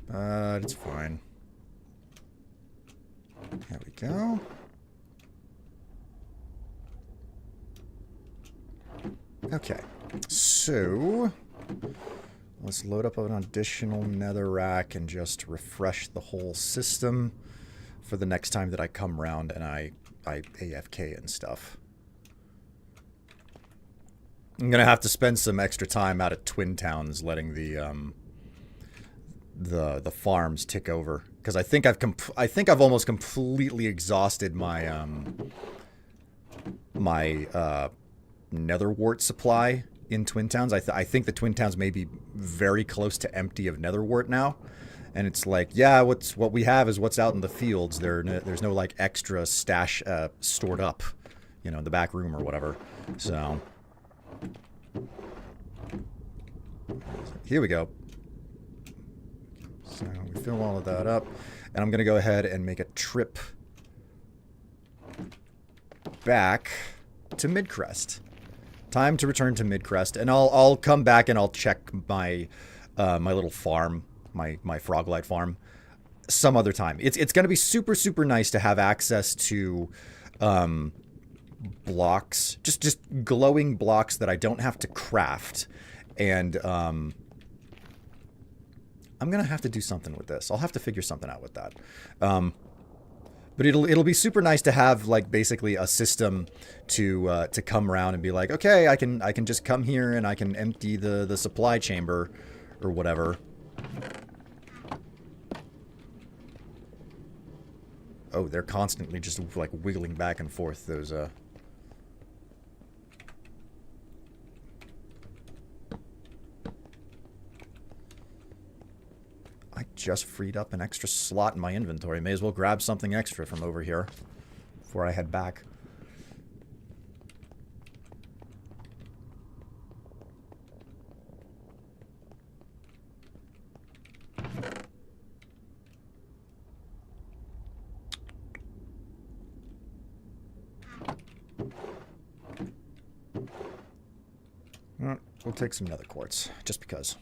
But it's fine. There we go. Okay. So let's load up an additional netherrack and just refresh the whole system for the next time that I come around and I AFK and stuff. I'm gonna have to spend some extra time out at Twin Towns, letting the farms tick over, because I think I've almost completely exhausted my my nether wart supply in Twin Towns. I think the Twin Towns may be very close to empty of netherwort now. And it's like, yeah, what we have is what's out in the fields. There's no like extra stash stored up, you know, in the back room or whatever. So here we go. So we fill all of that up, and I'm gonna go ahead and make a trip back to Midcrest. Time to return to Midcrest, and I'll come back and I'll check my my little farm. My Froglight farm some other time. It's going to be super nice to have access to blocks, just glowing blocks that I don't have to craft. And I'm going to have to do something with this. I'll have to figure something out with that. But it'll be super nice to have like basically a system to come around and be like, okay, I can just come here and I can empty the supply chamber or whatever. Oh, they're constantly just like wiggling back and forth, those I just freed up an extra slot in my inventory. May as well grab something extra from over here before I head back. We'll take some nether quartz, just because.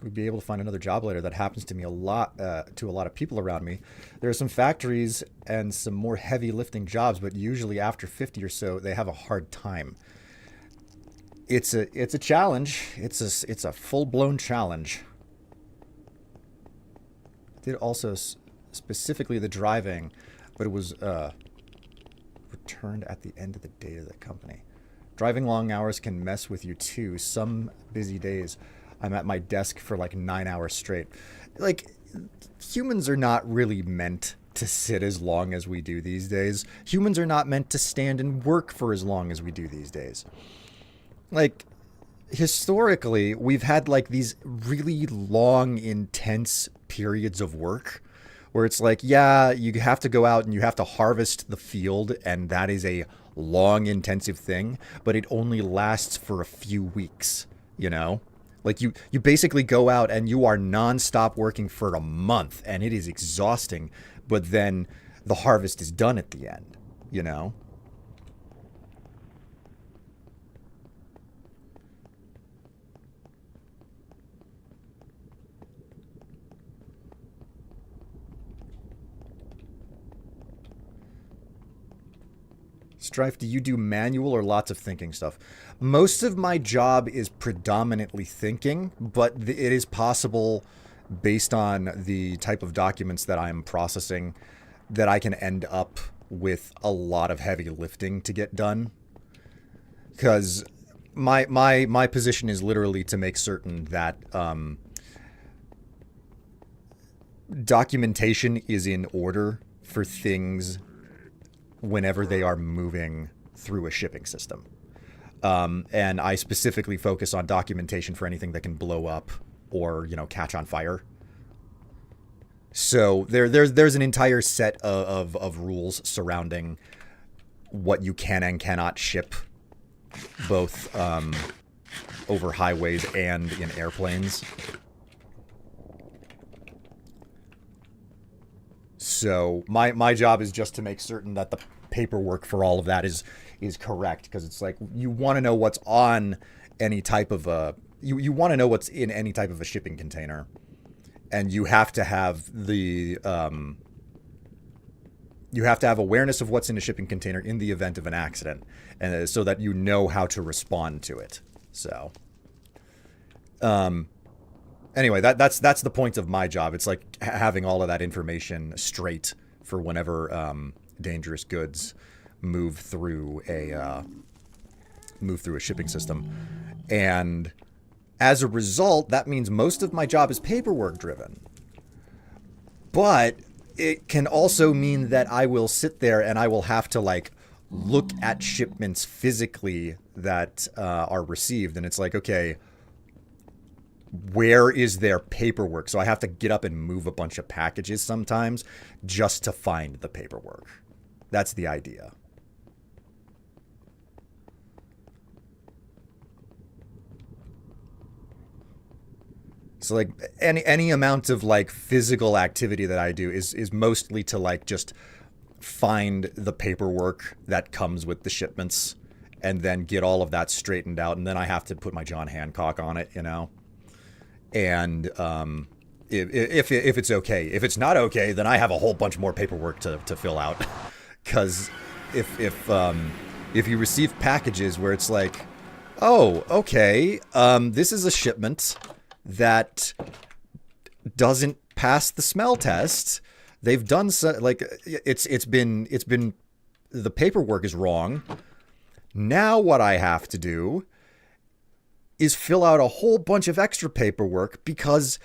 We'd be able to find another job later. That happens to me a lot, to a lot of people around me. There are some factories and some more heavy lifting jobs, but usually after 50 or so, they have a hard time. It's a challenge. It's a full-blown challenge. Did also specifically the driving, but it was returned at the end of the day of the company. Driving long hours can mess with you too. Some busy days, I'm at my desk for like 9 hours straight. Like, humans are not really meant to sit as long as we do these days. Humans are not meant to stand and work for as long as we do these days. Like, historically, we've had like these really long, intense periods of work where it's like, yeah, you have to go out and you have to harvest the field, and that is a long, intensive thing, but it only lasts for a few weeks, you know? Like, you basically go out and you are non-stop working for a month, and it is exhausting, but then the harvest is done at the end, you know? Strife, do you do manual or lots of thinking stuff? Most of my job is predominantly thinking, but it is possible, based on the type of documents that I'm processing, that I can end up with a lot of heavy lifting to get done. Because my position is literally to make certain that documentation is in order for things whenever they are moving through a shipping system. And I specifically focus on documentation for anything that can blow up or, you know, catch on fire. So there's an entire set of rules surrounding what you can and cannot ship, both over highways and in airplanes. So my job is just to make certain that the paperwork for all of that is correct, because it's like, you want to know what's on any type of a you want to know what's in any type of a shipping container, and you have to have the you have to have awareness of what's in a shipping container in the event of an accident, and so that you know how to respond to it. So anyway, that's the point of my job. It's like having all of that information straight for whenever dangerous goods move through a shipping system. And as a result, that means most of my job is paperwork driven. But it can also mean that I will sit there and I will have to like look at shipments physically that are received, and it's like, okay, where is their paperwork? So I have to get up and move a bunch of packages sometimes just to find the paperwork. That's the idea. So like any amount of like physical activity that I do is mostly to like just find the paperwork that comes with the shipments and then get all of that straightened out, and then I have to put my John Hancock on it, you know. And if it's okay, if it's not okay, then I have a whole bunch more paperwork to fill out. Because if you receive packages where it's like, oh, okay, this is a shipment that doesn't pass the smell test. They've done so, like it's been the paperwork is wrong. Now what I have to do is fill out a whole bunch of extra paperwork because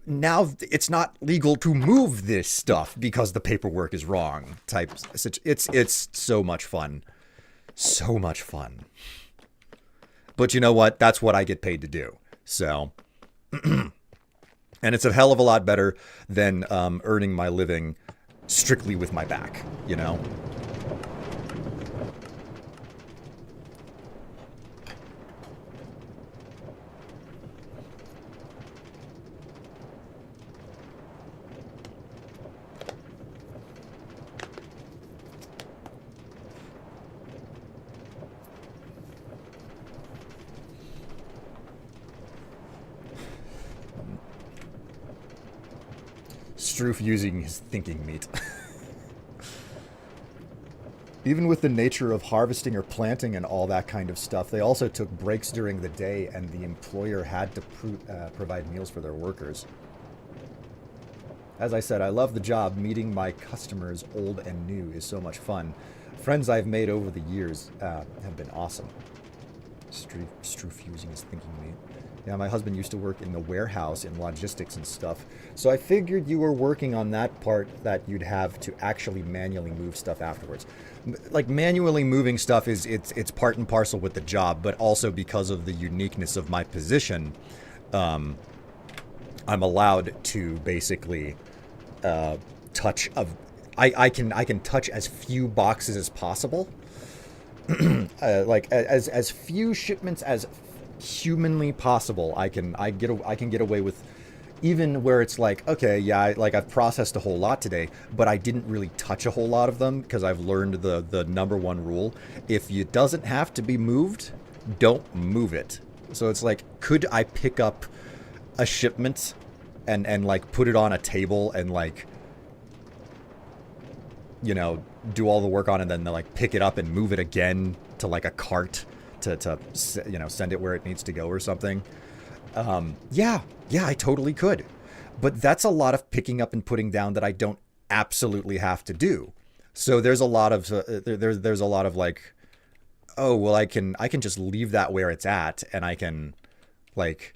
now it's not legal to move this stuff because the paperwork is wrong. It's so much fun. So much fun. But you know what? That's what I get paid to do. So, and it's a hell of a lot better than earning my living strictly with my back, you know? Stroof using his thinking meat. Even with the nature of harvesting or planting and all that kind of stuff, they also took breaks during the day, and the employer had to provide meals for their workers. As I said, I love the job. Meeting my customers, old and new, is so much fun. Friends I've made over the years have been awesome. Stroof using his thinking meat. Yeah, my husband used to work in the warehouse in logistics and stuff. So I figured you were working on that part that you'd have to actually manually move stuff afterwards. Like manually moving stuff it's part and parcel with the job, but also because of the uniqueness of my position, I'm allowed to basically touch of I can touch as few boxes as possible. Like as few shipments as humanly possible. I can get away with, even where it's like, okay, yeah, I've processed a whole lot today, but I didn't really touch a whole lot of them because I've learned the number one rule: if it doesn't have to be moved, don't move it. So it's like, could I pick up a shipment and like put it on a table and like, you know, do all the work on it, and then like pick it up and move it again to like a cart to you know, send it where it needs to go or something. Yeah, I totally could. But that's a lot of picking up and putting down that I don't absolutely have to do. So there's a lot of there's a lot of like, oh, well, I can just leave that where it's at, and I can like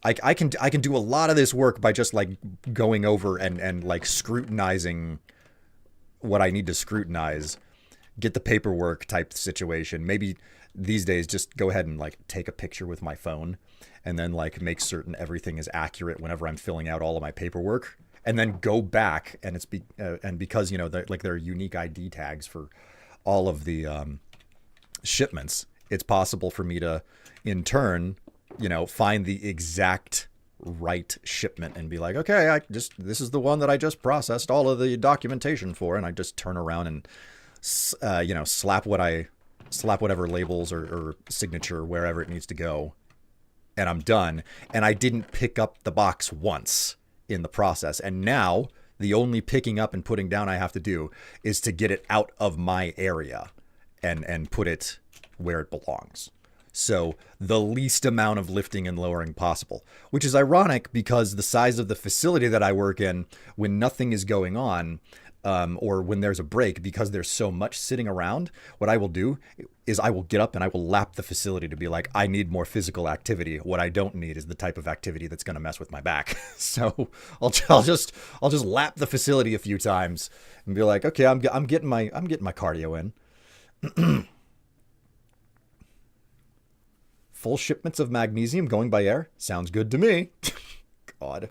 I can do a lot of this work by just like going over and like scrutinizing what I need to scrutinize, get the paperwork type situation. Maybe these days just go ahead and like take a picture with my phone and then like make certain everything is accurate whenever I'm filling out all of my paperwork, and then go back, and and because, you know, like there are unique ID tags for all of the shipments, it's possible for me to in turn, you know, find the exact right shipment and be like, okay, this is the one that I just processed all of the documentation for, and I just turn around and you know, slap whatever labels or signature wherever it needs to go, and I'm done. And I didn't pick up the box once in the process. And now the only picking up and putting down I have to do is to get it out of my area and put it where it belongs. So the least amount of lifting and lowering possible, which is ironic because the size of the facility that I work in, when nothing is going on, or when there's a break, because there's so much sitting around, what I will do is I will get up and I will lap the facility to be like, I need more physical activity. What I don't need is the type of activity that's going to mess with my back. So I'll just lap the facility a few times and be like, okay, I'm getting my cardio in. Full shipments of magnesium going by air sounds good to me. God.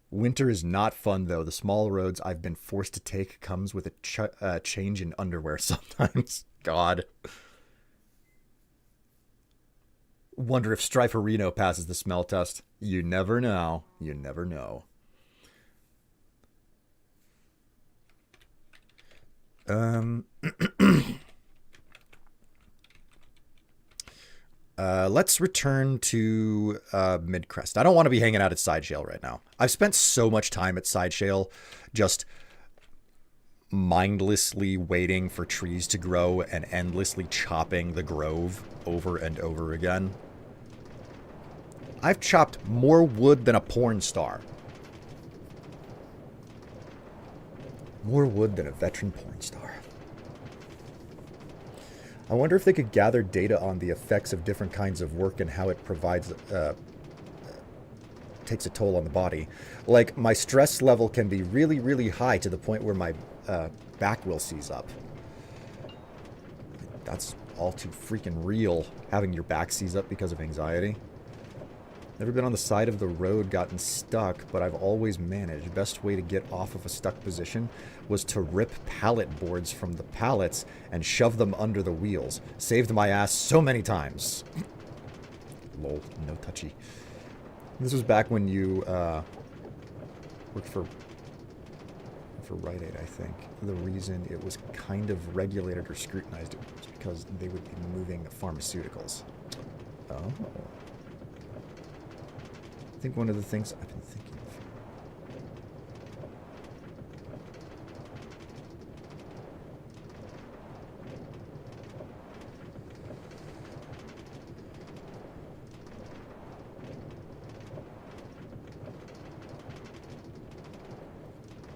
Winter is not fun, though. The small roads I've been forced to take comes with a change in underwear sometimes. God. Wonder if Striferino passes the smell test. You never know. You never know. Let's return to Midcrest. I don't want to be hanging out at Side Shale right now. I've spent so much time at Side Shale just mindlessly waiting for trees to grow and endlessly chopping the grove over and over again. I've chopped more wood than a porn star. More wood than a veteran porn star. I wonder if they could gather data on the effects of different kinds of work and how it takes a toll on the body. Like, my stress level can be really, really high to the point where my back will seize up. That's all too freaking real, having your back seize up because of anxiety. Never been on the side of the road, gotten stuck, but I've always managed. Best way to get off of a stuck position was to rip pallet boards from the pallets and shove them under the wheels. Saved my ass so many times. Lol, no touchy. This was back when you worked for Rite Aid, I think. The reason it was kind of regulated or scrutinized was because they would be moving pharmaceuticals. Oh. I think one of the things I've been thinking of.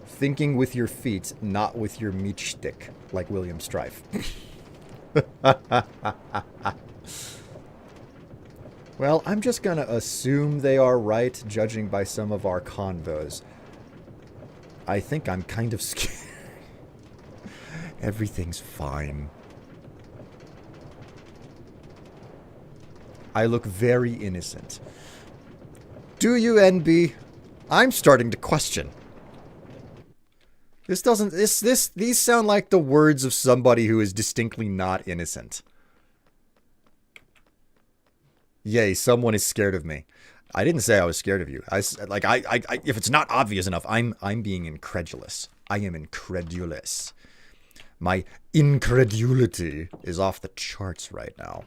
Thinking with your feet, not with your meat stick, like William Strife. Well, I'm just gonna assume they are right, judging by some of our convos. I think I'm kind of scared. Everything's fine. I look very innocent. Do you, NB? I'm starting to question. These sound like the words of somebody who is distinctly not innocent. Yay, someone is scared of me. I didn't say I was scared of you. If it's not obvious enough, I'm being incredulous. I am incredulous. My incredulity is off the charts right now.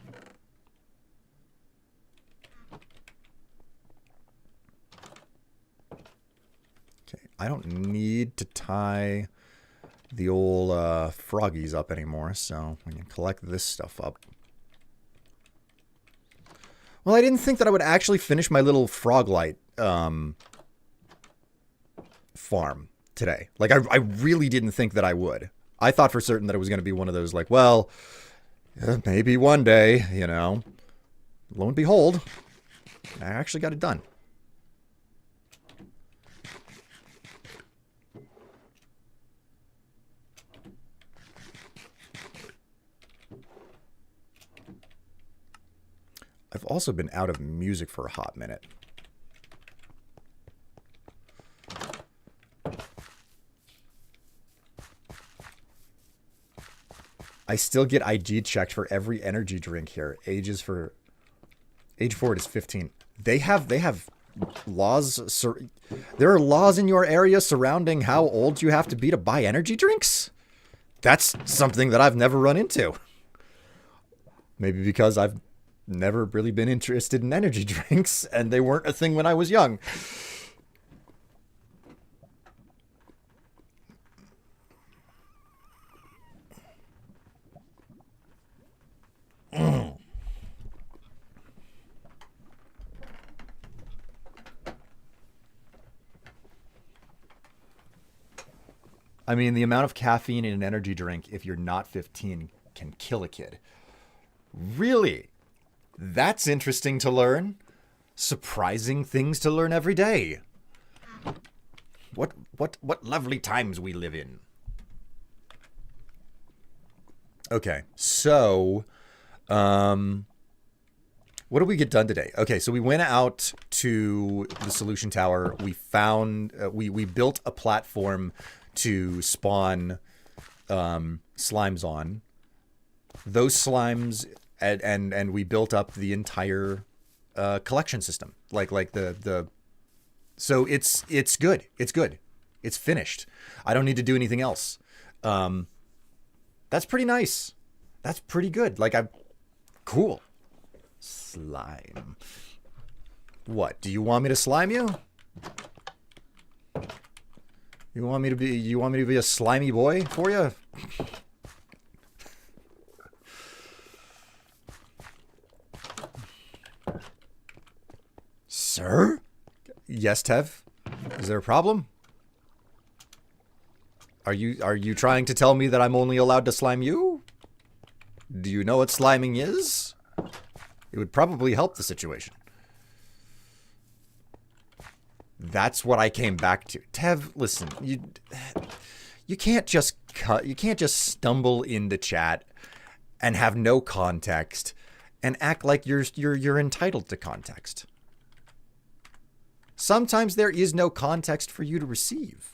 Okay, I don't need to tie the old froggies up anymore, so we can collect this stuff up. Well, I didn't think that I would actually finish my little Froglight farm today. Like, I really didn't think that I would. I thought for certain that it was going to be one of those, like, well, maybe one day, you know. Lo and behold, I actually got it done. I've also been out of music for a hot minute. I still get IG checked for every energy drink here. Age for it is 15. They have laws. There are laws in your area surrounding how old you have to be to buy energy drinks. That's something that I've never run into. Maybe because I've never really been interested in energy drinks, and they weren't a thing when I was young. I mean, the amount of caffeine in an energy drink, if you're not 15, can kill a kid. Really? That's interesting to learn. Surprising things to learn every day. What lovely times we live in. Okay, so, what did we get done today? Okay, so we went out to the solution tower. We found, we built a platform to spawn slimes on. Those slimes, and we built up the entire collection system. Like the so it's good. It's good. It's finished. I don't need to do anything else. That's pretty nice. That's pretty good. Like cool. Slime. What? Do you want me to slime you? You want me to be a slimy boy for you? Sir? Yes, Tev? Is there a problem? Are you trying to tell me that I'm only allowed to slime you? Do you know what sliming is? It would probably help the situation. That's what I came back to. Tev, listen, you can't just stumble into chat and have no context and act like you're entitled to context. Sometimes there is no context for you to receive.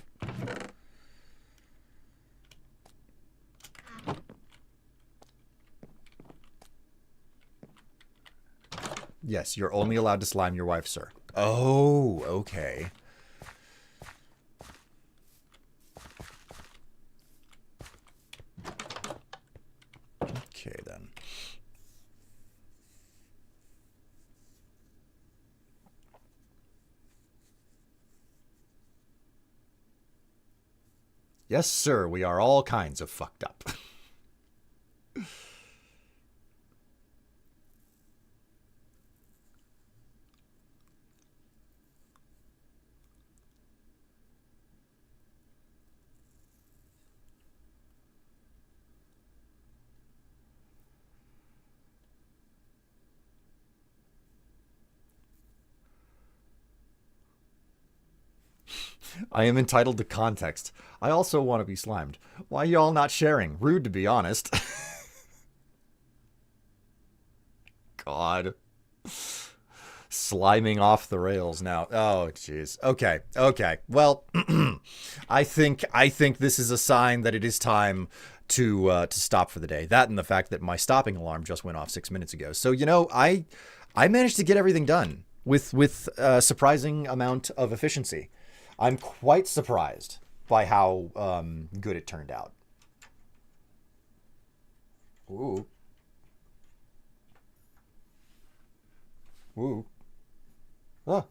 Yes, you're only allowed to slime your wife, sir. Oh, okay. Okay, then. Yes, sir, we are all kinds of fucked up. I am entitled to context. I also want to be slimed. Why y'all not sharing? Rude, to be honest. God. Sliming off the rails now. Oh, jeez. Okay. Okay. Well, I think this is a sign that it is time to stop for the day. That and the fact that my stopping alarm just went off 6 minutes ago. So, you know, I managed to get everything done with a surprising amount of efficiency. I'm quite surprised by how good it turned out. Ooh. Ooh. Ah.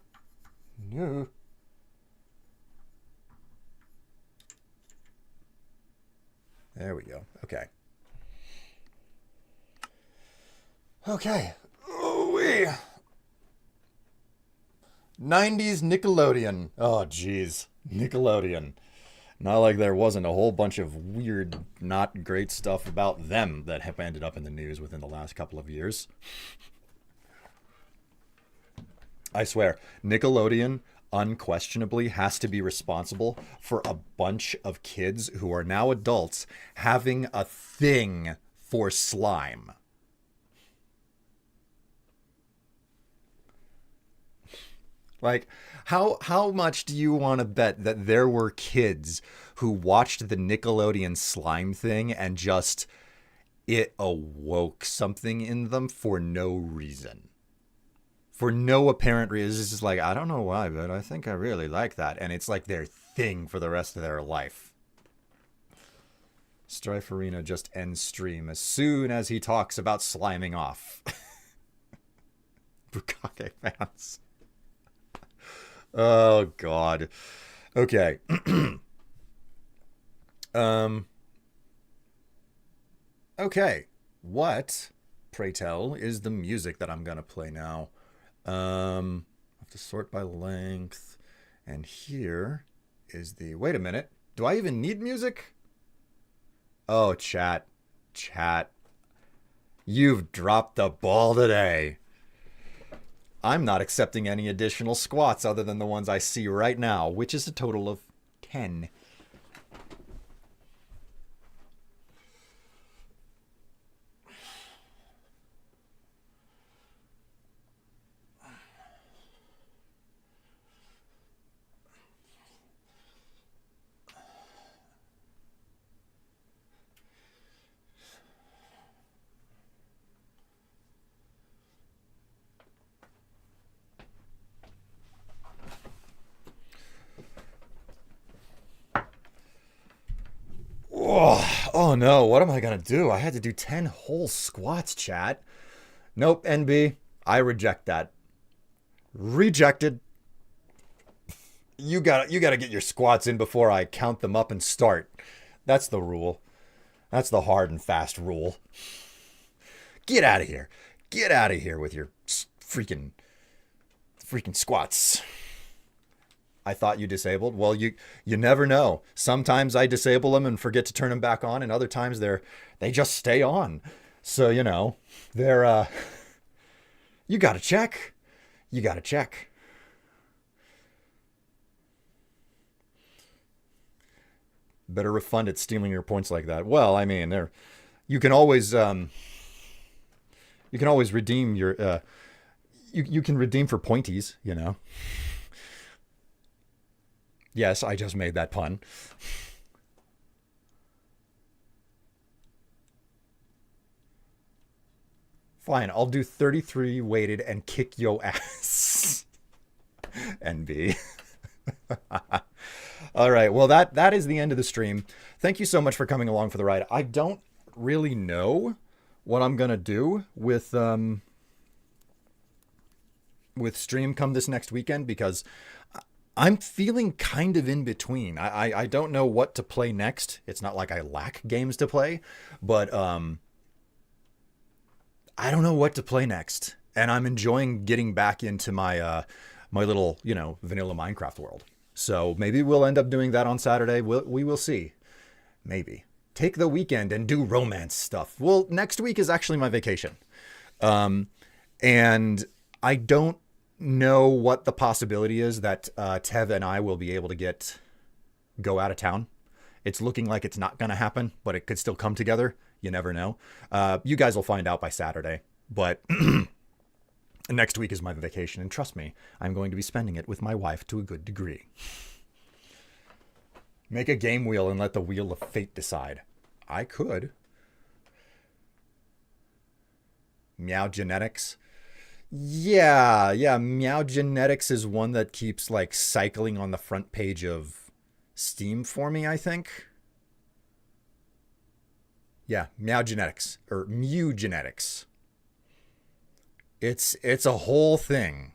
No. There we go. Okay. Okay. Ooh-wee. 90s Nickelodeon. Oh, jeez. Nickelodeon. Not like there wasn't a whole bunch of weird, not great stuff about them that have ended up in the news within the last couple of years. I swear, Nickelodeon unquestionably has to be responsible for a bunch of kids who are now adults having a thing for slime. Like, how much do you want to bet that there were kids who watched the Nickelodeon slime thing and just it awoke something in them for no reason? For no apparent reason. It's just like, I don't know why, but I think I really like that. And it's like their thing for the rest of their life. Strife Arena just ends stream as soon as he talks about sliming off. Bukake fans. Oh, God. Okay. Okay. What, pray tell, is the music that I'm going to play now? I have to sort by length. And here is the... Wait a minute. Do I even need music? Oh, chat. Chat. You've dropped the ball today. I'm not accepting any additional squats other than the ones I see right now, which is a total of 10. Oh no, what am I gonna do? I had to do 10 whole squats, chat. Nope, NB, I reject that. Rejected. You gotta get your squats in before I count them up and start. That's the rule. That's the hard and fast rule. Get out of here. Get out of here with your freaking squats. I thought you disabled. Well, you never know. Sometimes I disable them and forget to turn them back on, and other times they just stay on. So, you know, they're you got to check. You got to check. Better refund it stealing your points like that. Well, I mean, you can always redeem your you can redeem for pointies, you know. Yes, I just made that pun. Fine, I'll do 33 weighted and kick yo ass. NB. All right, well, that is the end of the stream. Thank you so much for coming along for the ride. I don't really know what I'm going to do with stream come this next weekend, because I'm feeling kind of in between. I don't know what to play next. It's not like I lack games to play, but I don't know what to play next. And I'm enjoying getting back into my my little, you know, vanilla Minecraft world. So maybe we'll end up doing that on Saturday. We will see. Maybe. Take the weekend and do romance stuff. Well, next week is actually my vacation. And I don't know what the possibility is that Tev and I will be able to go out of town. It's looking like it's not going to happen, but it could still come together. You never know. You guys will find out by Saturday. But next week is my vacation, and trust me, I'm going to be spending it with my wife to a good degree. Make a game wheel and let the wheel of fate decide. I could. Meow Genetics. Yeah, Meow Genetics is one that keeps like cycling on the front page of Steam for me, I think. Yeah, Meow Genetics or Mew Genetics. It's a whole thing.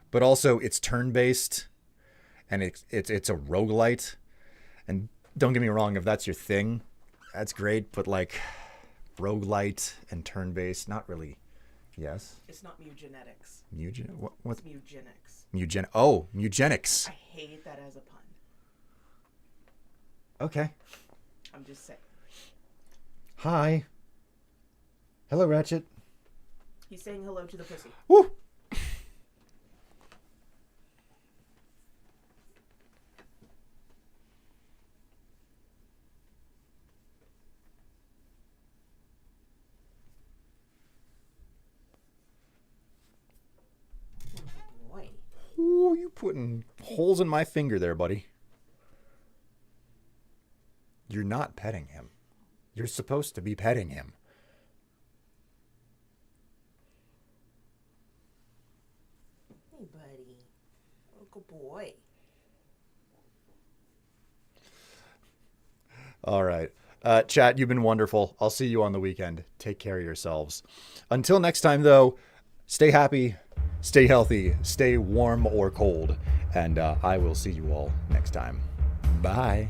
But also it's turn-based and it's a roguelite. And don't get me wrong, if that's your thing, that's great, but like roguelite and turn-based, not really. Yes. It's not Mugenetics. What's It's Mugenics. Mugenics. I hate that as a pun. Okay. I'm just saying. Hi. Hello, Ratchet. He's saying hello to the pussy. Woo! Ooh, you putting holes in my finger there, buddy. You're not petting him. You're supposed to be petting him. Hey, buddy. Oh, good boy. All right. Chat, you've been wonderful. I'll see you on the weekend. Take care of yourselves. Until next time, though, stay happy. Stay healthy, stay warm or cold, and I will see you all next time. Bye.